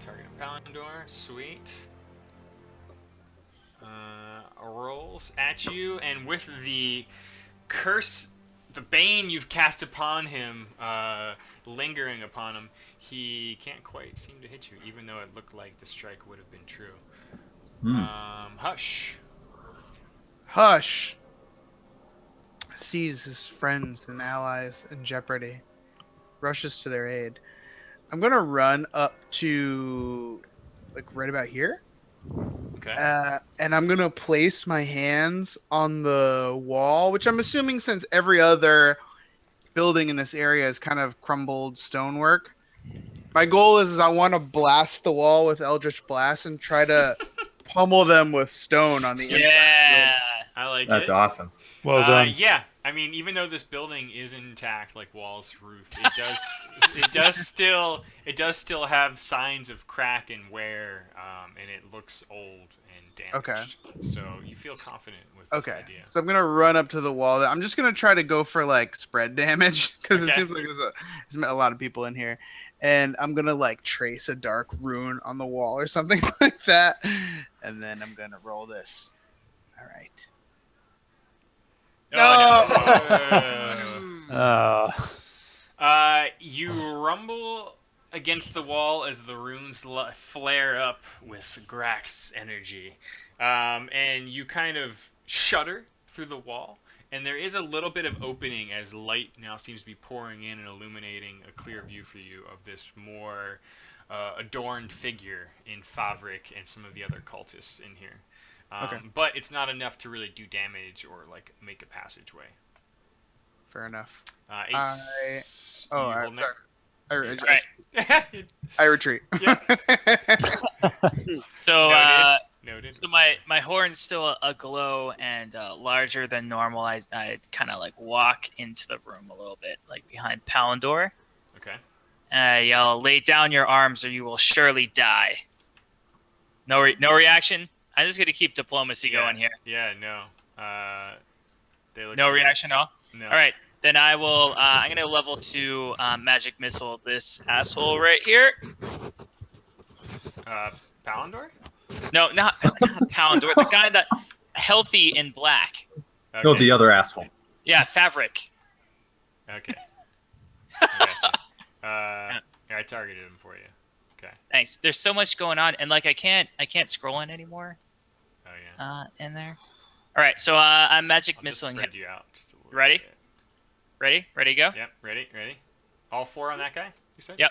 Speaker 1: target Palindor. Sweet. Rolls at you, and with the curse, the bane you've cast upon him, lingering upon him, he can't quite seem to hit you, even though it looked like the strike would have been true. Hush.
Speaker 5: Hush sees his friends and allies in jeopardy, rushes to their aid. I'm gonna run up to, like, right about here.
Speaker 1: Okay.
Speaker 5: And I'm gonna place my hands on the wall, which I'm assuming, since every other building in this area is kind of crumbled stonework. My goal is I want to blast the wall with Eldritch Blast and try to pummel them with stone on the inside.
Speaker 3: Yeah.
Speaker 1: I like
Speaker 4: That's
Speaker 1: it.
Speaker 4: awesome.
Speaker 6: Well done.
Speaker 1: Yeah, I mean, even though this building is intact, like walls, roof, it does still have signs of crack and wear, and it looks old and damaged.
Speaker 5: Okay.
Speaker 1: So you feel confident with this
Speaker 5: Okay,
Speaker 1: idea.
Speaker 5: so I'm gonna run up to the wall. I'm just gonna try to go for like spread damage because it
Speaker 1: Okay.
Speaker 5: seems like there's a lot of people in here, and I'm gonna like trace a dark rune on the wall or something like that, and then I'm gonna roll this. All right.
Speaker 3: Oh,
Speaker 5: No.
Speaker 1: You rumble against the wall as the runes flare up with Grax's energy, and you kind of shudder through the wall. And there is a little bit of opening as light now seems to be pouring in and illuminating a clear view for you of this more adorned figure in fabric and some of the other cultists in here.
Speaker 5: Okay.
Speaker 1: But it's not enough to really do damage or like make a passageway.
Speaker 5: Fair enough.
Speaker 1: Ace,
Speaker 5: Oh,
Speaker 1: you
Speaker 5: I'm
Speaker 1: holding
Speaker 5: sorry.
Speaker 1: there?
Speaker 5: I retreat.
Speaker 3: so
Speaker 1: Noted.
Speaker 3: so my horn's still aglow and larger than normal. I kind of like walk into the room a little bit, like behind Phandelver.
Speaker 1: Okay.
Speaker 3: And I yell, "Lay down your arms, or you will surely die." No reaction. I'm just gonna keep diplomacy going here.
Speaker 1: Yeah, no. They look
Speaker 3: No reaction at all.
Speaker 1: No.
Speaker 3: All right, then I will. I'm gonna level 2 magic missile this asshole right here.
Speaker 1: Palindor?
Speaker 3: No, not Phandelver. The guy that healthy in black.
Speaker 1: Okay.
Speaker 4: No, the other asshole.
Speaker 3: Yeah, Fabric.
Speaker 1: Okay. I gotcha. Yeah, I targeted him for you. Okay.
Speaker 3: Thanks. There's so much going on, and like I can't scroll in anymore.
Speaker 1: Oh yeah.
Speaker 3: In there. All right, so I'm magic
Speaker 1: I'll just
Speaker 3: missiling.
Speaker 1: spread you out just a little
Speaker 3: Ready?
Speaker 1: bit.
Speaker 3: Ready to go?
Speaker 1: Yep. Ready. All 4 on that guy? You said?
Speaker 3: Yep.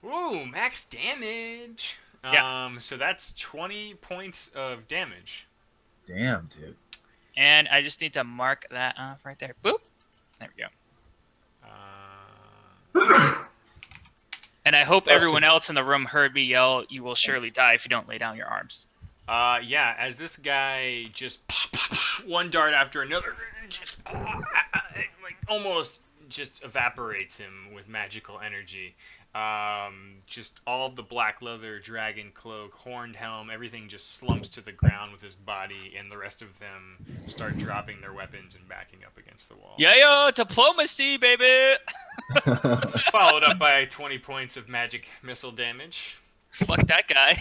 Speaker 1: Ooh, max damage.
Speaker 3: Yeah.
Speaker 1: So that's 20 points of damage.
Speaker 4: Damn, dude.
Speaker 3: And I just need to mark that off right there. Boop. There we go. And I hope everyone else in the room heard me yell, "You will surely die if you don't lay down your arms."
Speaker 1: Yeah, as this guy just one dart after another, just like almost just evaporates him with magical energy. Just all of the black leather, dragon cloak, horned helm, everything just slumps to the ground with his body, and the rest of them start dropping their weapons and backing up against the wall.
Speaker 3: Yeah, diplomacy, baby.
Speaker 1: Followed up by 20 points of magic missile damage.
Speaker 3: Fuck that guy.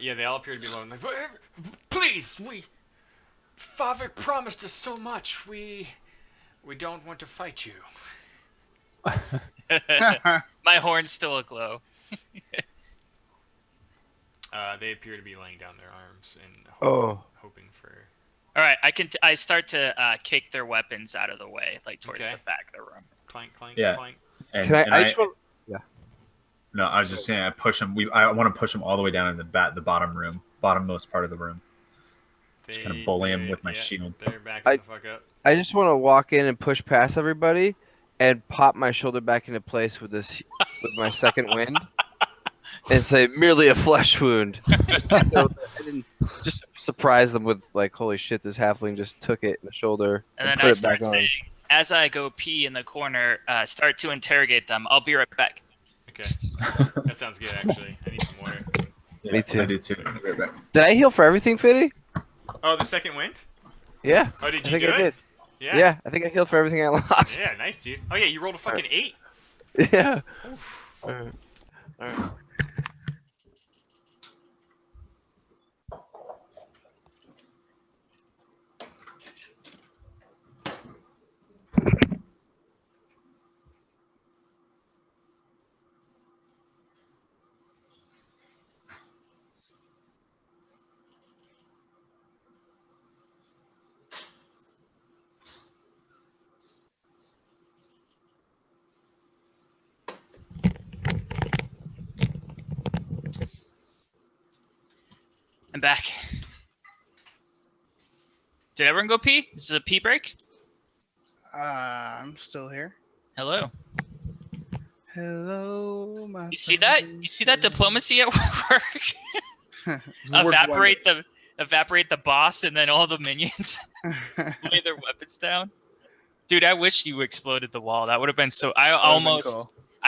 Speaker 1: Yeah, they all appear to be alone. Like, please, Favik promised us so much. We don't want to fight you.
Speaker 3: My horn's still aglow.
Speaker 1: They appear to be laying down their arms and hoping for.
Speaker 3: All right, I start to kick their weapons out of the way, like towards the back of the room.
Speaker 1: Clank, clank,
Speaker 4: Yeah.
Speaker 1: clank.
Speaker 4: And,
Speaker 2: Can
Speaker 4: and
Speaker 2: I just want?
Speaker 4: No, I was just saying I push them. I want to push them all the way down in the bottommost part of the room. Just kind of bully him with my shield.
Speaker 1: They're backing the fuck up.
Speaker 2: I just want to walk in and push past everybody, and pop my shoulder back into place with my second wind, and say merely a flesh wound. And just surprise them with like, holy shit, this halfling just took it in the shoulder.
Speaker 3: And then
Speaker 2: put
Speaker 3: I
Speaker 2: it back
Speaker 3: start saying, as I go pee in the corner, start to interrogate them. I'll be right back.
Speaker 1: Okay, that sounds good actually. I need some water.
Speaker 4: Yeah,
Speaker 2: Me too.
Speaker 4: I do too. I'll be right back.
Speaker 2: Did I heal for everything, Fitty?
Speaker 1: Oh, the second wind?
Speaker 2: Yeah.
Speaker 1: Oh, did
Speaker 2: I
Speaker 1: you
Speaker 2: think
Speaker 1: do
Speaker 2: I
Speaker 1: it?
Speaker 2: did.
Speaker 1: Yeah.
Speaker 2: Yeah, I think I healed for everything I lost.
Speaker 1: Yeah, nice, dude. Oh yeah, you rolled a fucking 8.
Speaker 2: Yeah.
Speaker 1: Oof.
Speaker 2: Alright.
Speaker 3: I'm back. Did everyone go pee? This is a pee break?
Speaker 5: I'm still here.
Speaker 3: Hello.
Speaker 5: Hello, my.
Speaker 3: You see that? You see that diplomacy at work? Evaporate the boss and then all the minions lay their weapons down. Dude, I wish you exploded the wall. That would have been so. I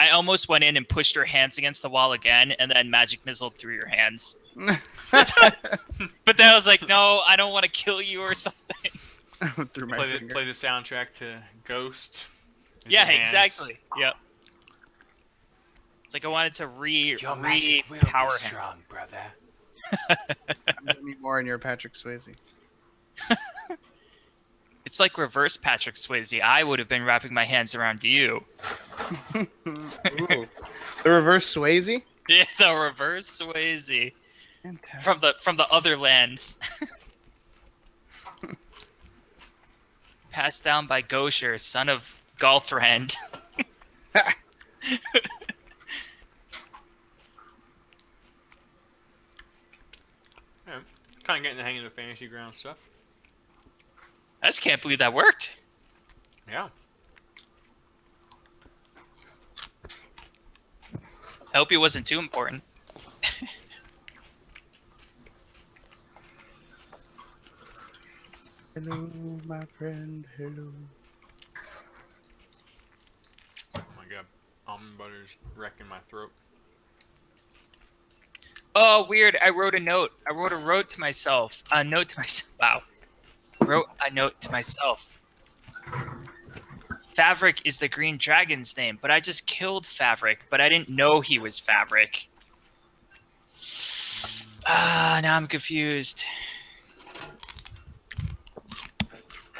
Speaker 3: almost went in and pushed your hands against the wall again, and then magic missiled through your hands. But then I was like, no, I don't want to kill you or something.
Speaker 5: Through my finger.
Speaker 1: Play the soundtrack to Ghost. His
Speaker 3: Yeah,
Speaker 1: hands.
Speaker 3: exactly. Yep. It's like I wanted to
Speaker 7: Your magic will be
Speaker 3: power him.
Speaker 7: strong, brother.
Speaker 5: Put me more in your Patrick Swayze.
Speaker 3: It's like reverse Patrick Swayze. I would have been wrapping my hands around you.
Speaker 5: Ooh. The reverse Swayze?
Speaker 3: Yeah, the reverse Swayze
Speaker 5: Fantastic.
Speaker 3: from the other lands. Passed down by Gosher, son of Galthrand.
Speaker 1: Yeah, kind of getting the hang of the fantasy ground stuff.
Speaker 3: I just can't believe that worked.
Speaker 1: Yeah.
Speaker 3: I hope he wasn't too important.
Speaker 5: Hello, my friend. Hello.
Speaker 1: Oh my god. Almond butter's wrecking my throat.
Speaker 3: Oh, weird. I wrote a note. I wrote a note to myself. A note to myself. Wow. Wrote a note to myself. Favrik is the Green Dragon's name, but I just killed Favrik, but I didn't know he was Favrik. Now I'm confused.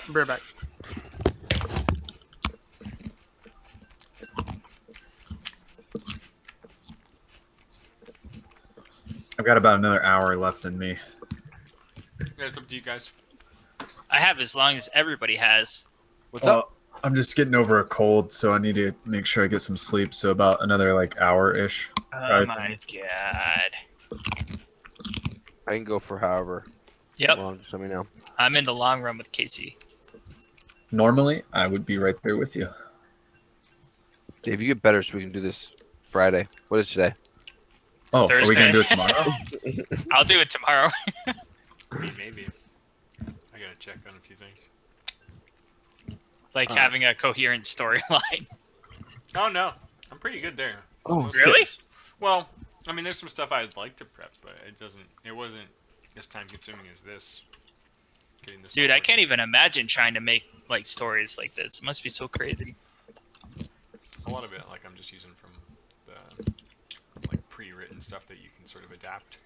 Speaker 5: Be right back.
Speaker 4: I've got about another hour left in me.
Speaker 1: Yeah, it's up to you guys.
Speaker 3: I have as long as everybody has.
Speaker 2: What's up?
Speaker 4: I'm just getting over a cold, so I need to make sure I get some sleep. So about another like hour-ish.
Speaker 3: Oh my god.
Speaker 2: I can go for however
Speaker 3: Yep.
Speaker 2: long. Just let me know.
Speaker 3: I'm in the long run with Casey.
Speaker 4: Normally, I would be right there with you.
Speaker 2: Dave, you get better so we can do this Friday. What is today?
Speaker 4: Oh, are we gonna
Speaker 3: Thursday.
Speaker 4: do it tomorrow?
Speaker 3: I'll do it tomorrow.
Speaker 1: Maybe. I gotta check on a few things.
Speaker 3: Like having a coherent storyline.
Speaker 1: Oh no, I'm pretty good there.
Speaker 2: Oh,
Speaker 1: Most
Speaker 3: really?
Speaker 1: things. Well, I mean, there's some stuff I'd like to prep, but it wasn't as time consuming as this. Getting this
Speaker 3: Dude,
Speaker 1: all
Speaker 3: I can't
Speaker 1: working.
Speaker 3: even imagine trying to make like stories like this. It must be so crazy.
Speaker 1: A lot of it, like I'm just using from the like pre-written stuff that you can sort of adapt.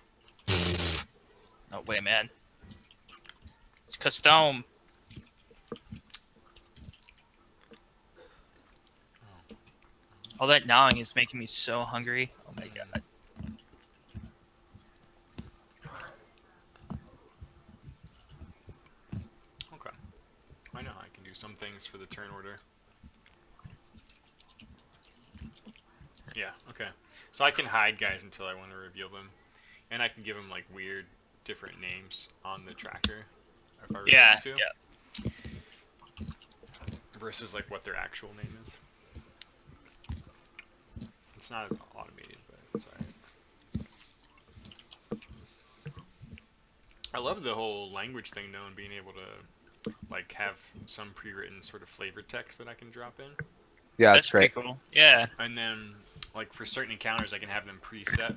Speaker 3: No way, man. It's custom. All that gnawing is making me so hungry. Oh my god.
Speaker 1: Okay. I know I can do some things for the turn order. Yeah, okay. So I can hide guys until I want to reveal them. And I can give them like weird different names on the tracker if I really
Speaker 3: Yeah,
Speaker 1: want to.
Speaker 3: yeah.
Speaker 1: Versus like what their actual name is. It's not as automated, but it's alright. I love the whole language thing though, and being able to like have some pre-written sort of flavor text that I can drop in.
Speaker 2: Yeah,
Speaker 3: That's
Speaker 2: that's great.
Speaker 3: pretty cool. Yeah.
Speaker 1: And then like for certain encounters I can have them preset.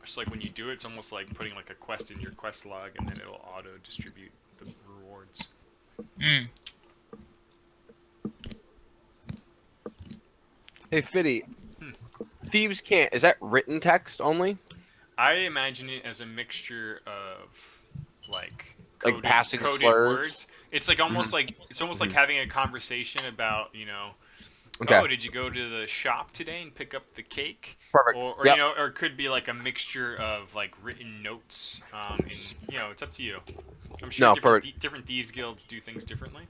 Speaker 1: So like when you do it, it's almost like putting like a quest in your quest log, and then it'll auto distribute the rewards.
Speaker 3: Mm.
Speaker 2: Hey, Fiddy.
Speaker 1: Hmm.
Speaker 2: Thieves can't. Is that written text only?
Speaker 1: I imagine it as a mixture of like
Speaker 2: Like passing
Speaker 1: coded
Speaker 2: slurs?
Speaker 1: words. It's like almost like it's almost like having a conversation about, you know,
Speaker 2: Okay.
Speaker 1: oh, did you go to the shop today and pick up the cake?
Speaker 2: Perfect.
Speaker 1: Or
Speaker 2: Yep.
Speaker 1: you know, or it could be like a mixture of like written notes. And you know, it's up to you. I'm sure
Speaker 2: No,
Speaker 1: different,
Speaker 2: perfect.
Speaker 1: different thieves guilds do things differently.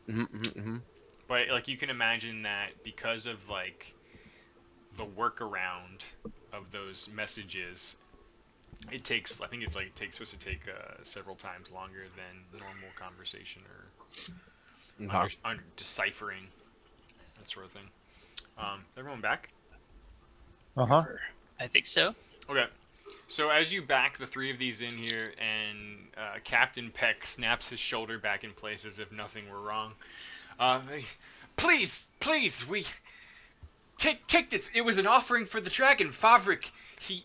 Speaker 2: Mm-hmm.
Speaker 1: But like you can imagine that because of like the workaround of those messages, it takes, I think it's like supposed to take several times longer than normal conversation or deciphering, that sort of thing. Everyone back?
Speaker 6: Uh-huh.
Speaker 3: I think so.
Speaker 1: Okay. So as you back the three of these in here, and Captain Peck snaps his shoulder back in place as if nothing were wrong. Please, we take this. It was an offering for the dragon. Favrik, he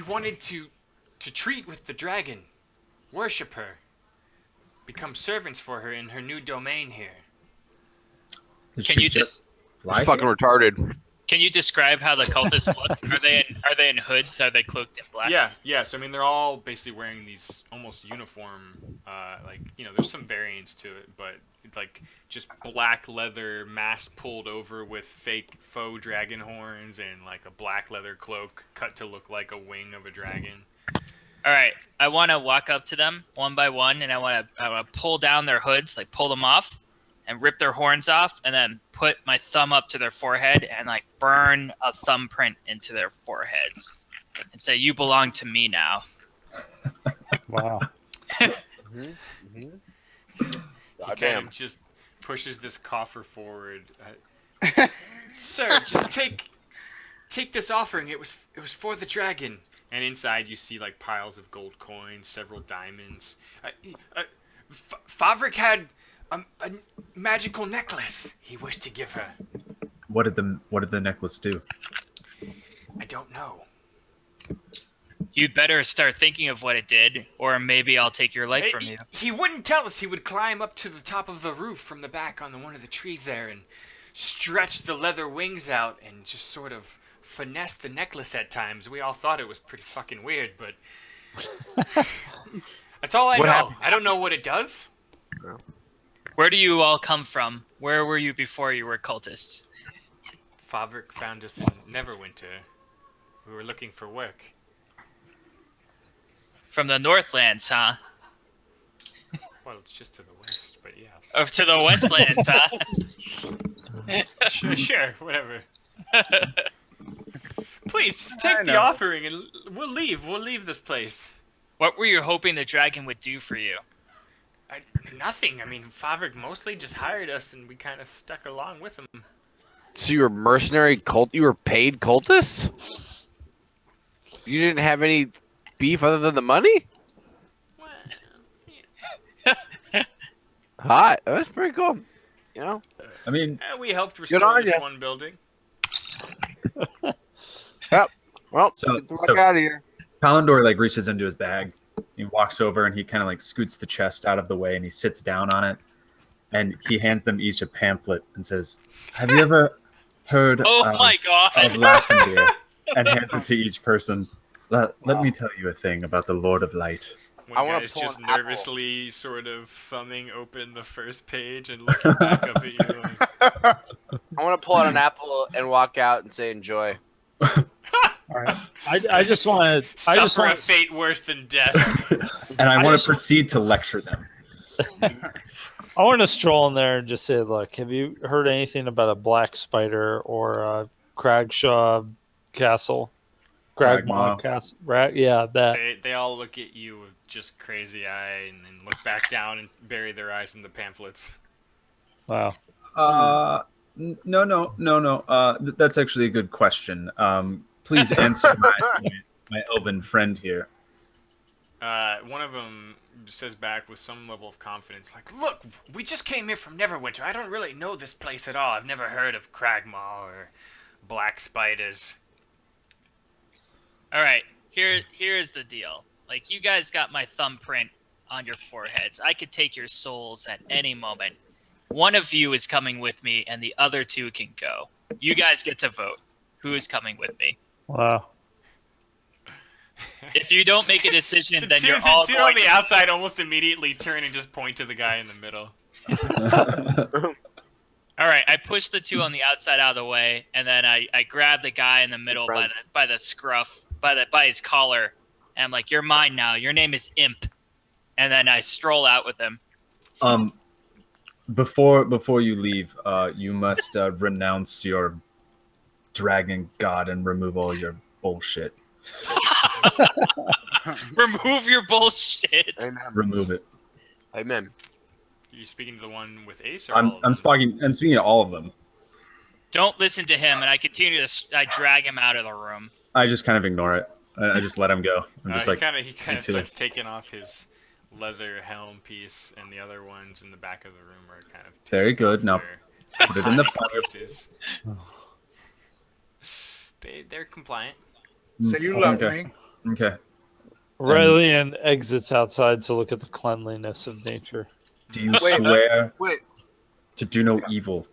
Speaker 1: wanted to treat with the dragon, worship her, become servants for her in her new domain here.
Speaker 4: Did
Speaker 3: Can
Speaker 4: she
Speaker 3: you
Speaker 4: just
Speaker 2: It's fucking retarded.
Speaker 3: Can you describe how the cultists look? Are they in hoods? Are they cloaked in black?
Speaker 1: Yeah. So I mean, they're all basically wearing these almost uniform, like there's some variants to it, but like just black leather mask pulled over with fake faux dragon horns and like a black leather cloak cut to look like a wing of a dragon.
Speaker 3: All right, I want to walk up to them one by one, and I want to pull down their hoods, like pull them off, and rip their horns off, and then put my thumb up to their forehead and like burn a thumbprint into their foreheads, and say, "You belong to me now."
Speaker 6: Wow.
Speaker 1: He kind of just pushes this coffer forward. Sir, just take this offering. It was for the dragon. And inside you see like piles of gold coins, several diamonds. Favrik had a magical necklace he wished to give her.
Speaker 4: What did the necklace do?
Speaker 1: I don't know.
Speaker 3: You'd better start thinking of what it did, or maybe I'll take your life from you.
Speaker 1: He wouldn't tell us. He would climb up to the top of the roof from the back on one of the trees there and stretch the leather wings out and just sort of finesse the necklace at times. We all thought it was pretty fucking weird, but that's all I know.
Speaker 2: happened?
Speaker 1: I don't know what it does.
Speaker 3: Where do you all come from? Where were you before you were cultists?
Speaker 1: Favrik found us in Neverwinter. We were looking for work.
Speaker 3: From the Northlands, huh?
Speaker 1: Well, it's just to the west, but yes.
Speaker 3: Or to the Westlands, huh?
Speaker 1: Sure, whatever. Please, just take the offering and we'll leave. We'll leave this place.
Speaker 3: What were you hoping the dragon would do for you?
Speaker 1: Nothing. I mean, Favrik mostly just hired us and we kind of stuck along with him.
Speaker 2: So you were mercenary cult? You were paid cultists? You didn't have any beef other than the money?
Speaker 1: Well,
Speaker 2: Hot. That's pretty cool.
Speaker 4: I mean,
Speaker 1: we helped
Speaker 2: on
Speaker 1: restore this
Speaker 2: ya.
Speaker 1: one building.
Speaker 2: Yep. Well,
Speaker 4: So-
Speaker 2: get the
Speaker 4: so-
Speaker 2: fuck out of here.
Speaker 4: Palandor like reaches into his bag. He walks over and he kind of like scoots the chest out of the way and he sits down on it. And he hands them each a pamphlet and says, "Have you ever heard
Speaker 3: Oh my
Speaker 4: of
Speaker 3: god!
Speaker 4: Lathendir?" And hands it to each person. Let me tell you a thing about the Lord of Light.
Speaker 1: One
Speaker 2: I wanna
Speaker 1: guy's
Speaker 2: pull
Speaker 1: just
Speaker 2: an apple.
Speaker 1: nervously sort of thumbing open the first page and looking back up at you. Like,
Speaker 2: I want to pull out an apple and walk out and say enjoy.
Speaker 6: All right. I just want to. I just
Speaker 1: suffer a
Speaker 6: want.
Speaker 1: fate worse than death.
Speaker 4: And I want
Speaker 6: just-
Speaker 4: to proceed to lecture them.
Speaker 6: I want to stroll in there and just say, look, have you heard anything about a black spider or a Cragshaw Castle?
Speaker 4: Cragmaw.
Speaker 6: Castle. Right? Yeah, that.
Speaker 1: They all look at you with just crazy eye and then look back down and bury their eyes in the pamphlets.
Speaker 6: Wow.
Speaker 4: No. That's actually a good question. Please answer my elven friend here.
Speaker 1: One of them says back with some level of confidence, like, "Look, we just came here from Neverwinter. I don't really know this place at all. I've never heard of Cragmaw or black spiders."
Speaker 3: All right, here's the deal. Like, you guys got my thumbprint on your foreheads. I could take your souls at any moment. One of you is coming with me, and the other two can go. You guys get to vote. Who is coming with me?
Speaker 6: Wow.
Speaker 3: If you don't make a decision, then
Speaker 1: The
Speaker 3: you're all
Speaker 1: two on
Speaker 3: going
Speaker 1: the
Speaker 3: to...
Speaker 1: outside almost immediately turn and just point to the guy in the middle.
Speaker 3: All right, I push the two on the outside out of the way, and then I grab the guy in the middle by the scruff, by his collar, and I'm like, "You're mine now. Your name is Imp." And then I stroll out with him.
Speaker 4: Before you leave, you must renounce your dragon god and remove all your bullshit.
Speaker 3: Remove your bullshit.
Speaker 2: Amen.
Speaker 4: Remove it.
Speaker 2: Amen.
Speaker 1: Are you speaking to the one with Ace or all of
Speaker 4: I'm
Speaker 1: them?
Speaker 4: speaking to all of them.
Speaker 3: Don't listen to him, and I continue to. I drag him out of the room.
Speaker 4: I just kind of ignore it. I just let him go. I'm just
Speaker 1: he
Speaker 4: like,
Speaker 1: kind of
Speaker 4: me too.
Speaker 1: starts taking off his leather helm piece, and the other ones in the back of the room are kind of
Speaker 4: very good. Now
Speaker 1: their
Speaker 4: put it in the
Speaker 1: hiding
Speaker 4: fire.
Speaker 1: pieces. They're compliant.
Speaker 5: So you love
Speaker 4: Okay.
Speaker 5: me.
Speaker 4: Okay.
Speaker 6: Aurelian exits outside to look at the cleanliness of nature.
Speaker 4: Do you
Speaker 2: Wait,
Speaker 4: swear
Speaker 2: Wait,
Speaker 4: to do no evil?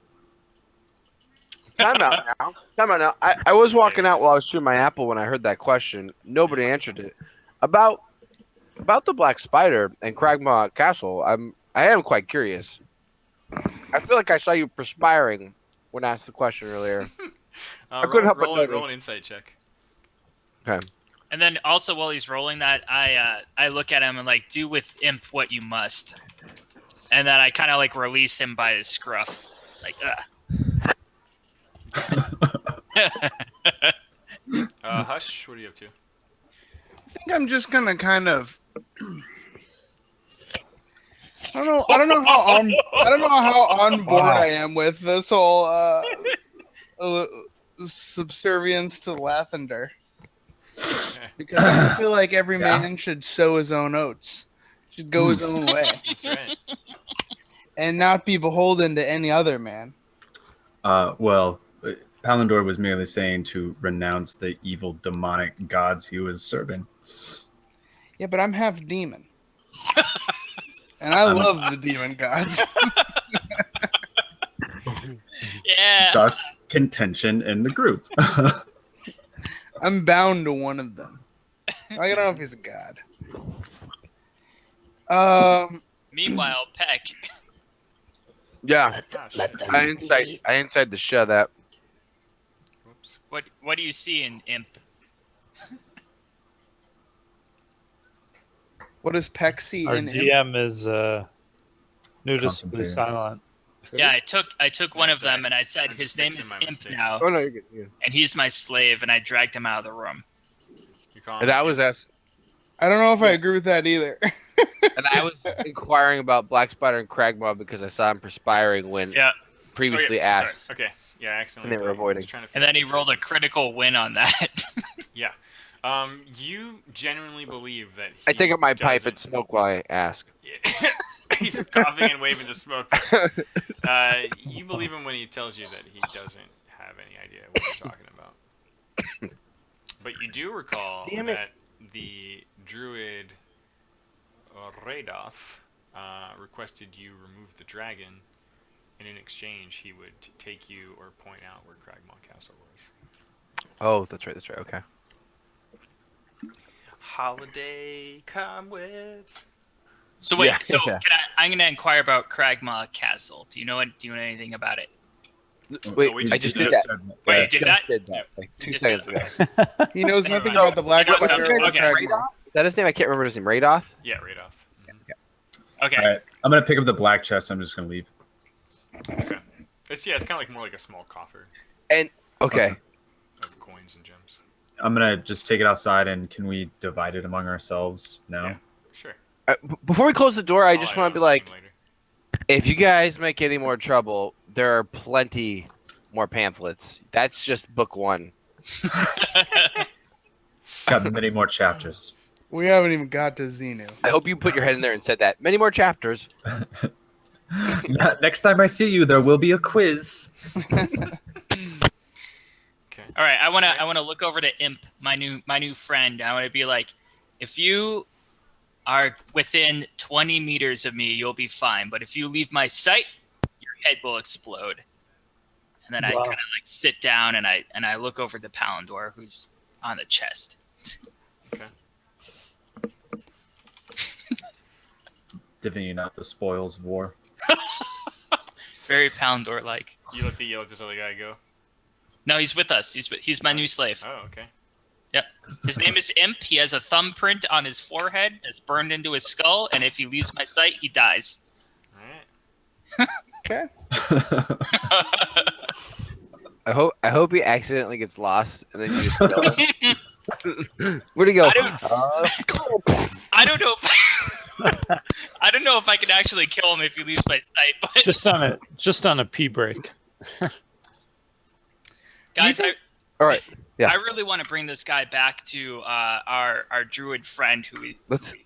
Speaker 2: Time out now. Time out now. I was walking out while I was chewing my apple when I heard that question. Nobody answered it. About the Black Spider and Cragmaw Castle. I am quite curious. I feel like I saw you perspiring when asked the question earlier. I couldn't help but notice.
Speaker 1: Roll an insight check.
Speaker 2: Okay.
Speaker 3: And then also while he's rolling that, I look at him and like, do with imp what you must. And then I kind of like release him by his scruff, like
Speaker 1: Hush, what are you up to?
Speaker 5: I think I'm just gonna kind of. I don't know how on board I am with this whole subservience to Lathander. Because I feel like every man should sow his own oats, should go his own way.
Speaker 1: That's right.
Speaker 5: And not be beholden to any other man.
Speaker 4: Well, Palandor was merely saying to renounce the evil demonic gods he was serving.
Speaker 5: Yeah, but I'm half demon. And I love the demon gods.
Speaker 3: yeah.
Speaker 4: Thus, contention in the group.
Speaker 5: I'm bound to one of them. I don't know if he's a god.
Speaker 3: Meanwhile, Peck.
Speaker 2: Yeah.
Speaker 1: Gosh.
Speaker 2: I inside the shed that.
Speaker 1: Whoops.
Speaker 3: What do you see in imp?
Speaker 5: What does Peck see
Speaker 6: Our
Speaker 5: in him?
Speaker 6: DM is noticeably
Speaker 4: Contemplating.
Speaker 6: silent.
Speaker 3: Yeah, I took one
Speaker 1: Yeah,
Speaker 3: of them
Speaker 1: sorry.
Speaker 3: and I said
Speaker 1: I'm
Speaker 3: his
Speaker 1: just
Speaker 3: name
Speaker 1: fixing
Speaker 3: is
Speaker 1: my
Speaker 3: Imp
Speaker 1: mistake.
Speaker 3: now,
Speaker 2: Oh no, you're good. You're good.
Speaker 3: and he's my slave, and I dragged him out of the room.
Speaker 1: You're calling
Speaker 2: And
Speaker 1: it
Speaker 2: I was asked,
Speaker 5: I don't know if I agree with that either.
Speaker 2: and I was inquiring about Black Spider and Cragmaw because I saw him perspiring when
Speaker 3: Yeah,
Speaker 2: previously
Speaker 1: okay,
Speaker 2: asked.
Speaker 1: sorry. Okay. Yeah, accidentally.
Speaker 2: And they were avoiding.
Speaker 3: and then he rolled a critical win on that.
Speaker 1: Yeah. You genuinely believe that
Speaker 2: I take up my pipe
Speaker 1: doesn't-
Speaker 2: and smoke while I ask.
Speaker 1: Yeah. He's coughing and waving the smoke. You believe him when he tells you that he doesn't have any idea what you're talking about. But you do recall
Speaker 2: Damn it.
Speaker 1: that the druid Radoth requested you remove the dragon, and in exchange he would take you or point out where Cragmaw Castle was.
Speaker 2: Oh, that's right. That's right. Okay.
Speaker 1: Holiday cobwebs.
Speaker 3: So wait,
Speaker 2: Yeah,
Speaker 3: so
Speaker 2: yeah.
Speaker 3: I'm gonna inquire about Cragmaw Castle. Do you know anything about it?
Speaker 2: Wait,
Speaker 1: we
Speaker 2: I
Speaker 1: just
Speaker 2: just did that.
Speaker 3: Wait,
Speaker 4: Yeah.
Speaker 3: you did that?
Speaker 2: Did that like
Speaker 3: You
Speaker 2: 2
Speaker 3: just
Speaker 2: seconds
Speaker 3: did
Speaker 2: ago.
Speaker 5: He knows nothing
Speaker 1: Never
Speaker 5: about the Black
Speaker 3: He knows
Speaker 5: Spider or
Speaker 3: nothing. Okay.
Speaker 5: Cragmaw.
Speaker 2: Is that his name? I can't remember his name. Radoth?
Speaker 1: Yeah, Radoth.
Speaker 3: Okay.
Speaker 4: All right, I'm gonna pick up the black chest. I'm just gonna leave.
Speaker 1: Okay. It's kind of like more like a small coffer
Speaker 2: Okay.
Speaker 1: of coins and gems.
Speaker 4: I'm gonna just take it outside, and can we divide it among ourselves now?
Speaker 1: Yeah. Sure.
Speaker 2: Before we close the door, I
Speaker 1: I'll
Speaker 2: just
Speaker 1: add
Speaker 2: want
Speaker 1: it
Speaker 2: to
Speaker 1: on
Speaker 2: be like,
Speaker 1: the team later.
Speaker 2: if you guys make any more trouble, there are plenty more pamphlets. That's just book 1.
Speaker 4: Got many more chapters.
Speaker 5: We haven't even got to Xenu.
Speaker 2: I hope you put your head in there and said that. Many more chapters.
Speaker 4: Next time I see you, there will be a quiz.
Speaker 1: Okay.
Speaker 3: All right, I wanna look over to Imp, my new friend. I wanna be like, if you are within 20 meters of me, you'll be fine. But if you leave my sight, your head will explode. And then I
Speaker 6: Wow.
Speaker 3: kind of like sit down and I look over to Palandor, who's on the chest.
Speaker 1: Okay.
Speaker 4: Divvying out the spoils of war.
Speaker 3: Very Palandor like.
Speaker 1: You let this other guy go.
Speaker 3: No, he's with us. He's my new slave.
Speaker 1: Oh, okay.
Speaker 3: Yep. His name is Imp. He has a thumbprint on his forehead that's burned into his skull, and if he leaves my sight, he dies.
Speaker 1: All right.
Speaker 5: Okay.
Speaker 2: I hope he accidentally gets lost and then you just kill him. Where'd he go?
Speaker 3: I don't know. I don't know if I can actually kill him if he leaves my sight, but
Speaker 6: just on a pee break.
Speaker 3: guys,
Speaker 2: All right. Yeah.
Speaker 3: I really want to bring this guy back to our druid friend who we.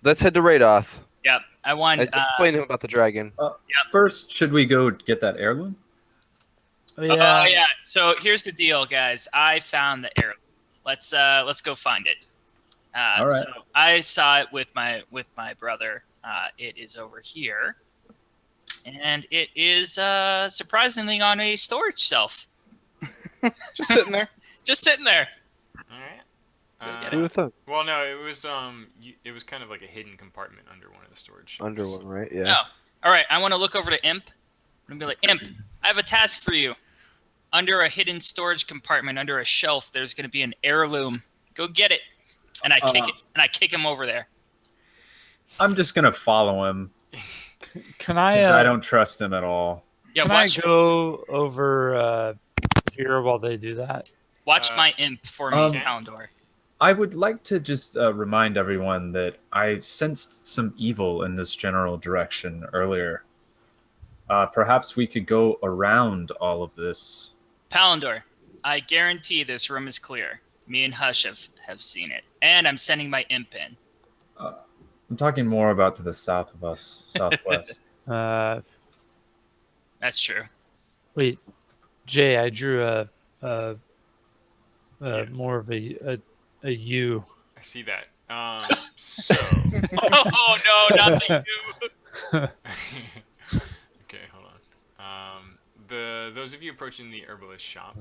Speaker 2: Let's head to Radoth.
Speaker 3: Yep, I want.
Speaker 2: Explain to him about the dragon.
Speaker 4: First, should we go get that heirloom?
Speaker 3: Oh yeah. So here's the deal, guys. I found the heirloom. Let's go find it.
Speaker 4: All right.
Speaker 3: So I saw it with my brother. It is over here, and it is surprisingly on a storage shelf.
Speaker 5: Just sitting there.
Speaker 3: Just sitting there.
Speaker 1: All right.
Speaker 3: Go get
Speaker 2: Who would have thought?
Speaker 1: Well, no, it was kind of like a hidden compartment under one of the storage shelves.
Speaker 2: Under one, right? Yeah.
Speaker 3: No. All right. I want to look over to Imp. I'm gonna be like, Imp, I have a task for you. Under a hidden storage compartment, under a shelf, there's gonna be an heirloom. Go get it. And I kick it. And I kick him over there.
Speaker 4: I'm just gonna follow him
Speaker 6: Can
Speaker 4: because
Speaker 6: I?
Speaker 4: I don't trust him at all.
Speaker 3: Yeah.
Speaker 6: Can I go over here while they do that?
Speaker 3: Watch my Imp for me,
Speaker 4: um,
Speaker 3: Palindor.
Speaker 4: I would like to just remind everyone that I sensed some evil in this general direction earlier. Perhaps we could go around all of this.
Speaker 3: Palindor, I guarantee this room is clear. Me and Hush have seen it. And I'm sending my Imp in.
Speaker 4: I'm talking more about to the south of us, southwest.
Speaker 3: That's true.
Speaker 6: Wait, Jay, I drew a
Speaker 1: Yeah.
Speaker 6: more of a U.
Speaker 1: I see that. So.
Speaker 3: Oh no, not the you.
Speaker 1: Okay, hold on. Those of you approaching the herbalist shop,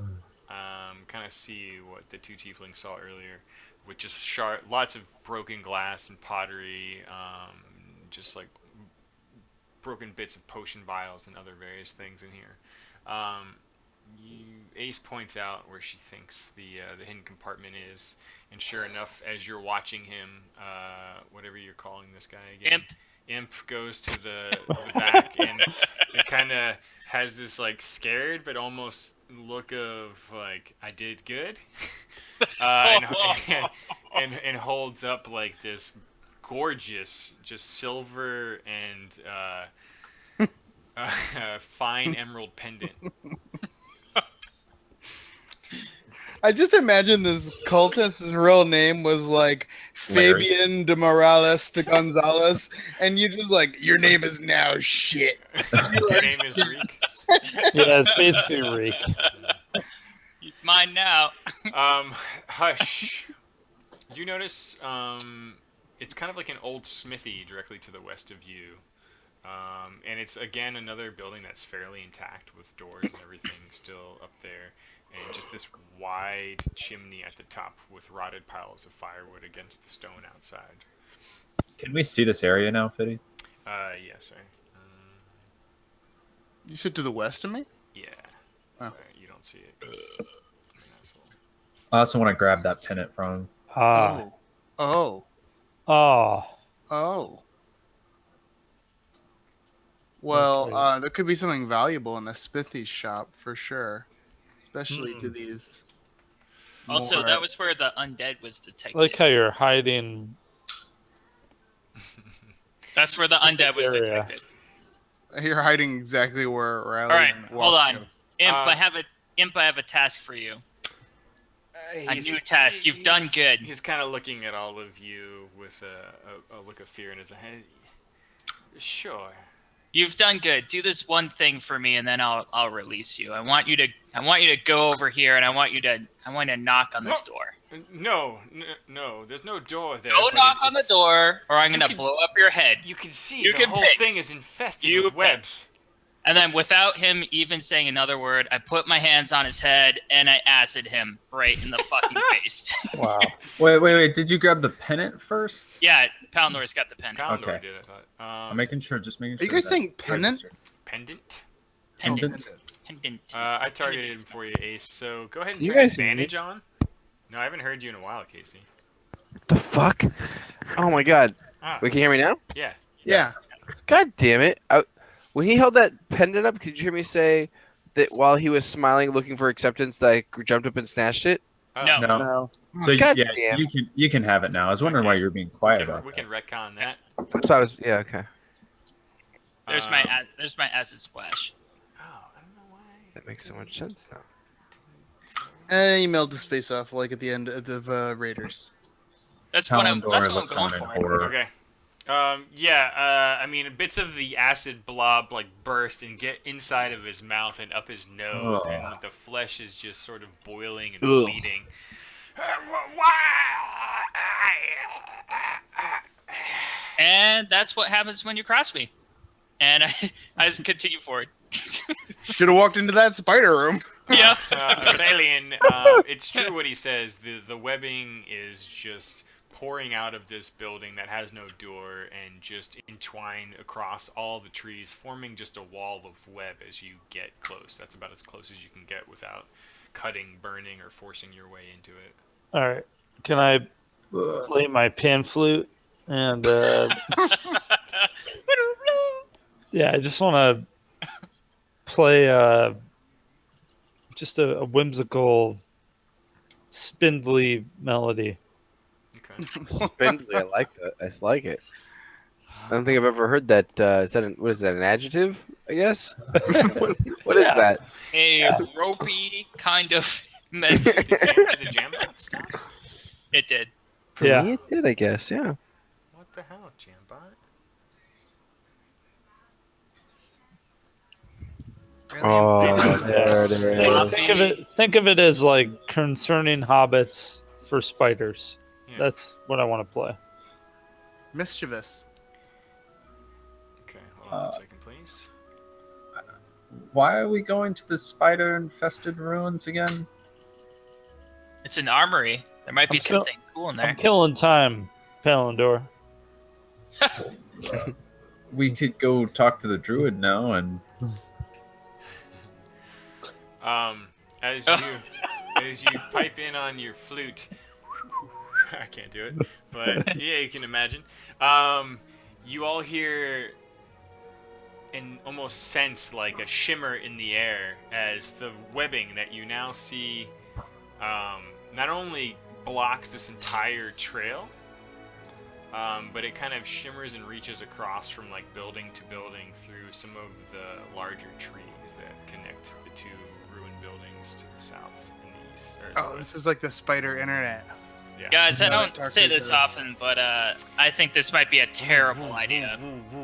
Speaker 1: kind of see what the two tieflings saw earlier, with just lots of broken glass and pottery, just like broken bits of potion vials and other various things in here. Ace points out where she thinks the hidden compartment is, and sure enough, as you're watching him, whatever you're calling this guy again, Imp goes to the back, and it kind of has this like scared but almost look of like I did good, and holds up like this gorgeous, just silver and fine emerald pendant.
Speaker 5: I just imagine this cultist's real name was like
Speaker 4: Larry.
Speaker 5: Fabian de Morales de Gonzalez, and you just like, your name is now shit.
Speaker 1: Your name is Reek.
Speaker 6: Yeah, it's basically Reek.
Speaker 3: He's mine now.
Speaker 1: Hush. You notice it's kind of like an old smithy directly to the west of you. And it's again another building that's fairly intact with doors and everything still up there, and just this wide chimney at the top with rotted piles of firewood against the stone outside.
Speaker 4: Can we see this area now, Fitty?
Speaker 1: Yes,
Speaker 5: You said to the west of me?
Speaker 1: yeah.
Speaker 5: Oh.
Speaker 1: Sorry, you don't see it. You're an asshole.
Speaker 4: I also want to grab that pennant from him.
Speaker 6: Ah.
Speaker 5: Oh.
Speaker 6: Oh.
Speaker 5: Oh. Well,
Speaker 6: Okay.
Speaker 5: there could be something valuable in the smithy shop for sure, especially to these.
Speaker 3: Also,
Speaker 5: more-
Speaker 3: that was where the undead was
Speaker 6: I
Speaker 3: detected.
Speaker 6: like how you're hiding.
Speaker 3: That's where the undead was
Speaker 6: Area.
Speaker 3: detected.
Speaker 5: You're hiding exactly where Riley.
Speaker 3: All right,
Speaker 5: walked
Speaker 3: hold on.
Speaker 5: in.
Speaker 3: Imp, I have a task for you. A new task. You've done good.
Speaker 1: He's kind of looking at all of you with a look of fear in his eyes. Sure.
Speaker 3: You've done good. Do this one thing for me, and then I'll release you. I want you to go over here, and I want you to knock on this door.
Speaker 1: No. There's no door there.
Speaker 3: Go
Speaker 1: but
Speaker 3: knock on the
Speaker 1: it's-
Speaker 3: door, or I'm
Speaker 1: You
Speaker 3: gonna
Speaker 1: can-
Speaker 3: blow up your head.
Speaker 1: You can see
Speaker 3: You
Speaker 1: the
Speaker 3: can
Speaker 1: whole
Speaker 3: pick.
Speaker 1: thing is infested
Speaker 3: You
Speaker 1: with
Speaker 3: pick.
Speaker 1: webs.
Speaker 3: And then, without him even saying another word, I put my hands on his head and I acid him right in the fucking face.
Speaker 6: Wow.
Speaker 4: Wait. Did you grab the pennant first?
Speaker 3: Yeah, Palindor's got the pen.
Speaker 1: Palindor
Speaker 4: Okay.
Speaker 1: did, I thought.
Speaker 4: I'm making sure. Just making
Speaker 5: Are
Speaker 4: sure.
Speaker 5: you guys
Speaker 4: that-
Speaker 5: saying pennant?
Speaker 1: Pendant.
Speaker 3: Pendant.
Speaker 1: I targeted him for you, Ace. So go ahead and
Speaker 2: You
Speaker 1: turn
Speaker 2: guys
Speaker 1: advantage on. No, I haven't heard you in a while, Casey.
Speaker 2: What the fuck? Oh my god.
Speaker 1: Ah,
Speaker 2: Wait, can you hear me now?
Speaker 1: yeah.
Speaker 5: Yeah.
Speaker 2: God damn it. When he held that pendant up, could you hear me say that while he was smiling, looking for acceptance, that I jumped up and snatched it?
Speaker 1: Oh,
Speaker 3: No.
Speaker 4: No. So
Speaker 2: God
Speaker 4: yeah,
Speaker 2: damn.
Speaker 4: you can have it now. I was wondering why
Speaker 1: Okay.
Speaker 4: you were being quiet about
Speaker 1: we
Speaker 4: that.
Speaker 1: can retcon that.
Speaker 2: That's why I was. Yeah, okay.
Speaker 3: There's
Speaker 1: Um,
Speaker 3: there's my acid splash.
Speaker 1: Oh, I don't know why.
Speaker 2: That makes so much sense now.
Speaker 5: And he melted his face off like at the end of the Raiders.
Speaker 3: That's what I'm
Speaker 4: Palindor
Speaker 3: going
Speaker 4: looks on in
Speaker 3: for.
Speaker 4: horror.
Speaker 1: Okay. I mean, bits of the acid blob like burst and get inside of his mouth and up his nose,
Speaker 4: Ugh.
Speaker 1: and the flesh is just sort of boiling and
Speaker 2: Ugh.
Speaker 1: bleeding.
Speaker 3: And that's what happens when you cross me. And I just continue forward.
Speaker 5: Should have walked into that spider room.
Speaker 3: Yeah.
Speaker 1: Aurelian, it's true what he says. The webbing is just pouring out of this building that has no door and just entwined across all the trees, forming just a wall of web as you get close. That's about as close as you can get without cutting, burning, or forcing your way into it.
Speaker 6: All right. Can I play my pan flute? And yeah, I just want to play just a whimsical, spindly melody.
Speaker 1: Okay.
Speaker 2: Spindly. I like that. I like it. I don't think I've ever heard that. Is that what is that? An adjective? I guess. What is
Speaker 6: Yeah.
Speaker 2: that?
Speaker 3: A ropey kind of melody.
Speaker 1: Did the Jambot stop?
Speaker 3: It did.
Speaker 2: For
Speaker 6: Yeah.
Speaker 2: me, it did. I guess. Yeah.
Speaker 1: What the hell, Jambot?
Speaker 2: Oh,
Speaker 3: This
Speaker 2: there it
Speaker 3: is
Speaker 2: is.
Speaker 6: Think of it as like concerning hobbits for spiders.
Speaker 1: Yeah.
Speaker 6: That's what I want to play.
Speaker 5: Mischievous.
Speaker 1: Okay, hold on 1 second, please.
Speaker 4: Why are we going to the spider-infested ruins again?
Speaker 3: It's an armory. There might be something cool in there.
Speaker 6: I'm killing time, Palindor.
Speaker 4: We could go talk to the druid now, and
Speaker 1: As you pipe in on your flute, I can't do it, but yeah, you can imagine. You all hear and almost sense like a shimmer in the air as the webbing that you now see not only blocks this entire trail, but it kind of shimmers and reaches across from like building to building through some of the larger trees that connect the two ruined buildings to the south and the east.
Speaker 5: Oh, this is like the spider internet.
Speaker 1: Yeah.
Speaker 3: Guys, I don't
Speaker 5: Dark
Speaker 3: say this
Speaker 5: Reaper.
Speaker 3: often, but I think this might be a terrible idea.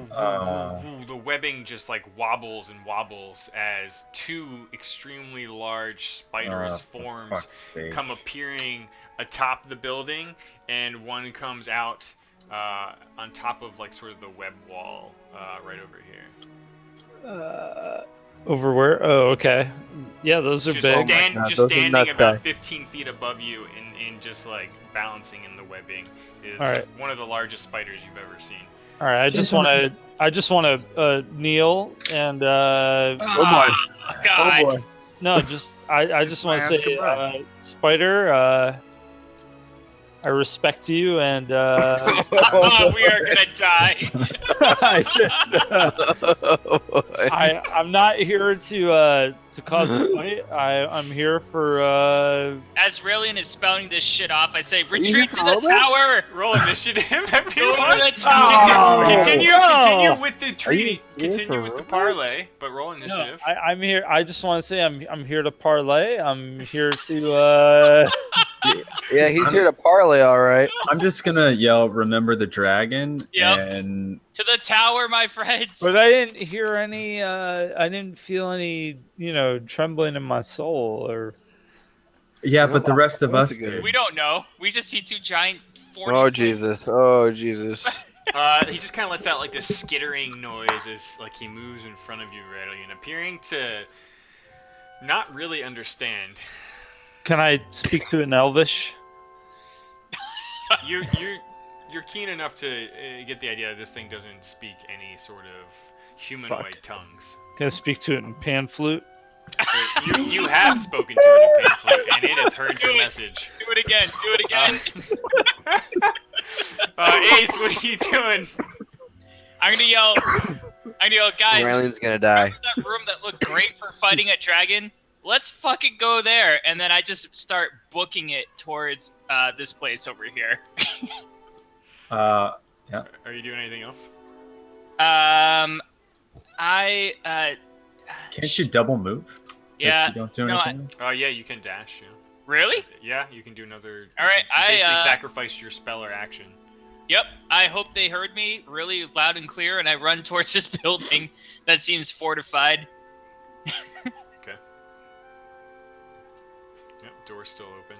Speaker 1: The webbing just like wobbles and wobbles as two extremely large spiderous
Speaker 4: for
Speaker 1: forms
Speaker 4: fuck's sake.
Speaker 1: come appearing atop the building, and one comes out on top of like sort of the web wall right over here.
Speaker 6: Over where? Oh, okay. Yeah, those are
Speaker 1: Just,
Speaker 6: big.
Speaker 2: God,
Speaker 1: just
Speaker 2: those are
Speaker 1: standing
Speaker 2: nuts,
Speaker 1: about 15 feet above you and just like balancing in the webbing is
Speaker 6: All right.
Speaker 1: one of the largest spiders you've ever seen.
Speaker 6: All right, I just want to kneel and
Speaker 2: Oh boy.
Speaker 3: Oh, God.
Speaker 2: Oh boy.
Speaker 6: no, just I just want to
Speaker 5: ask
Speaker 6: say,
Speaker 5: him right.
Speaker 6: Spider, I respect you, and
Speaker 3: Oh, we are gonna die.
Speaker 6: I just I'm not here to cause a fight. I'm here for
Speaker 3: As Raelian is spelling this shit off, I say,
Speaker 2: you
Speaker 3: retreat to the
Speaker 2: follow me?
Speaker 3: tower.
Speaker 1: Roll initiative,
Speaker 3: Go
Speaker 1: everyone.
Speaker 3: to the tower.
Speaker 1: Continue with the
Speaker 2: Are you
Speaker 1: treaty.
Speaker 2: here
Speaker 1: Continue
Speaker 2: for
Speaker 1: with the
Speaker 2: romance?
Speaker 1: parlay, but roll
Speaker 6: no,
Speaker 1: initiative.
Speaker 6: I'm here. I just want to say I'm here to parlay. I'm here to
Speaker 2: Yeah, he's here to parlay, all right.
Speaker 4: I'm just gonna yell, "Remember the dragon!"
Speaker 3: Yep.
Speaker 4: And
Speaker 3: To the tower, my friends.
Speaker 6: But I didn't hear any. I didn't feel any. Trembling in my soul, or
Speaker 4: yeah, but the rest of
Speaker 2: That's
Speaker 4: us
Speaker 2: a good-
Speaker 4: did.
Speaker 3: We don't know. We just see two giant 40
Speaker 2: Oh
Speaker 3: foot-
Speaker 2: Jesus! Oh Jesus!
Speaker 1: He just kind of lets out like this skittering noise as like he moves in front of you, Redley, appearing to not really understand.
Speaker 6: can I speak to it in Elvish?
Speaker 1: You're keen enough to get the idea that this thing doesn't speak any sort of humanoid
Speaker 6: Fuck.
Speaker 1: tongues.
Speaker 6: Can I speak to it in pan flute?
Speaker 1: You have spoken to it in Phandelver, and it has heard your message.
Speaker 3: Do it again. Do it again.
Speaker 1: Ace, what are you doing?
Speaker 3: I'm gonna yell, guys.
Speaker 2: Aurelian's gonna die.
Speaker 3: Remember that room that looked great for fighting a dragon? Let's fucking go there. And then I just start booking it towards this place over here.
Speaker 1: Are you doing anything else?
Speaker 4: Can't you double move?
Speaker 3: Yeah.
Speaker 4: If you don't do
Speaker 3: no,
Speaker 4: anything.
Speaker 1: Yeah, you can dash. Yeah.
Speaker 3: Really?
Speaker 1: Yeah, you can do another.
Speaker 3: All right,
Speaker 1: you basically
Speaker 3: I
Speaker 1: sacrifice your spell or action.
Speaker 3: Yep. I hope they heard me really loud and clear, and I run towards this building that seems fortified.
Speaker 1: Okay. Yep, door's still open.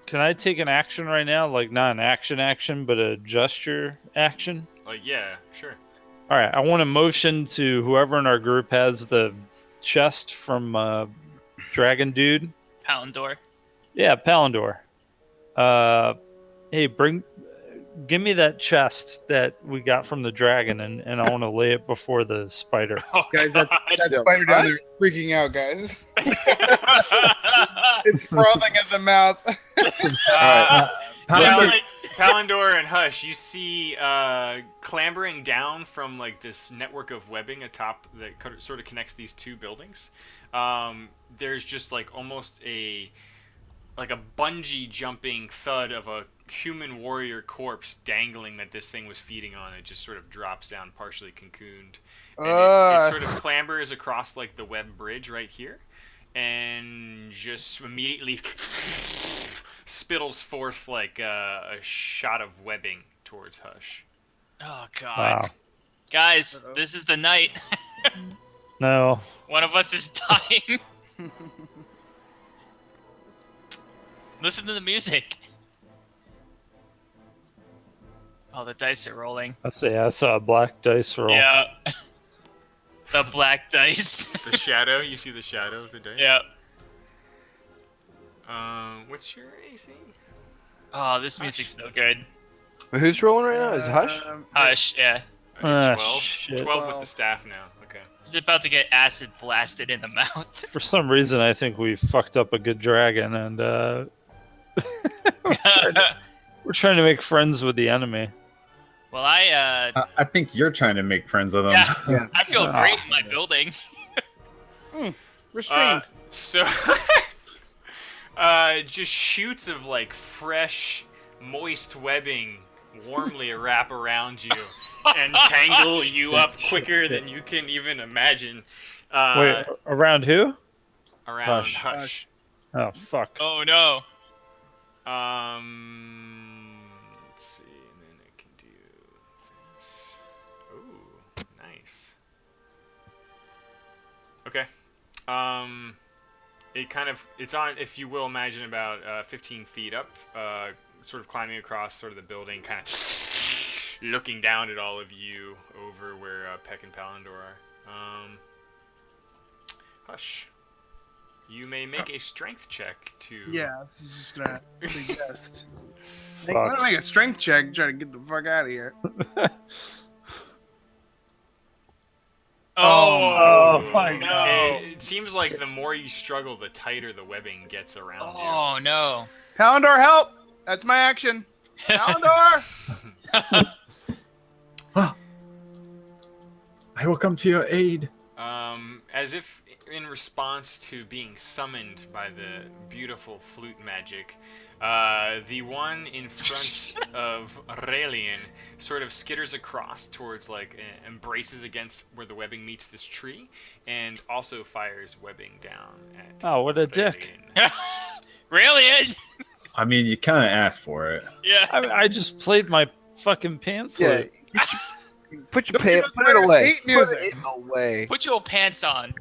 Speaker 6: Can I take an action right now? Like not an action, but a gesture action?
Speaker 1: Like, yeah, sure.
Speaker 6: All right, I want to motion to whoever in our group has the chest from Dragon Dude.
Speaker 3: Pound door.
Speaker 6: Yeah, Palindor. Hey, give me that chest that we got from the dragon, and I want to lay it before the spider.
Speaker 3: Oh,
Speaker 5: Guys, that
Speaker 2: Yeah,
Speaker 5: spider
Speaker 2: what?
Speaker 5: down there is freaking out, guys. It's frothing at the mouth.
Speaker 1: Uh,
Speaker 4: Palindor-
Speaker 1: Palindor and Hush, you see clambering down from like this network of webbing atop that sort of connects these two buildings. There's just like almost a bungee jumping thud of a human warrior corpse dangling that this thing was feeding on. It just sort of drops down, partially cocooned, and it sort of clambers across like the web bridge right here, and just immediately spittles forth like a shot of webbing towards Hush.
Speaker 3: Oh god.
Speaker 6: Wow.
Speaker 3: Guys, this is the night.
Speaker 6: No.
Speaker 3: One of us is dying. Listen to the music. Oh, the dice are rolling.
Speaker 6: I saw a black dice roll.
Speaker 3: Yeah. The black dice.
Speaker 1: The shadow, you see the shadow of the dice?
Speaker 3: Yeah.
Speaker 1: What's your AC?
Speaker 3: Oh, this music's no good.
Speaker 2: But who's rolling right now? Is it Hush?
Speaker 3: Hush, yeah.
Speaker 1: I think 12.
Speaker 6: Shit.
Speaker 1: 12 with the staff now. Okay.
Speaker 3: He's about to get acid blasted in the mouth.
Speaker 6: For some reason, I think we fucked up a good dragon, and we're trying to make friends with the enemy.
Speaker 3: Well, I
Speaker 4: think you're trying to make friends with them.
Speaker 3: yeah, I feel great in my building.
Speaker 5: Restrained.
Speaker 1: So, just shoots of like fresh, moist webbing warmly wrap around you and tangle you up quicker than you can even imagine.
Speaker 6: Wait, around who?
Speaker 1: Around
Speaker 2: Hush.
Speaker 1: Hush.
Speaker 6: Oh, fuck.
Speaker 3: Oh no.
Speaker 1: Let's see, and then I can do things. Ooh, nice. Okay. It's on, if you will imagine, about 15 feet up, sort of climbing across sort of the building, kind of looking down at all of you over where Peck and Palindor are. Hush. You may make a strength check to...
Speaker 5: Yeah, this is just gonna suggest. I'm
Speaker 6: Fuck.
Speaker 5: gonna make a strength check, try to get the fuck out of here.
Speaker 6: Oh my
Speaker 3: no.
Speaker 6: God.
Speaker 1: It seems like the more you struggle, the tighter the webbing gets around you.
Speaker 3: Oh no.
Speaker 5: Palindor, help! That's my action. Palindor!
Speaker 4: I will come to your aid.
Speaker 1: As if in response to being summoned by the beautiful flute magic, the one in front of Aurelian sort of skitters across towards, like, embraces against where the webbing meets this tree, and also fires webbing down at
Speaker 6: Oh, what a dick.
Speaker 1: Aurelian.
Speaker 3: Really?
Speaker 4: I mean, you kind of asked for it.
Speaker 3: Yeah.
Speaker 6: I just played my fucking pants.
Speaker 2: Yeah. Put your
Speaker 5: Don't you know
Speaker 2: put it away.
Speaker 5: hate music?
Speaker 2: Put it away.
Speaker 3: Put your pants on.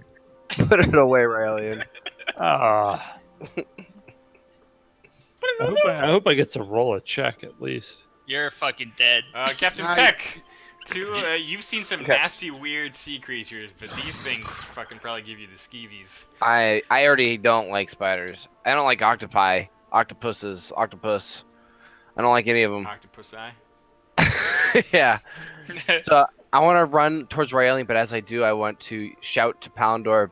Speaker 2: Put it away, Raelian.
Speaker 6: Ah. I hope I get to roll a check at least.
Speaker 3: You're fucking dead.
Speaker 1: Captain
Speaker 5: Nice.
Speaker 1: Peck, you've seen some
Speaker 2: Okay.
Speaker 1: nasty, weird sea creatures, but these things fucking probably give you the skeevies.
Speaker 2: I already don't like spiders. I don't like octopi, octopus. I don't like any of them.
Speaker 1: Octopus eye.
Speaker 2: Yeah. So I want to run towards Raelian, but as I do, I want to shout to Palindor,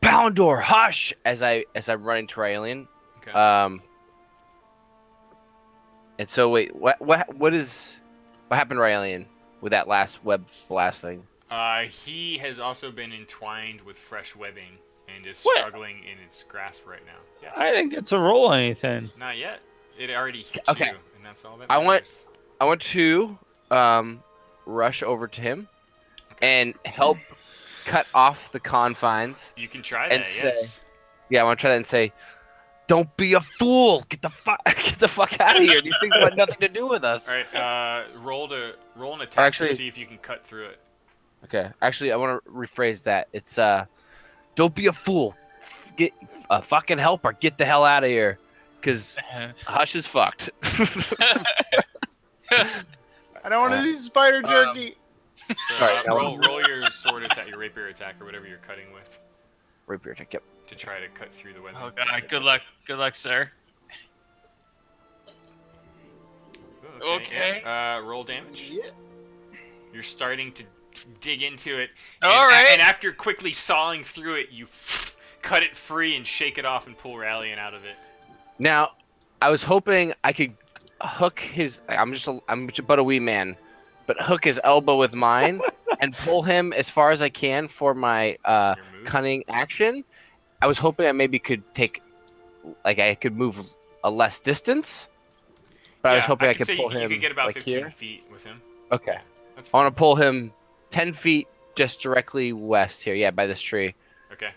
Speaker 2: "Palindor, hush!" as I'm running to Raelian.
Speaker 1: Okay.
Speaker 2: And so wait, what happened, Raelian, with that last web blasting?
Speaker 1: He has also been entwined with fresh webbing and is
Speaker 6: What?
Speaker 1: struggling in its grasp right now. Yes.
Speaker 6: I didn't get to roll anything.
Speaker 1: Not yet. It already hit
Speaker 2: Okay.
Speaker 1: you, and that's all that
Speaker 2: I want-
Speaker 1: matters.
Speaker 2: I want to rush over to him and help cut off the confines.
Speaker 1: You can try
Speaker 2: and
Speaker 1: that,
Speaker 2: say-
Speaker 1: yes.
Speaker 2: Yeah, I want to try that and say, "Don't be a fool! Get the fuck out of here! These things have nothing to do with us."
Speaker 1: All right, roll an attack
Speaker 2: Actually-
Speaker 1: to see if you can cut through it.
Speaker 2: Okay, actually, I want to rephrase that. It's "Don't be a fool! Get a fucking help or get the hell out of here!" Because Hush is fucked.
Speaker 5: I don't want to do spider jerky.
Speaker 1: So,
Speaker 2: Sorry,
Speaker 1: roll your sword attack, your rapier attack, or whatever you're cutting with,
Speaker 2: Rapier check. Yep.
Speaker 1: to try to cut through the webbing.
Speaker 3: Oh god, good luck. Good luck, sir.
Speaker 1: Ooh,
Speaker 3: Okay.
Speaker 1: Yeah. Roll damage.
Speaker 5: Yeah.
Speaker 1: You're starting to dig into it.
Speaker 3: All right.
Speaker 1: And after quickly sawing through it, you cut it free and shake it off and pull Rallian out of it.
Speaker 2: Now, I was hoping I could hook his. I'm but a wee man, but hook his elbow with mine and pull him as far as I can for my
Speaker 1: Your move?
Speaker 2: cunning action. I was hoping I maybe could take, like, I could move a less distance. But I was hoping I could
Speaker 1: say
Speaker 2: pull
Speaker 1: you
Speaker 2: him
Speaker 1: could get about
Speaker 2: like
Speaker 1: 15
Speaker 2: here.
Speaker 1: feet with him.
Speaker 2: Okay.
Speaker 1: That's
Speaker 2: I
Speaker 1: fine.
Speaker 2: want to pull him 10 feet just directly west here. Yeah, by this tree.
Speaker 1: Okay.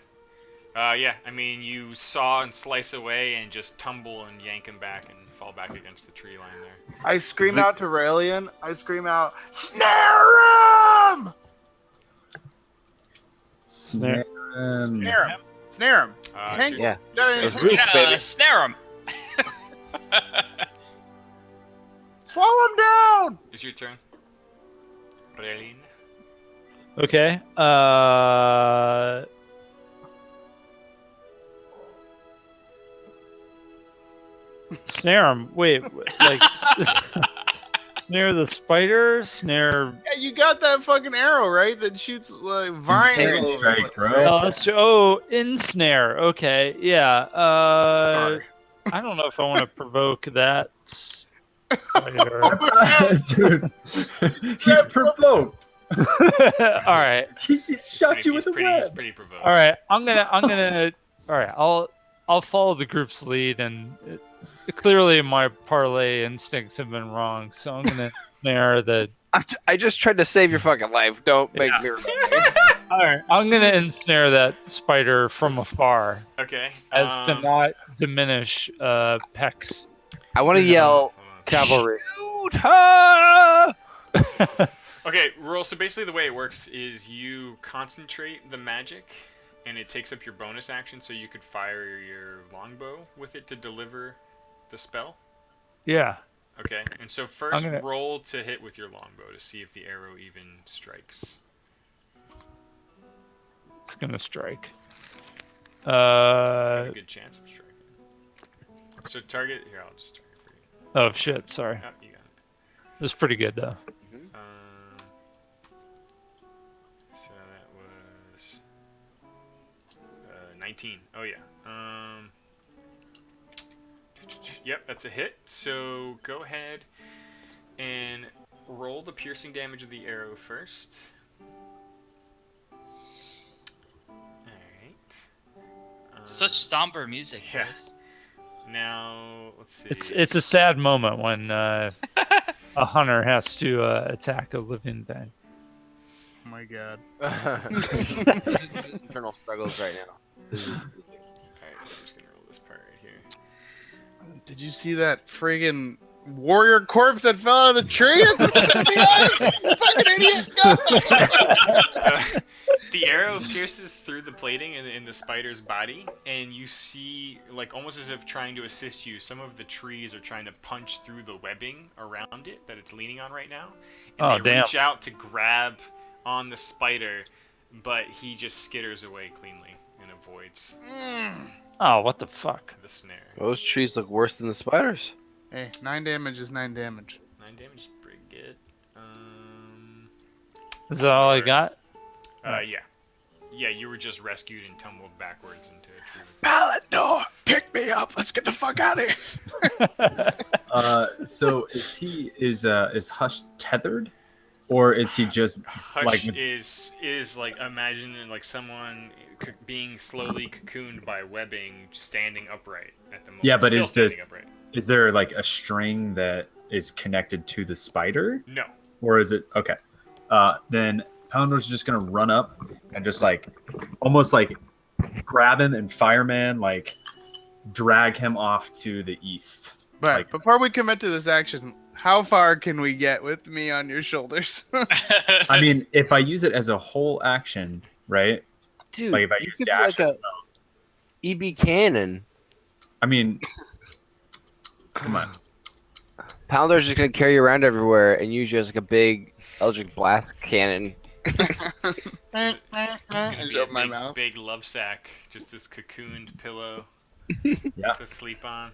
Speaker 1: Yeah, I mean, you saw and slice away and just tumble and yank him back and fall back against the tree line there.
Speaker 5: I scream out to Raelian. I scream out, snare him!
Speaker 4: Snare him.
Speaker 5: Snare him. Snare him. Tank-
Speaker 2: Yeah.
Speaker 5: Gotta
Speaker 2: Those
Speaker 5: tank-
Speaker 2: roots, baby.
Speaker 3: Snare him.
Speaker 5: Slow him down!
Speaker 1: It's your turn. Brelin.
Speaker 6: Okay. Snare him. Wait, like snare the spider. Snare.
Speaker 5: Yeah, you got that fucking arrow, right? That shoots like vines.
Speaker 4: Insane strike, bro.
Speaker 6: Oh, that's true. Oh, ensnare. Okay, yeah.
Speaker 5: Sorry.
Speaker 6: I don't know if I want to provoke that spider.
Speaker 4: Dude, he's provoked.
Speaker 6: All right,
Speaker 4: He shot you with a
Speaker 1: He's
Speaker 4: web.
Speaker 1: pretty provoked.
Speaker 6: all right. I'm gonna. All right. I'll follow the group's lead, and clearly my parlay instincts have been wrong. So I'm gonna snare the.
Speaker 2: I just tried to save your fucking life. Don't make me.
Speaker 6: All right. I'm gonna ensnare that spider from afar,
Speaker 1: Okay.
Speaker 6: as to not diminish Peck's
Speaker 2: I want to yell
Speaker 1: hold on.
Speaker 2: cavalry. Shoot her!
Speaker 1: Okay, roll. So basically, the way it works is you concentrate the magic, and it takes up your bonus action, so you could fire your longbow with it to deliver the spell.
Speaker 6: Yeah.
Speaker 1: Okay, and so first
Speaker 6: gonna-
Speaker 1: roll to hit with your longbow to see if the arrow even strikes.
Speaker 6: It's gonna strike.
Speaker 1: It's got a good chance of striking. So target here. I'll just target for you.
Speaker 6: Oh shit! Sorry.
Speaker 1: Yep, you got it.
Speaker 6: It's pretty good though.
Speaker 1: So that was 19. Oh yeah. Yep, that's a hit. So go ahead and roll the piercing damage of the arrow first. Alright.
Speaker 3: Such somber music.
Speaker 1: Yeah.
Speaker 3: Guys.
Speaker 1: Now, let's see.
Speaker 6: It's a sad moment when a hunter has to attack a living thing.
Speaker 5: Oh my god.
Speaker 2: Internal struggles right now. This is
Speaker 1: Alright, I'm just gonna roll this part right here.
Speaker 5: Did you see that friggin' warrior corpse that fell out of the tree? You fucking idiot! Go!
Speaker 1: The arrow pierces through the plating in the spider's body, and you see, like, almost as if trying to assist you, some of the trees are trying to punch through the webbing around it that it's leaning on right now. And
Speaker 6: Oh,
Speaker 1: they
Speaker 6: damn.
Speaker 1: reach out to grab on the spider, but he just skitters away cleanly and avoids
Speaker 6: Oh, what the fuck?
Speaker 1: the snare.
Speaker 2: Those trees look worse than the spiders.
Speaker 5: Hey, 9 damage is 9 damage.
Speaker 1: 9 damage is pretty good.
Speaker 6: Is that all I got?
Speaker 1: Yeah. Yeah, you were just rescued and tumbled backwards into a tree.
Speaker 5: Palador, pick me up. Let's get the fuck out of here.
Speaker 4: So is Hush tethered, or is he just
Speaker 1: Hush
Speaker 4: like
Speaker 1: is like imagining like someone being slowly cocooned by webbing, standing upright at the moment.
Speaker 4: Yeah, but
Speaker 1: Still
Speaker 4: is this-
Speaker 1: standing upright.
Speaker 4: is there like a string that is connected to the spider,
Speaker 1: No.
Speaker 4: or is it okay? Then Pounder's just gonna run up and just like almost like grab him and fireman like drag him off to the east.
Speaker 5: But
Speaker 4: Like-
Speaker 5: before we commit to this action, how far can we get with me on your shoulders?
Speaker 4: I mean, if I use it as a whole action, right?
Speaker 2: Dude,
Speaker 4: Like if I
Speaker 2: you
Speaker 4: use
Speaker 2: could be
Speaker 4: dash
Speaker 2: like
Speaker 4: as
Speaker 2: a EB cannon.
Speaker 4: I mean, come on.
Speaker 2: Pounder's just gonna carry you around everywhere and use you as like a big eldritch blast cannon.
Speaker 1: It's gonna
Speaker 5: I
Speaker 1: be
Speaker 5: just
Speaker 1: a
Speaker 5: opened my mouth.
Speaker 1: big love sack, just this cocooned pillow
Speaker 4: Yeah.
Speaker 1: to sleep on.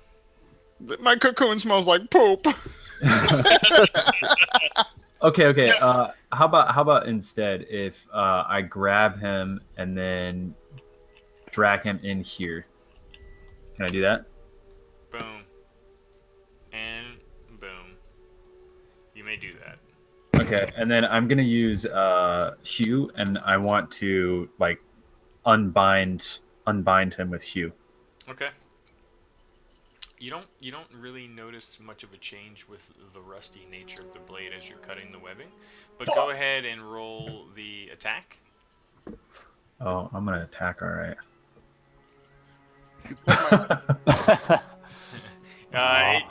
Speaker 5: My cocoon smells like poop.
Speaker 4: Okay. How about instead if I grab him and then drag him in here? Can I do that?
Speaker 1: Boom. And boom. You may do that.
Speaker 4: Okay, and then I'm gonna use Hugh, and I want to like unbind him with Hugh.
Speaker 1: Okay. You don't really notice much of a change with the rusty nature of the blade as you're cutting the webbing, but go ahead and roll the attack.
Speaker 4: Oh, I'm gonna attack. All right.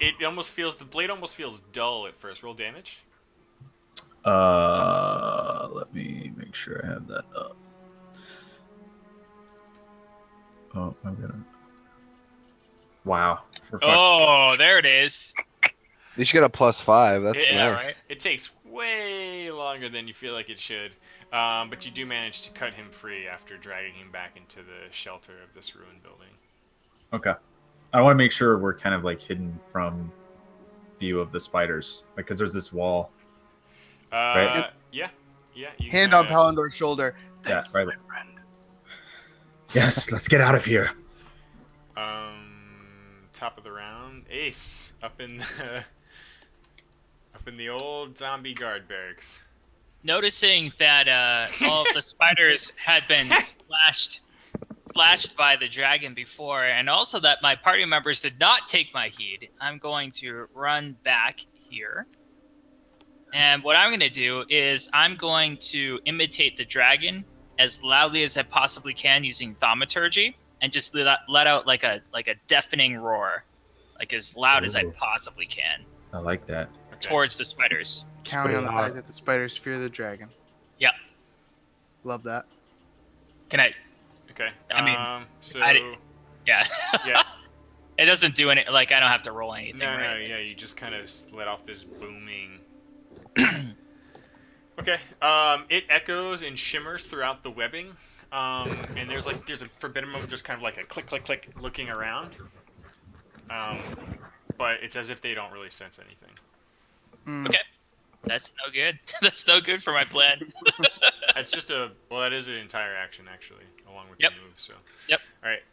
Speaker 1: It almost feels, the blade almost feels dull at first. Roll damage.
Speaker 4: Let me make sure I have that up. Oh, I'm gonna. Wow. For fuck's
Speaker 3: Oh, there it is.
Speaker 2: You should get a +5. That's
Speaker 3: Yeah,
Speaker 2: nice.
Speaker 3: right.
Speaker 1: It takes way longer than you feel like it should, but you do manage to cut him free after dragging him back into the shelter of this ruined building.
Speaker 4: Okay. I want to make sure we're kind of like hidden from view of the spiders, because there's this wall. Right.
Speaker 1: Yeah. You
Speaker 5: Hand
Speaker 1: kinda,
Speaker 5: on Palindor's shoulder.
Speaker 4: Yeah.
Speaker 5: Thank you,
Speaker 4: Right.
Speaker 5: my friend.
Speaker 4: Yes. Let's get out of here.
Speaker 1: Top of the round, Ace up in the old zombie guard barracks.
Speaker 3: Noticing that all of the spiders had been slashed by the dragon before, and also that my party members did not take my heed, I'm going to run back here. And what I'm going to do is I'm going to imitate the dragon as loudly as I possibly can using thaumaturgy, and just let out like a deafening roar, like as loud as I
Speaker 4: Ooh.
Speaker 3: possibly can,
Speaker 4: I like that.
Speaker 1: Okay.
Speaker 3: towards the spiders.
Speaker 5: Counting on the
Speaker 6: Pretty
Speaker 5: fact that the spiders fear the dragon.
Speaker 3: Yep.
Speaker 5: Love that.
Speaker 3: Can I?
Speaker 1: Okay.
Speaker 3: I mean,
Speaker 1: so
Speaker 3: Yeah.
Speaker 1: yeah.
Speaker 3: It doesn't do any. Like I don't have to roll anything.
Speaker 1: No,
Speaker 3: right?
Speaker 1: yeah, you just kind of let off this booming. Okay. It echoes and shimmers throughout the webbing. And there's a forbidden moment. There's kind of like a click, click, click, looking around. But it's as if they don't really sense anything.
Speaker 5: Mm.
Speaker 3: Okay. That's no good. That's no good for my plan.
Speaker 1: That's just that is an entire action actually, along with
Speaker 3: Yep.
Speaker 1: the move. So.
Speaker 3: Yep.
Speaker 1: All right.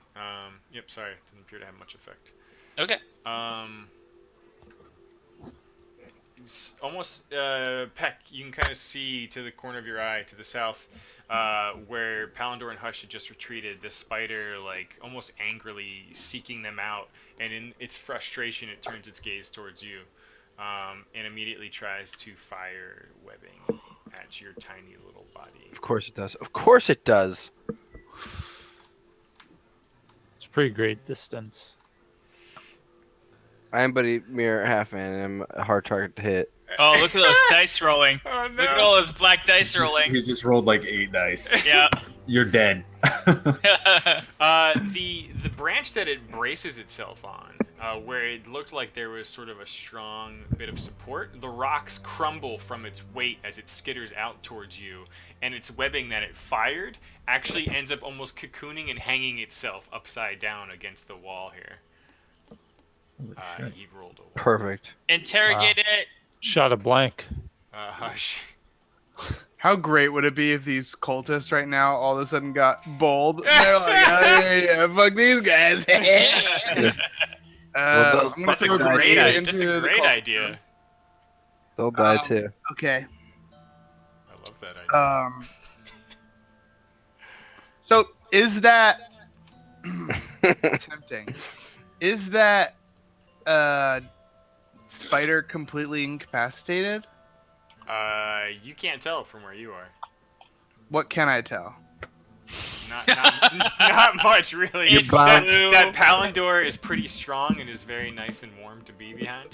Speaker 1: Yep. Sorry, didn't appear to have much effect.
Speaker 3: Okay.
Speaker 1: It's almost Peck. You can kind of see to the corner of your eye to the south, where Palindor and Hush had just retreated. The spider, like almost angrily seeking them out, and in its frustration, it turns its gaze towards you, and immediately tries to fire webbing at your tiny little body.
Speaker 2: Of course it does. Of course it does.
Speaker 6: It's pretty great distance.
Speaker 2: I am but a mere half man, and I'm a hard target to hit.
Speaker 3: Oh, look at those dice rolling.
Speaker 1: Oh
Speaker 3: Look at all those black dice
Speaker 4: He
Speaker 3: rolling.
Speaker 4: just rolled like 8 dice.
Speaker 3: Yeah.
Speaker 4: You're dead.
Speaker 1: The branch that it braces itself on, where it looked like there was sort of a strong bit of support, the rocks crumble from its weight as it skitters out towards you, and its webbing that it fired actually ends up almost cocooning and hanging itself upside down against the wall here.
Speaker 4: Holy shit.
Speaker 1: He rolled a 1.
Speaker 2: Perfect.
Speaker 3: Interrogate it.
Speaker 6: Shot a blank.
Speaker 1: Hush.
Speaker 5: How great would it be if these cultists right now all of a sudden got bold? And they're like, oh, yeah, fuck these guys.
Speaker 2: Well,
Speaker 5: I'm gonna
Speaker 1: That's a
Speaker 5: throw a
Speaker 1: great
Speaker 5: grenade
Speaker 1: idea.
Speaker 5: into
Speaker 1: That's a
Speaker 5: the
Speaker 1: great
Speaker 5: cultist
Speaker 1: idea.
Speaker 5: room.
Speaker 2: They'll die too.
Speaker 5: Okay.
Speaker 1: I love that idea.
Speaker 5: So is that tempting? Is that spider completely incapacitated?
Speaker 1: You can't tell from where you are.
Speaker 5: What can I tell?
Speaker 1: Not much, really.
Speaker 3: It's
Speaker 1: that,
Speaker 3: blue.
Speaker 1: that Palindor is pretty strong and is very nice and warm to be behind.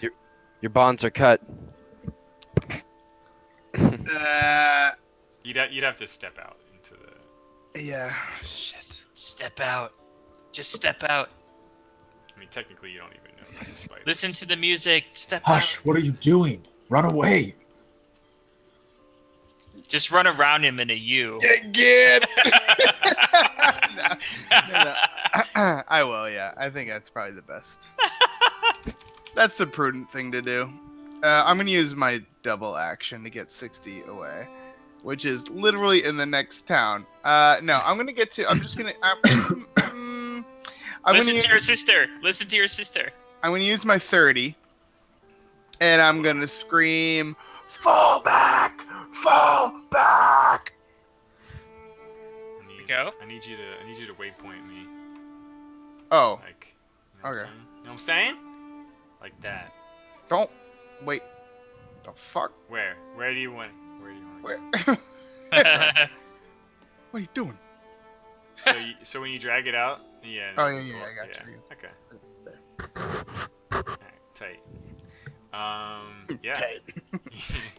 Speaker 2: Your bonds are cut.
Speaker 1: You'd have to step out into the.
Speaker 5: Yeah.
Speaker 3: Just step out. Just step out.
Speaker 1: I mean, technically, you don't even know about the spiders.
Speaker 3: Listen to the music. Step
Speaker 4: Hush!
Speaker 3: out.
Speaker 4: What are you doing? Run away!
Speaker 3: Just run around him in a U.
Speaker 5: Get. No. I will. Yeah, I think that's probably the best. That's the prudent thing to do. I'm gonna use my double action to get 60 away, which is literally in the next town. No, I'm gonna get to. I'm just gonna.
Speaker 3: Listen to your sister. Listen to your sister.
Speaker 5: I'm gonna use my 30, and I'm gonna scream, "Fall back! Fall back!"
Speaker 3: Go.
Speaker 1: I need you to waypoint me.
Speaker 5: Oh,
Speaker 1: Like, you know
Speaker 5: okay.
Speaker 1: What you know what I'm saying? Like that.
Speaker 5: Don't wait. The fuck?
Speaker 1: Where? Where do you want? Where do you want?
Speaker 5: Where?
Speaker 3: Yeah.
Speaker 5: What are you doing?
Speaker 1: So when you drag it out, yeah.
Speaker 5: Oh,
Speaker 1: then
Speaker 5: yeah,
Speaker 1: go
Speaker 5: I
Speaker 1: up,
Speaker 5: got
Speaker 1: yeah.
Speaker 5: you.
Speaker 1: Okay. Alright, tight. Yeah.
Speaker 5: Tight.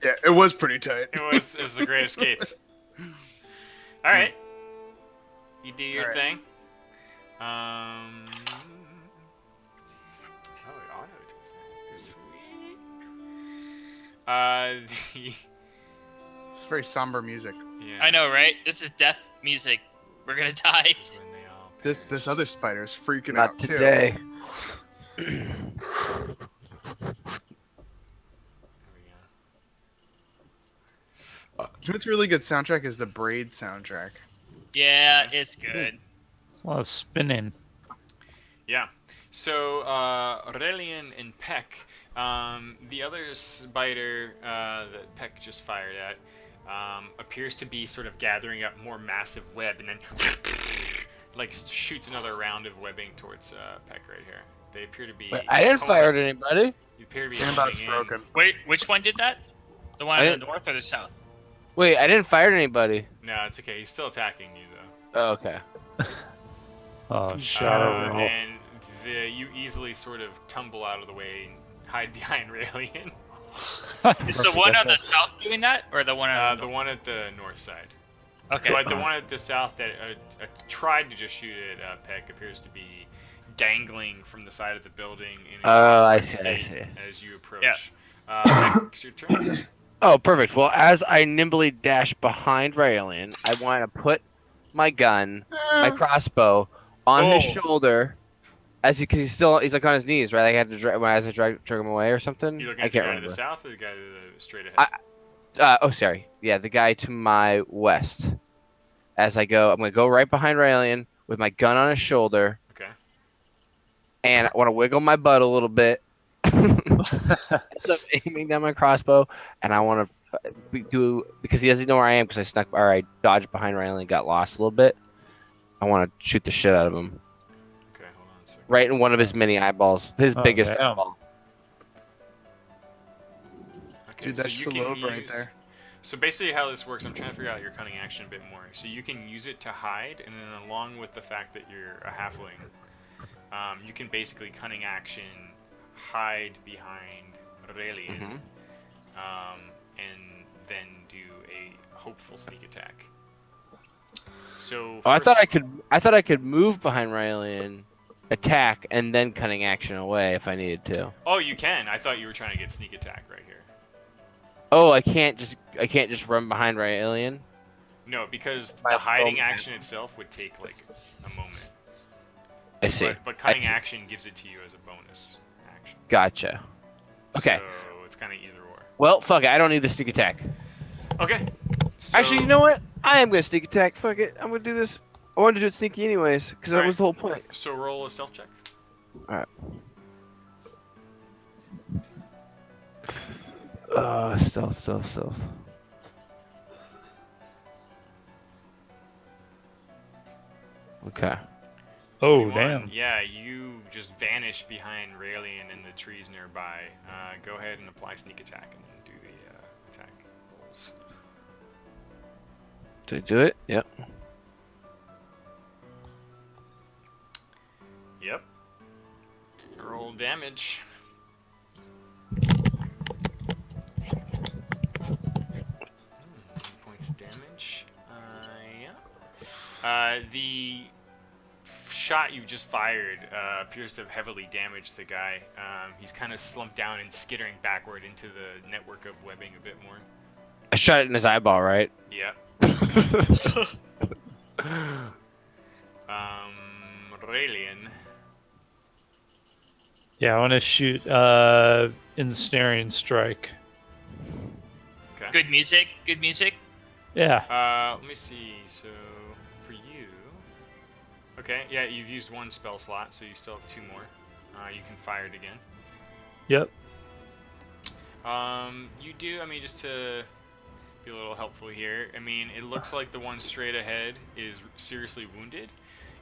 Speaker 5: Yeah, it was pretty tight.
Speaker 1: It was a great escape. All right. You do your
Speaker 5: All right.
Speaker 1: thing. Oh, it auto Sweet.
Speaker 5: It's very somber music.
Speaker 1: Yeah.
Speaker 3: I know, right? This is death music. We're gonna die.
Speaker 1: This is when they all
Speaker 5: This other spider is freaking
Speaker 2: Not
Speaker 5: out
Speaker 2: today.
Speaker 1: There we go.
Speaker 5: too. You know what's a really good soundtrack is the Braid soundtrack.
Speaker 3: Yeah, it's good.
Speaker 6: It's a lot of spinning.
Speaker 1: Yeah. So Aurelian and Peck, the other spider that Peck just fired at, appears to be sort of gathering up more massive web, and then like shoots another round of webbing towards Peck right here. They appear to be.
Speaker 2: Wait, I didn't fire at anybody.
Speaker 1: You appear to be
Speaker 5: Handbot's
Speaker 1: homing in.
Speaker 5: broken.
Speaker 3: Wait, which one did that? The one
Speaker 2: I
Speaker 3: in the
Speaker 2: didn't-
Speaker 3: north or the south?
Speaker 2: Wait, I didn't fire at anybody.
Speaker 1: No, it's okay. He's still attacking you though.
Speaker 2: Oh, okay.
Speaker 6: Oh, shadow roll.
Speaker 1: And you easily sort of tumble out of the way and hide behind Raelian.
Speaker 3: Is the one on the south doing that, or the one on
Speaker 1: The one at the north side.
Speaker 3: Okay.
Speaker 1: But the one at the south that tried to just shoot at Peck appears to be dangling from the side of the building in a
Speaker 2: I
Speaker 1: awkward
Speaker 2: see, I
Speaker 1: state
Speaker 2: see.
Speaker 1: as you approach.
Speaker 3: Yeah.
Speaker 1: Peck, it's your turn.
Speaker 2: Oh, perfect. Well, as I nimbly dash behind Raelian, I want to put my gun, my crossbow, on his
Speaker 3: Oh.
Speaker 2: shoulder, because he's like on his knees, right? I had to drag him away or something.
Speaker 1: You looking
Speaker 2: I
Speaker 1: at the
Speaker 2: can't
Speaker 1: guy
Speaker 2: remember.
Speaker 1: to the south or the guy to the straight ahead?
Speaker 2: Oh, sorry. Yeah, the guy to my west. As I go, I'm gonna go right behind Raelian with my gun on his shoulder,
Speaker 1: Okay.
Speaker 2: and I want to wiggle my butt a little bit. So I'm aiming down my crossbow, and I want to do because he doesn't know where I am because I snuck or I dodged behind Riley and got lost a little bit. I want to shoot the shit out of him,
Speaker 1: Okay, hold on a second.
Speaker 2: right in one of his mini eyeballs, his
Speaker 6: Oh,
Speaker 2: biggest
Speaker 6: damn.
Speaker 2: eyeball.
Speaker 1: Okay,
Speaker 5: Dude, that's
Speaker 1: so you can
Speaker 5: Shalom right
Speaker 1: use-
Speaker 5: there.
Speaker 1: So basically how this works, I'm trying to figure out your cunning action a bit more. So you can use it to hide, and then along with the fact that you're a halfling, you can basically cunning action hide behind Aurelian, and then do a hopeful sneak attack. So
Speaker 2: Oh, I
Speaker 1: first-
Speaker 2: thought I could move behind Raelian, attack, and then cunning action away if I needed to.
Speaker 1: Oh, you can. I thought you were trying to get sneak attack right here.
Speaker 2: Oh, I can't just run behind Raelian.
Speaker 1: No, because
Speaker 2: My
Speaker 1: the hiding
Speaker 2: phone-
Speaker 1: action itself would take like a moment.
Speaker 2: I see.
Speaker 1: But cunning
Speaker 2: I see.
Speaker 1: action gives it to you as a bonus action.
Speaker 2: Gotcha. Okay.
Speaker 1: So it's kind of either or.
Speaker 2: Well, fuck it. I don't need the sneak attack.
Speaker 1: Okay.
Speaker 2: Actually,
Speaker 1: so-
Speaker 2: you know what? I am gonna sneak attack. Fuck it. I'm gonna do this. I wanted to do it sneaky anyways, because that
Speaker 1: Alright.
Speaker 2: was the whole point.
Speaker 1: So roll a stealth check.
Speaker 2: Stealth. Okay.
Speaker 6: Oh,
Speaker 1: 21.
Speaker 6: damn.
Speaker 1: Yeah, you just vanish behind Raelian in the trees nearby. Go ahead and apply sneak attack and then do the attack rolls.
Speaker 2: Did I do it? Yep.
Speaker 1: Yep. Roll damage. Points of damage. Yeah. The shot you just fired appears to have heavily damaged the guy. He's kind of slumped down and skittering backward into the network of webbing a bit more.
Speaker 2: I shot it in his eyeball, right?
Speaker 1: Yeah. Raelian.
Speaker 6: Yeah, I want to shoot ensnaring strike.
Speaker 1: Okay.
Speaker 3: Good music. Good music.
Speaker 6: Yeah.
Speaker 1: Let me see. So for you, okay, yeah, you've used one spell slot, so you still have 2 more. You can fire it again.
Speaker 6: Yep.
Speaker 1: You do. I mean, just to be a little helpful here. I mean, it looks like the one straight ahead is seriously wounded,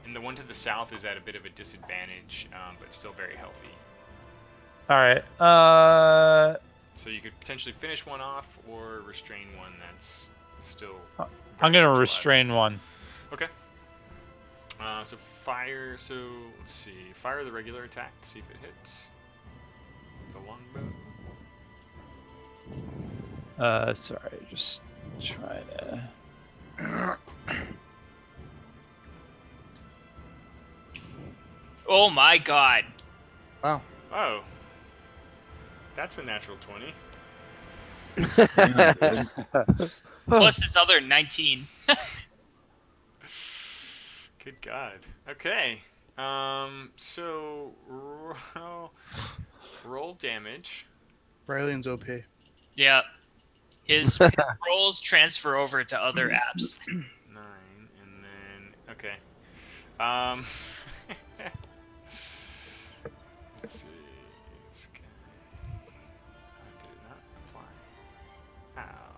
Speaker 1: and the one to the south is at a bit of a disadvantage, but still very healthy.
Speaker 6: All right.
Speaker 1: So you could potentially finish one off or restrain one that's still.
Speaker 6: I'm
Speaker 1: very
Speaker 6: gonna
Speaker 1: much alive.
Speaker 6: restrain one.
Speaker 1: Okay. So fire. So let's see. Fire the regular attack. See if it hits. The longbow.
Speaker 6: Sorry, just trying to.
Speaker 3: Oh my god.
Speaker 5: Wow.
Speaker 1: Oh. That's a natural 20.
Speaker 4: Yeah, dude.
Speaker 3: Plus his other 19.
Speaker 1: Good God. Okay. So roll damage.
Speaker 5: Raelian's OP.
Speaker 3: Yeah. His rolls transfer over to other apps.
Speaker 1: 9, and then okay. Let's see. This guy. Did it not apply? How?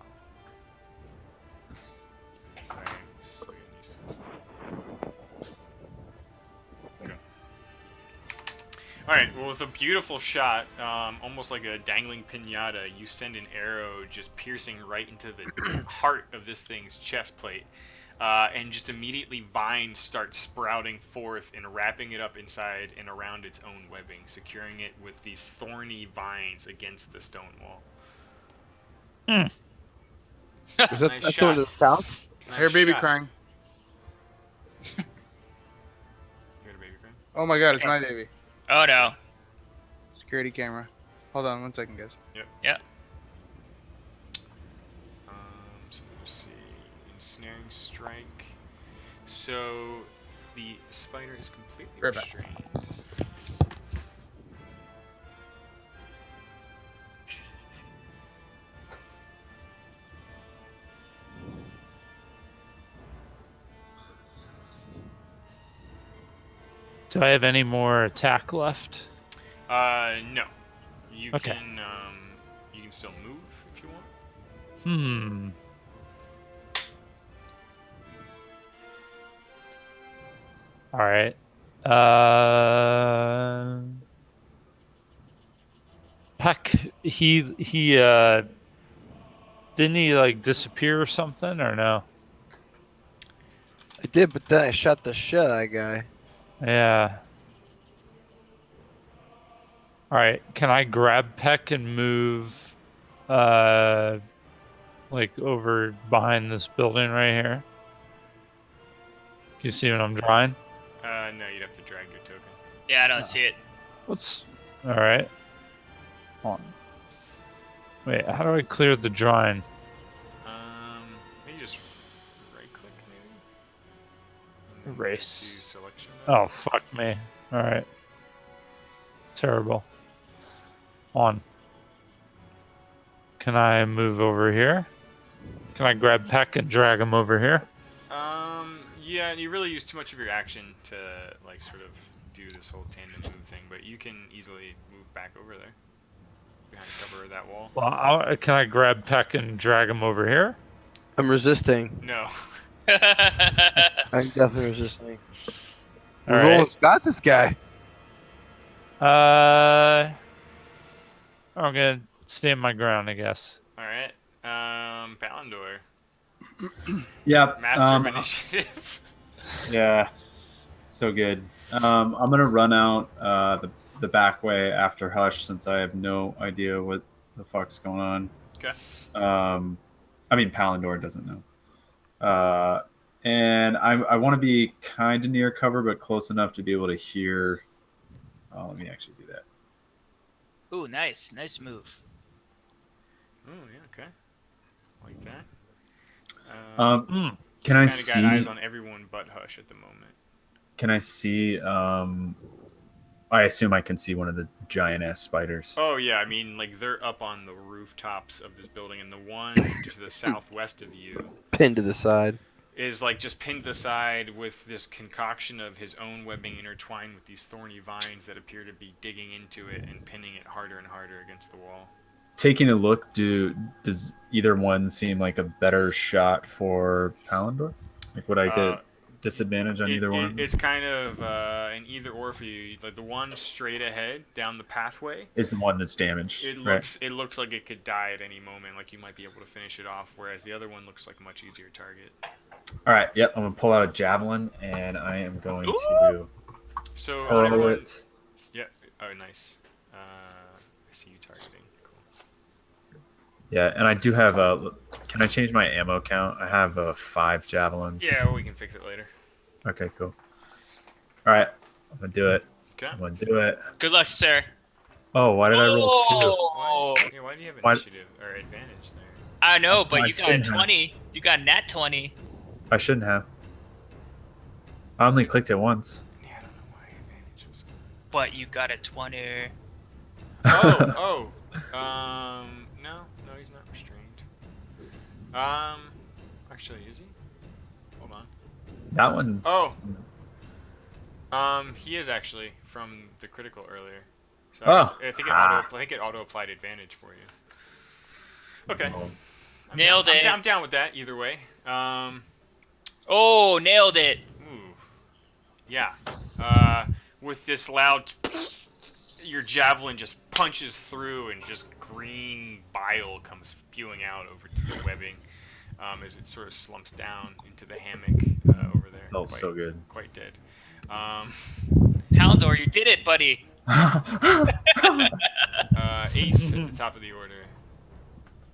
Speaker 1: Sorry, I'm still getting used to this. Okay. Alright, well, with a beautiful shot, almost like a dangling pinata, you send an arrow just piercing right into the heart of this thing's chest plate. And just immediately vines start sprouting forth and wrapping it up inside and around its own webbing, securing it with these thorny vines against the stone wall.
Speaker 2: Was that
Speaker 1: Nice
Speaker 2: that's
Speaker 1: shot.
Speaker 2: to the south?
Speaker 5: I hear baby
Speaker 1: shot.
Speaker 5: crying.
Speaker 1: You heard a baby crying?
Speaker 5: Oh my god, it's my baby.
Speaker 3: Oh no.
Speaker 5: Security camera. Hold on 1 second, guys.
Speaker 3: Yeah.
Speaker 1: So let's see. Ensnaring strike. So the spider is completely
Speaker 5: Right back.
Speaker 1: restrained.
Speaker 6: Do I have any more attack left?
Speaker 1: No. You
Speaker 6: Okay.
Speaker 1: you can still move if you want.
Speaker 6: All right. Peck, he didn't he like disappear or something or no?
Speaker 2: I did, but then I shot the shit out of that guy.
Speaker 6: Yeah. All right. Can I grab Peck and move, like over behind this building right here? You see what I'm drawing?
Speaker 1: No, you'd have to drag your token.
Speaker 3: Yeah, I don't see it.
Speaker 6: What's all right? Hold on. Wait, how do I clear the drawing?
Speaker 1: Maybe just right click maybe. And then
Speaker 6: Erase.
Speaker 1: do selection.
Speaker 6: Oh, fuck me. All right. Terrible. On. Can I move over here? Can I grab Peck and drag him over here?
Speaker 1: Yeah, you really use too much of your action to like sort of do this whole tandem move thing, but you can easily move back over there behind cover of that wall.
Speaker 6: Well, can I grab Peck and drag him over here?
Speaker 2: I'm resisting.
Speaker 1: No.
Speaker 2: I'm definitely resisting.
Speaker 6: All
Speaker 2: We've
Speaker 6: right.
Speaker 2: almost got this guy.
Speaker 6: I'm gonna stand my ground, I guess.
Speaker 1: All right. Phandelver,
Speaker 4: Yeah.
Speaker 1: master of initiative.
Speaker 4: Yeah. So good. I'm gonna run out the back way after Hush since I have no idea what the fuck's going on.
Speaker 1: Okay.
Speaker 4: I mean Palandor doesn't know. And I want to be kind of near cover, but close enough to be able to hear. Oh, let me actually do that.
Speaker 3: Ooh, nice move.
Speaker 1: Oh yeah, okay. Like that.
Speaker 4: Can I
Speaker 1: Kind of got eyes
Speaker 4: see?
Speaker 1: on everyone but Hush at the moment.
Speaker 4: Can I see? I assume I can see one of the giant ass spiders.
Speaker 1: Oh yeah, I mean like they're up on the rooftops of this building, and the one to the southwest of you
Speaker 2: Pinned to the side.
Speaker 1: is like just pinned to the side with this concoction of his own webbing intertwined with these thorny vines that appear to be digging into it and pinning it harder and harder against the wall.
Speaker 4: Taking a look, does either one seem like a better shot for Phalendor? Like, would I get disadvantage on either one of
Speaker 1: It's
Speaker 4: these?
Speaker 1: kind of an either or for you. Like the one straight ahead down the pathway,
Speaker 4: Is the one that's damaged, right?
Speaker 1: it looks like it could die at any moment. Like you might be able to finish it off, whereas the other one looks like a much easier target.
Speaker 4: All right. Yep. I'm gonna pull out a javelin, and I am going
Speaker 3: Ooh.
Speaker 4: to
Speaker 1: So
Speaker 4: hurl
Speaker 1: everyone,
Speaker 4: it.
Speaker 1: yeah. Oh, nice. I see you targeting. Cool.
Speaker 4: Yeah, and I do have a. Can I change my ammo count? I have 5 javelins.
Speaker 1: Yeah, well, we can fix it later.
Speaker 4: Okay. Cool. All right. I'm gonna do it.
Speaker 1: Okay.
Speaker 4: I'm gonna do it.
Speaker 3: Good luck, sir.
Speaker 4: Oh, why did I roll 2?
Speaker 3: Oh,
Speaker 1: Yeah, why do you have
Speaker 4: Why-
Speaker 1: initiative or advantage there?
Speaker 3: I know,
Speaker 4: That's
Speaker 3: but
Speaker 4: why
Speaker 3: you
Speaker 4: I
Speaker 3: got a
Speaker 4: shouldn't have.
Speaker 3: 20. You got nat 20.
Speaker 4: I shouldn't have. I only clicked it once.
Speaker 1: Yeah, I don't know why advantage was.
Speaker 3: But you got a 20.
Speaker 1: No, he's not restrained. Actually, is he? Hold on.
Speaker 4: That one's.
Speaker 1: Oh. He is actually from the critical earlier. So
Speaker 4: Oh.
Speaker 1: I think it auto applied advantage for you. Okay.
Speaker 4: Oh.
Speaker 3: Nailed it.
Speaker 1: I'm down with that either way.
Speaker 3: Oh, nailed it.
Speaker 1: Ooh. Yeah. With this loud, your javelin just punches through, and just green bile comes spewing out over to the webbing, as it sort of slumps down into the hammock over there.
Speaker 4: Felt so good.
Speaker 1: Quite dead.
Speaker 3: Phalendor, you did it, buddy.
Speaker 1: Ace at the top of the order.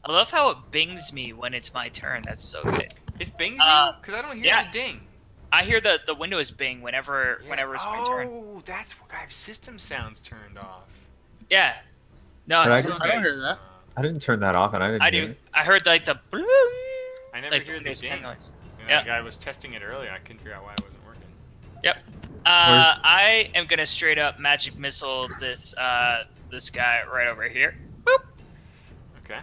Speaker 3: I love how it bings me when it's my turn. That's so good.
Speaker 1: It bings you? Because I don't hear
Speaker 3: yeah.
Speaker 1: the ding.
Speaker 3: I hear the windows bing whenever it's my turn.
Speaker 1: Oh, that's what I have system sounds turned off.
Speaker 3: Yeah. No,
Speaker 4: But
Speaker 3: it's
Speaker 4: I
Speaker 3: so
Speaker 4: didn't-
Speaker 5: I don't
Speaker 3: good.
Speaker 5: hear that.
Speaker 4: I didn't turn that off, and I didn't.
Speaker 3: I
Speaker 4: hear
Speaker 3: do.
Speaker 4: it.
Speaker 3: I heard like the bloom,
Speaker 1: I never
Speaker 3: like the
Speaker 1: hear the
Speaker 3: Windows 10
Speaker 1: ding.
Speaker 3: noise.
Speaker 1: And
Speaker 3: Yeah.
Speaker 1: like, I was testing it earlier. I couldn't figure out why it wasn't working.
Speaker 3: Yep.
Speaker 4: Where's-
Speaker 3: I am gonna straight up magic missile this this guy right over here. Boop.
Speaker 1: Okay.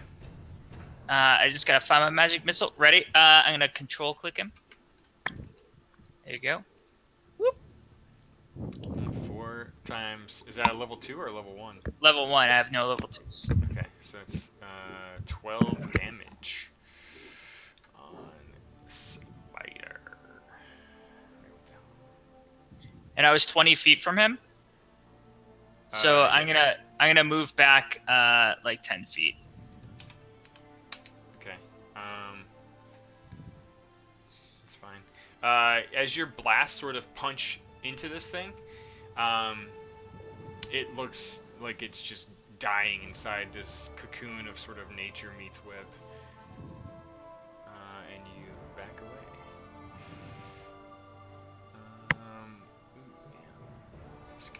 Speaker 3: I just gotta find my magic missile. Ready? I'm gonna control click him. There you go.
Speaker 1: 4 times. Is that a level 2 or a level 1?
Speaker 3: Level 1. I have no level 2s.
Speaker 1: Okay, so it's 12 damage on Spider.
Speaker 3: And I was 20 feet from him. So
Speaker 1: Yeah.
Speaker 3: I'm gonna move back like 10 feet.
Speaker 1: Okay. That's fine. As your blast sort of punch into this thing, it looks like it's just dying inside this cocoon of sort of nature meets web. And you back away. This guy.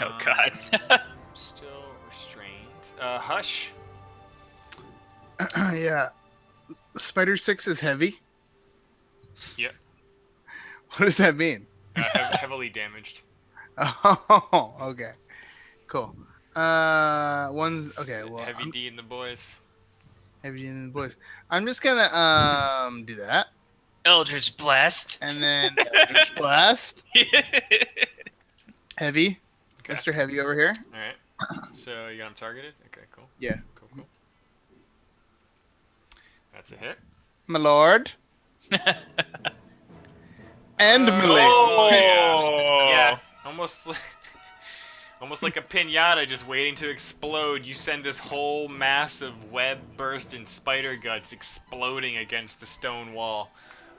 Speaker 3: Oh, God.
Speaker 1: Still restrained. Hush.
Speaker 5: Yeah. Spider 6 is heavy.
Speaker 1: Yep.
Speaker 5: What does that mean?
Speaker 1: Heavily damaged.
Speaker 5: Oh, okay. Cool. One's okay. Well,
Speaker 1: Heavy D in the boys.
Speaker 5: heavy in the boys. I'm just gonna do that,
Speaker 3: Eldritch Blast.
Speaker 5: and then Eldritch Blast. Heavy,
Speaker 1: Okay.
Speaker 5: Mr. Heavy over here.
Speaker 1: All right. So you got him targeted. Okay. Cool.
Speaker 5: Yeah.
Speaker 1: Cool. That's a hit.
Speaker 5: My lord. And melee.
Speaker 3: Oh.
Speaker 1: Yeah. Almost like a pinata just waiting to explode. You send this whole mass of web burst and spider guts exploding against the stone wall.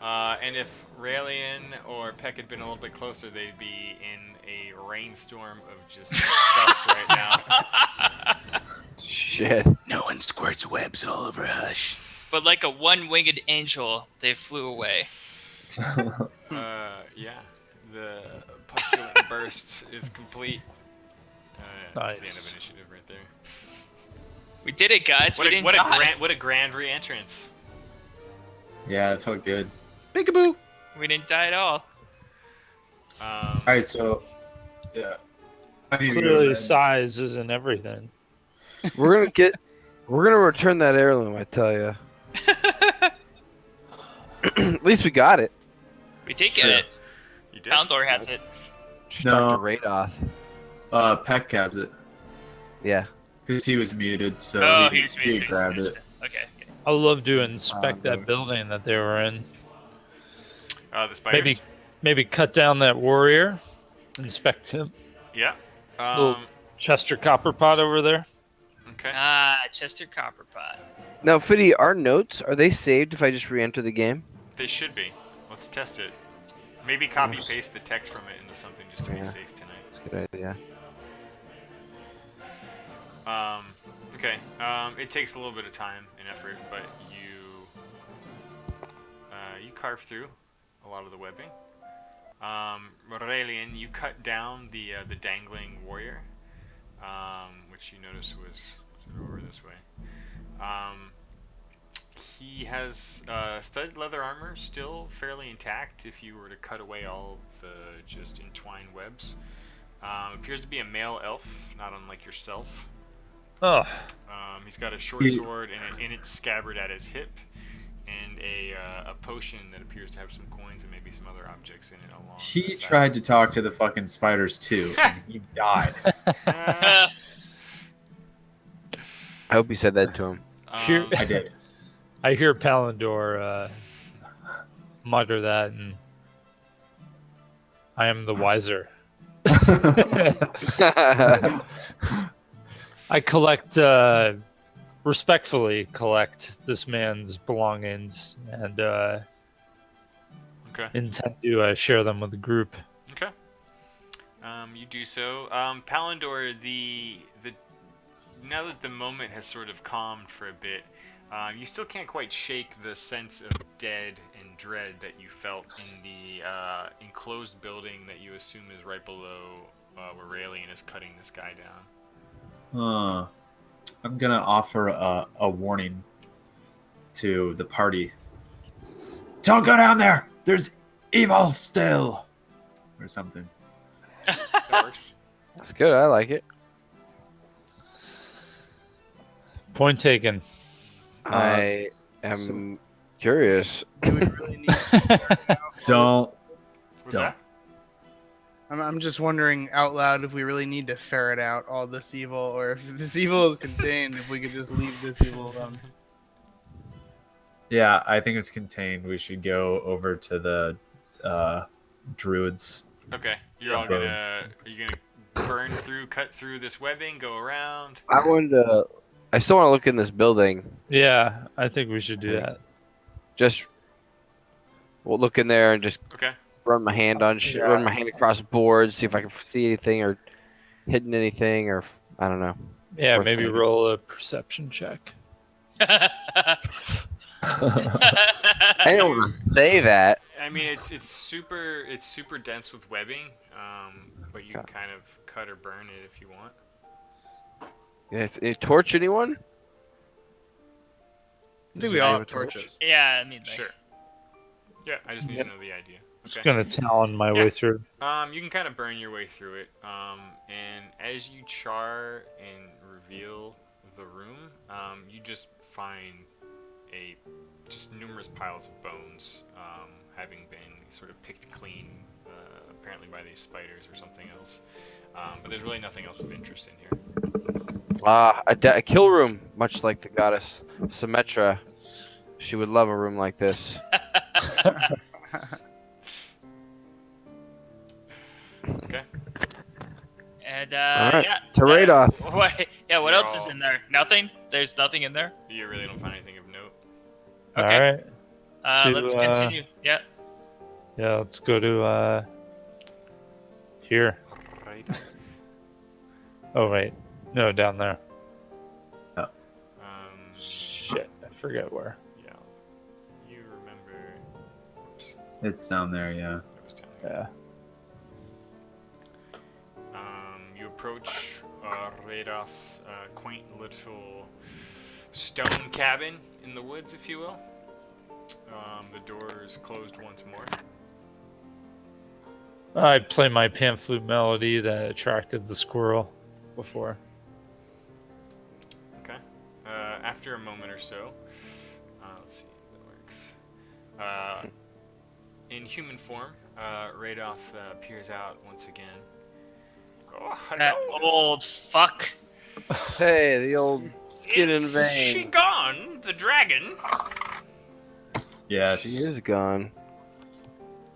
Speaker 1: And if Raelian or Peck had been a little bit closer, they'd be in a rainstorm of just dust right now.
Speaker 2: Shit.
Speaker 5: No one squirts webs all over Hush.
Speaker 3: But like a one-winged angel, they flew away.
Speaker 1: Yeah. The pustulent burst is complete. That's the end of
Speaker 6: Nice.
Speaker 1: initiative right there.
Speaker 3: We did it, guys. We didn't die.
Speaker 1: What a grand re-entrance.
Speaker 4: Yeah, it felt good.
Speaker 5: Peekaboo.
Speaker 3: We didn't die at all.
Speaker 4: All right, so yeah, I need to go to
Speaker 6: Clearly,
Speaker 4: bed.
Speaker 6: size isn't everything.
Speaker 2: We're gonna return that heirloom. I tell you. At least we got it.
Speaker 3: We did
Speaker 4: Sure.
Speaker 3: get it.
Speaker 1: You did?
Speaker 3: Phandelver has it.
Speaker 2: Just
Speaker 4: No.
Speaker 2: talk to Radoth.
Speaker 4: Peck has it
Speaker 2: Yeah.
Speaker 4: because he was muted, so
Speaker 3: Oh,
Speaker 4: he
Speaker 3: he's me.
Speaker 4: grabbed it.
Speaker 3: Okay.
Speaker 6: I would love to inspect
Speaker 4: dude.
Speaker 6: that building that they were in.
Speaker 1: The spiders?
Speaker 6: Maybe cut down that warrior, inspect him.
Speaker 1: Yeah.
Speaker 6: Little Chester Copperpot over there.
Speaker 1: Okay.
Speaker 3: Chester Copperpot.
Speaker 2: Now, Fiddy, our notes, are they saved if I just re-enter the game?
Speaker 1: They should be. Let's test it. Maybe copy paste the text from it into something just to be
Speaker 2: Yeah.
Speaker 1: safe tonight.
Speaker 2: That's a good idea.
Speaker 1: Okay. It takes a little bit of time and effort, but you carve through a lot of the webbing. Aurelian, you cut down the dangling warrior, which you notice was sort of over this way. He has studded leather armor still fairly intact if you were to cut away all of the just entwined webs. Appears to be a male elf, not unlike yourself.
Speaker 6: Oh,
Speaker 1: He's got a short sword and in its scabbard at his hip, and a potion that appears to have some coins and maybe some other objects in it along.
Speaker 4: He
Speaker 1: the side.
Speaker 4: tried to talk to the fucking spiders too, and he died.
Speaker 1: Uh,
Speaker 2: I hope you said that to him.
Speaker 6: Here-
Speaker 4: I did.
Speaker 6: I hear Palindor mutter that, and I am the wiser. I respectfully collect this man's belongings and
Speaker 1: okay.
Speaker 6: intend to share them with the group.
Speaker 1: Okay. You do so. Palindor, the now that the moment has sort of calmed for a bit, you still can't quite shake the sense of dread and dread that you felt in the enclosed building that you assume is right below where Raelian is cutting this guy down.
Speaker 4: I'm gonna offer a warning to the party. Don't go down there. There's evil still, or something.
Speaker 1: That works.
Speaker 2: That's good. I like it.
Speaker 6: Point taken.
Speaker 2: I am curious.
Speaker 5: Do we really need?
Speaker 4: Don't.
Speaker 1: What's
Speaker 4: Don't.
Speaker 1: that?
Speaker 5: I'm just wondering out loud if we really need to ferret out all this evil, or if this evil is contained, if we could just leave this evil alone.
Speaker 4: Yeah, I think it's contained. We should go over to the druids.
Speaker 1: Okay. You're all gonna. Are you gonna cut through this webbing, go around?
Speaker 2: I still want to look in this building.
Speaker 6: Yeah, I think we should do that.
Speaker 2: We'll look in there and just
Speaker 1: Okay.
Speaker 2: run my hand on shit,
Speaker 6: Yeah.
Speaker 2: run my hand across the board, see if I can see anything or hidden anything, or I don't know.
Speaker 6: Yeah,
Speaker 2: Worth
Speaker 6: maybe
Speaker 2: taking.
Speaker 6: roll a perception check.
Speaker 2: I don't want to say that.
Speaker 1: I mean, it's super dense with webbing, but you can kind of cut or burn it if you want.
Speaker 2: Torch anyone?
Speaker 5: I think
Speaker 2: Does
Speaker 5: we
Speaker 2: it
Speaker 5: all
Speaker 2: have
Speaker 5: have
Speaker 2: a torch?
Speaker 5: torches.
Speaker 3: Yeah, I mean, like,
Speaker 1: Sure. Yeah, I just need to know the idea.
Speaker 6: Just
Speaker 1: Okay.
Speaker 6: gonna talon my
Speaker 1: Yeah.
Speaker 6: way through.
Speaker 1: You can kind of burn your way through it, and as you char and reveal the room, you just find just numerous piles of bones, having been sort of picked clean, apparently by these spiders or something else. But there's really nothing else of interest in here.
Speaker 2: A kill room, much like the goddess Symmetra. She would love a room like this.
Speaker 1: Okay.
Speaker 3: and
Speaker 2: All right.
Speaker 3: yeah.
Speaker 2: To Radoth.
Speaker 3: What
Speaker 1: You're
Speaker 3: else is
Speaker 1: all-
Speaker 3: in there? Nothing. There's nothing in there.
Speaker 1: You really don't find anything of note.
Speaker 3: Okay.
Speaker 6: All right.
Speaker 3: Let's
Speaker 6: To,
Speaker 3: continue. Yeah.
Speaker 6: Yeah, let's go to here.
Speaker 1: Right.
Speaker 6: Oh wait, no, down there.
Speaker 1: Um,
Speaker 6: Shit, I forget where.
Speaker 1: yeah.
Speaker 4: It's down there, yeah.
Speaker 1: It was down there.
Speaker 6: Yeah.
Speaker 1: You approach Radha's quaint little stone cabin in the woods, if you will. The door is closed once more.
Speaker 6: I play my pan flute melody that attracted the squirrel before.
Speaker 1: Okay. After a moment or so, let's see if that works. In human form, Radoth peers out once again. Oh,
Speaker 3: That
Speaker 1: hello.
Speaker 3: old fuck.
Speaker 2: Hey, the old skin and
Speaker 1: Is she
Speaker 2: veins.
Speaker 1: gone, the dragon?
Speaker 4: Yes.
Speaker 2: She is gone.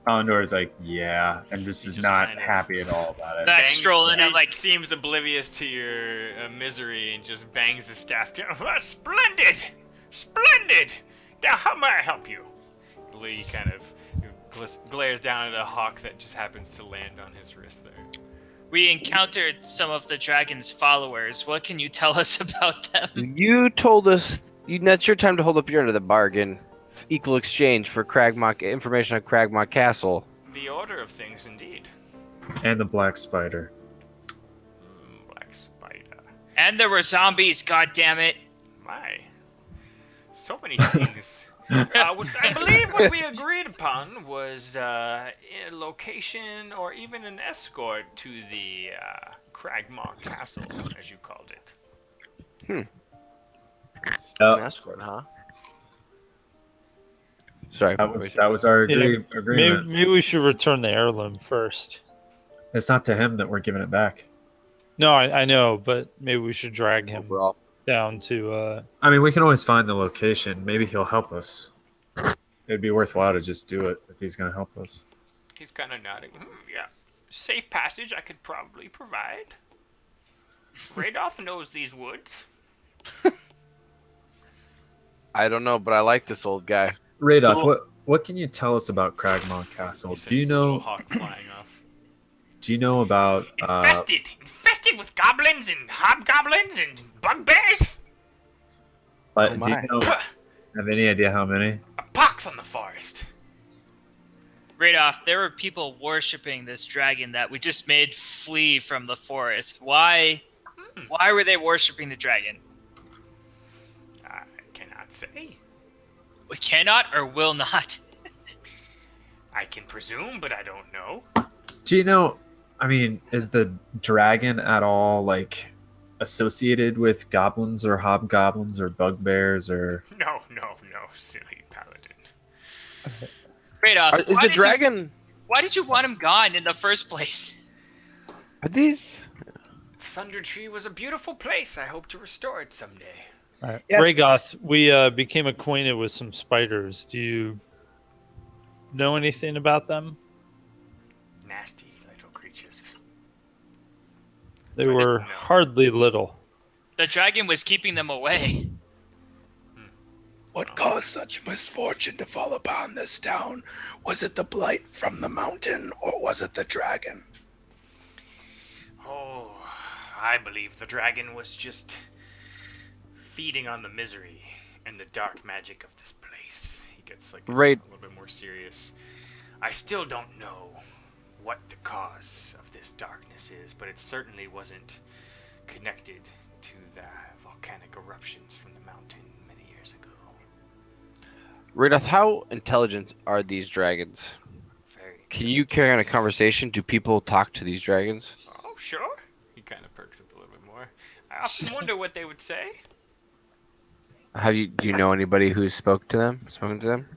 Speaker 4: Condor is like, yeah, and just
Speaker 1: He
Speaker 4: is
Speaker 1: just
Speaker 4: not
Speaker 1: kind of-
Speaker 4: happy at all about it.
Speaker 3: That strolling, I'm like,
Speaker 1: seems oblivious to your misery and just bangs his staff down. Splendid! Splendid! Now, how may I help you? Lee kind of glares down at a hawk that just happens to land on his wrist there.
Speaker 3: we encountered some of the dragon's followers. What can you tell us about them?
Speaker 2: You told us that's your time to hold up your end of the bargain. Equal exchange for Cragmont information on Cragmont Castle.
Speaker 1: The order of things, indeed.
Speaker 4: And the black spider.
Speaker 1: Black spider.
Speaker 3: And there were zombies, goddammit.
Speaker 1: My. So many things. What I believe what we agreed upon was a location or even an escort to the Cragmont Castle, as you called it.
Speaker 2: An escort, huh? Sorry.
Speaker 4: That was our agreement.
Speaker 6: Maybe we should return the heirloom first.
Speaker 4: It's not to him that we're giving it back.
Speaker 6: No, I know, but maybe we should drag him
Speaker 2: Overall.
Speaker 6: down to.
Speaker 4: I mean, we can always find the location. Maybe he'll help us. It'd be worthwhile to just do it if he's going to help us.
Speaker 1: He's kind of nodding. Yeah. Safe passage I could probably provide. Radoth knows these woods.
Speaker 2: I don't know, but I like this old guy.
Speaker 4: Radoff,
Speaker 6: Cool.
Speaker 4: what can you tell us about Cragmont Castle?
Speaker 1: He
Speaker 4: Do you
Speaker 1: sends a little
Speaker 4: know?
Speaker 1: hawk flying off.
Speaker 4: Do you know about?
Speaker 1: Infested with goblins and hobgoblins and bugbears.
Speaker 2: Oh
Speaker 4: Do you
Speaker 2: my.
Speaker 4: know? Have any idea how many?
Speaker 1: A pox on the forest.
Speaker 3: Radoff, there were people worshipping this dragon that we just made flee from the forest. Why were they worshipping the dragon?
Speaker 1: I cannot say.
Speaker 3: We cannot or will not.
Speaker 1: I can presume, but I don't know.
Speaker 4: Do you know? I mean, is the dragon at all like associated with goblins or hobgoblins or bugbears or?
Speaker 1: No, silly paladin.
Speaker 3: Radoff,
Speaker 2: Is the dragon?
Speaker 3: why did you want him gone in the first place?
Speaker 2: Are these?
Speaker 1: Thunder Tree was a beautiful place. I hope to restore it someday.
Speaker 6: All right.
Speaker 5: Yes.
Speaker 6: Rhaegoth, we became acquainted with some spiders. Do you know anything about them?
Speaker 1: Nasty little creatures.
Speaker 6: They
Speaker 1: I
Speaker 6: were
Speaker 1: didn't know.
Speaker 6: hardly little.
Speaker 3: The dragon was keeping them away.
Speaker 8: What caused such misfortune to fall upon this town? Was it the blight from the mountain, or was it the dragon?
Speaker 1: Oh, I believe the dragon was just feeding on the misery and the dark magic of this place. He gets like
Speaker 2: Right.
Speaker 1: a little bit more serious. I still don't know what the cause of this darkness is, but it certainly wasn't connected to the volcanic eruptions from the mountain many years ago.
Speaker 2: Radoth, how intelligent are these dragons?
Speaker 1: Very.
Speaker 2: Can you carry on a conversation? Do people talk to these dragons?
Speaker 1: Oh, sure. He kind of perks up a little bit more. I often wonder what they would say.
Speaker 2: Do you know anybody who's spoken to them?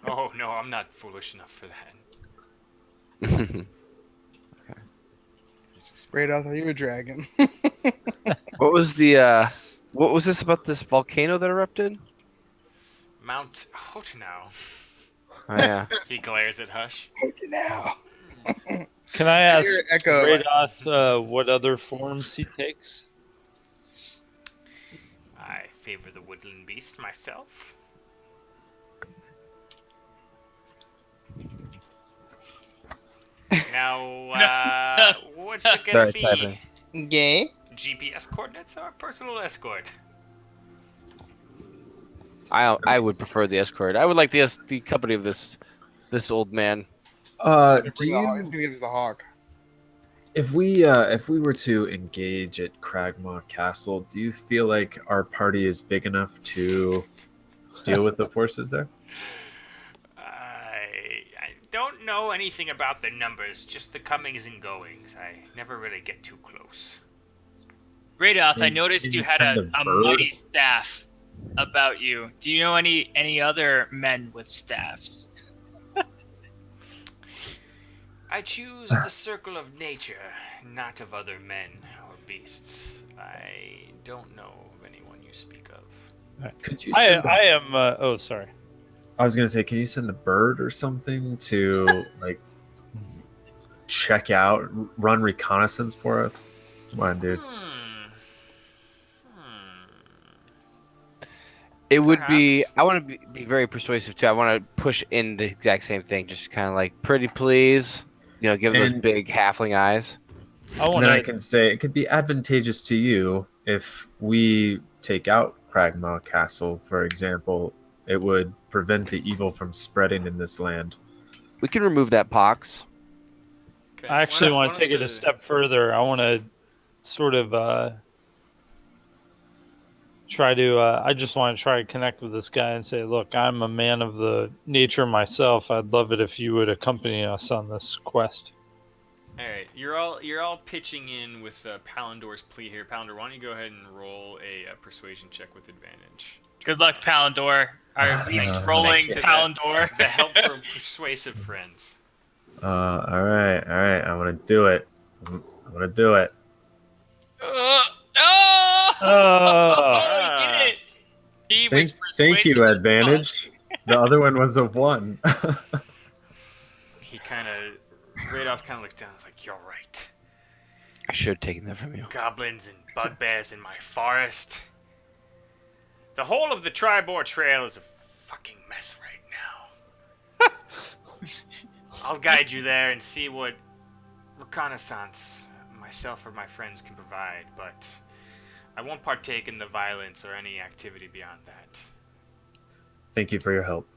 Speaker 1: Oh no, I'm not foolish enough for that. He's just-
Speaker 5: Radoth, are you a dragon?
Speaker 2: What was this about this volcano that erupted?
Speaker 1: Mount Hotenau.
Speaker 2: Oh yeah.
Speaker 1: He glares at Hush.
Speaker 8: Now.
Speaker 6: Can I ask
Speaker 5: hear it echo.
Speaker 6: Rhaegoth what other forms he takes?
Speaker 1: I favor the woodland beast myself. Now, what's it gonna
Speaker 2: Sorry,
Speaker 1: be?
Speaker 2: typing.
Speaker 5: Gay?
Speaker 1: GPS coordinates or personal escort?
Speaker 2: I would prefer the escort. I would like the company of this this old man.
Speaker 4: Do
Speaker 5: He's
Speaker 4: you,
Speaker 5: gonna give us the hawk.
Speaker 4: if we were to engage at Cragmaw Castle, do you feel like our party is big enough to deal with the forces there?
Speaker 7: I don't know anything about the numbers, just the comings and goings. I never really get too close.
Speaker 3: Radoth, I
Speaker 4: Can
Speaker 3: noticed you
Speaker 4: you
Speaker 3: had
Speaker 4: send
Speaker 3: a
Speaker 4: a bird?
Speaker 3: mighty staff about you. Do you know any other men with staffs?
Speaker 7: I choose the circle of nature, not of other men or beasts. I don't know of anyone you speak of.
Speaker 4: Could you
Speaker 6: I
Speaker 4: send?
Speaker 6: I am. Oh, sorry.
Speaker 4: I was gonna say, can you send a bird or something to like check out, run reconnaissance for us? Come on, dude.
Speaker 2: It would be.
Speaker 7: Perhaps.
Speaker 2: I want to be very persuasive too. I want to push in the exact same thing, just kind of like pretty please. Give him those
Speaker 4: And
Speaker 2: big halfling eyes.
Speaker 6: I want
Speaker 4: then I
Speaker 6: to.
Speaker 4: can say it could be advantageous to you if we take out Cragmaw Castle, for example. It would prevent the evil from spreading in this land.
Speaker 2: We can remove that pox.
Speaker 7: Okay.
Speaker 6: I actually want
Speaker 7: One
Speaker 6: to take
Speaker 7: of
Speaker 6: it a step further. I want to sort of try to. I just want to try to connect with this guy and say, look, I'm a man of the nature myself. I'd love it if you would accompany us on this quest.
Speaker 7: All right, you're all pitching in with Palindor's plea here. Palindor, why don't you go ahead and roll a persuasion check with advantage?
Speaker 3: Good luck, Palindor. Are we rolling
Speaker 7: Thanks to
Speaker 3: Palindor?
Speaker 7: The help from persuasive friends.
Speaker 4: All right. I'm gonna do it. I'm gonna do it.
Speaker 3: Oh!
Speaker 6: Oh,
Speaker 3: He did it! He
Speaker 4: Thank,
Speaker 3: was
Speaker 4: thank you,
Speaker 3: persuasive as
Speaker 4: advantage. The other one was a 1.
Speaker 7: He kind of, Radoth kind of looks down. It's like, you're right.
Speaker 2: I should have taken that from you.
Speaker 7: Goblins and bugbears in my forest. The whole of the Tribor Trail is a fucking mess right now. I'll guide you there and see what reconnaissance myself or my friends can provide, but I won't partake in the violence or any activity beyond that.
Speaker 4: Thank you for your help.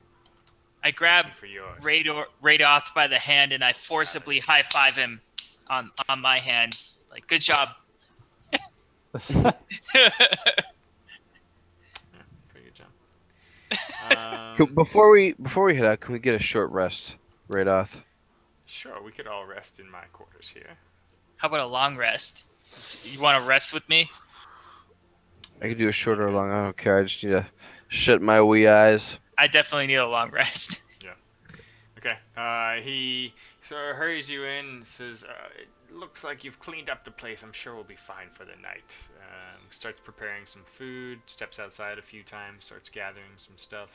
Speaker 3: I grab
Speaker 7: For yours.
Speaker 3: Radoth by the hand and I forcibly high five him on my hand. Like, good job.
Speaker 7: Yeah, pretty good job.
Speaker 2: Before we head out, can we get a short rest, Radoth?
Speaker 7: Sure, we could all rest in my quarters here.
Speaker 3: How about a long rest? You want to rest with me?
Speaker 2: I could do a short or a long. I don't care. I just need to shut my wee eyes.
Speaker 3: I definitely need a long rest.
Speaker 7: Okay. He sort of hurries you in and says, it looks like you've cleaned up the place. I'm sure we'll be fine for the night. Starts preparing some food, steps outside a few times, starts gathering some stuff.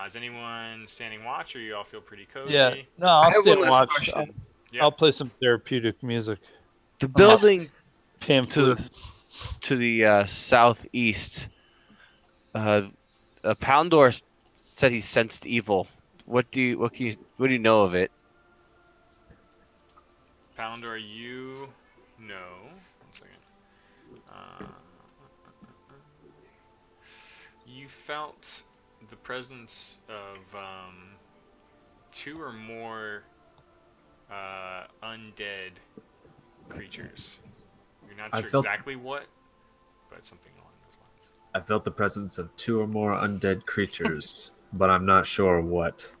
Speaker 7: Is anyone standing watch, or you all feel pretty cozy?
Speaker 6: yeah. No, I'll
Speaker 2: have
Speaker 6: stay
Speaker 2: one
Speaker 6: and
Speaker 2: last
Speaker 6: watch.
Speaker 2: question.
Speaker 6: I'll play some therapeutic music.
Speaker 2: The building
Speaker 6: Pamphlet.
Speaker 2: to the southeast. Poundor said he sensed evil. What do you know of it?
Speaker 7: Palindor, you know. 1 second. You felt the presence of 2 or more undead creatures. You're not
Speaker 4: I
Speaker 7: sure
Speaker 4: felt-
Speaker 7: exactly what, but something along those lines.
Speaker 4: I felt the presence of 2 or more undead creatures, but I'm not sure what.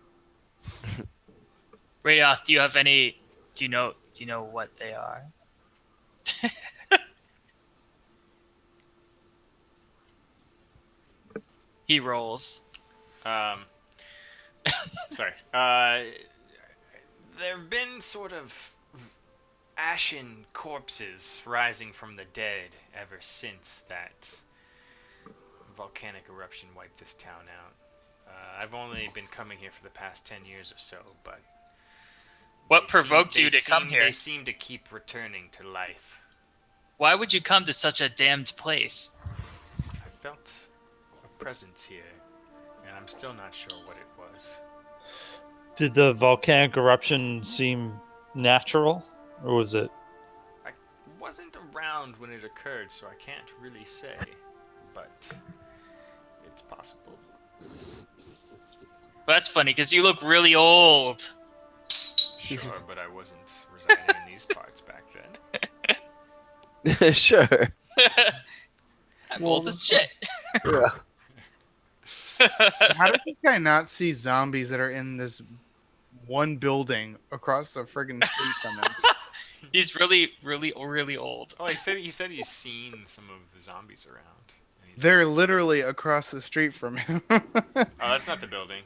Speaker 3: Radoth, do you have any? Do you know what they are? He rolls.
Speaker 7: Sorry. There have been sort of ashen corpses rising from the dead ever since that volcanic eruption wiped this town out. I've only been coming here for the past 10 years or so, but
Speaker 3: What provoked you to come here?
Speaker 7: They seem to keep returning to life.
Speaker 3: Why would you come to such a damned place?
Speaker 7: I felt a presence here, and I'm still not sure what it was.
Speaker 6: Did the volcanic eruption seem natural, or was it?
Speaker 7: I wasn't around when it occurred, so I can't really say, but it's possible.
Speaker 3: Well, that's funny because you look really old.
Speaker 1: Sure, but I wasn't residing in these parts back then.
Speaker 2: Sure.
Speaker 3: I'm old as shit.
Speaker 2: Yeah.
Speaker 5: How does this guy not see zombies that are in this one building across the friggin' street from him?
Speaker 3: He's really, really, really old.
Speaker 1: Oh, he said he's seen some of the zombies around. And he's
Speaker 5: They're
Speaker 1: just-
Speaker 5: literally across the street from him.
Speaker 1: Oh, that's not the building.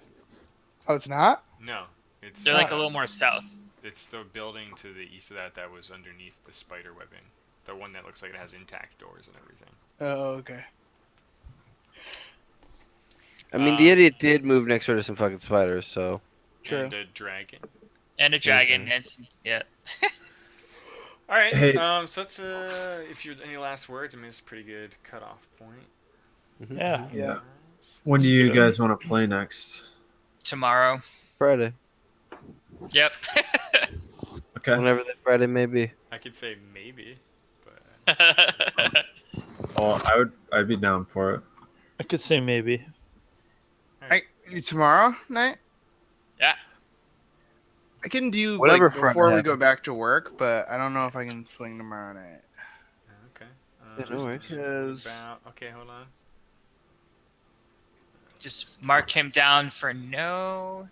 Speaker 5: Oh, it's not?
Speaker 1: No, it's.
Speaker 3: They're like a little more south.
Speaker 1: It's the building to the east of that was underneath the spider webbing. The one that looks like it has intact doors and everything.
Speaker 5: Oh, okay.
Speaker 2: I mean, the idiot did move next door to some fucking spiders, so.
Speaker 5: True.
Speaker 1: And a dragon.
Speaker 3: And a dragon. And some, yeah.
Speaker 1: All right.
Speaker 4: Hey.
Speaker 1: So that's if you any last words, I mean it's a pretty good cutoff point.
Speaker 6: Yeah.
Speaker 4: Yeah. When do you guys want to play next?
Speaker 3: Tomorrow.
Speaker 2: Friday.
Speaker 3: Yep.
Speaker 4: Okay.
Speaker 2: Whenever that Friday may be.
Speaker 1: I could say maybe, but
Speaker 4: Well, I'd be down for it.
Speaker 6: I could say maybe.
Speaker 5: Tomorrow night?
Speaker 3: Yeah.
Speaker 5: I can do
Speaker 2: Whatever
Speaker 5: like, before
Speaker 2: Friday
Speaker 5: we go back to work, but I don't know if I can swing tomorrow night.
Speaker 1: okay.
Speaker 2: Yeah, no worries.
Speaker 5: Because
Speaker 1: Okay, hold on.
Speaker 3: Just mark him down for no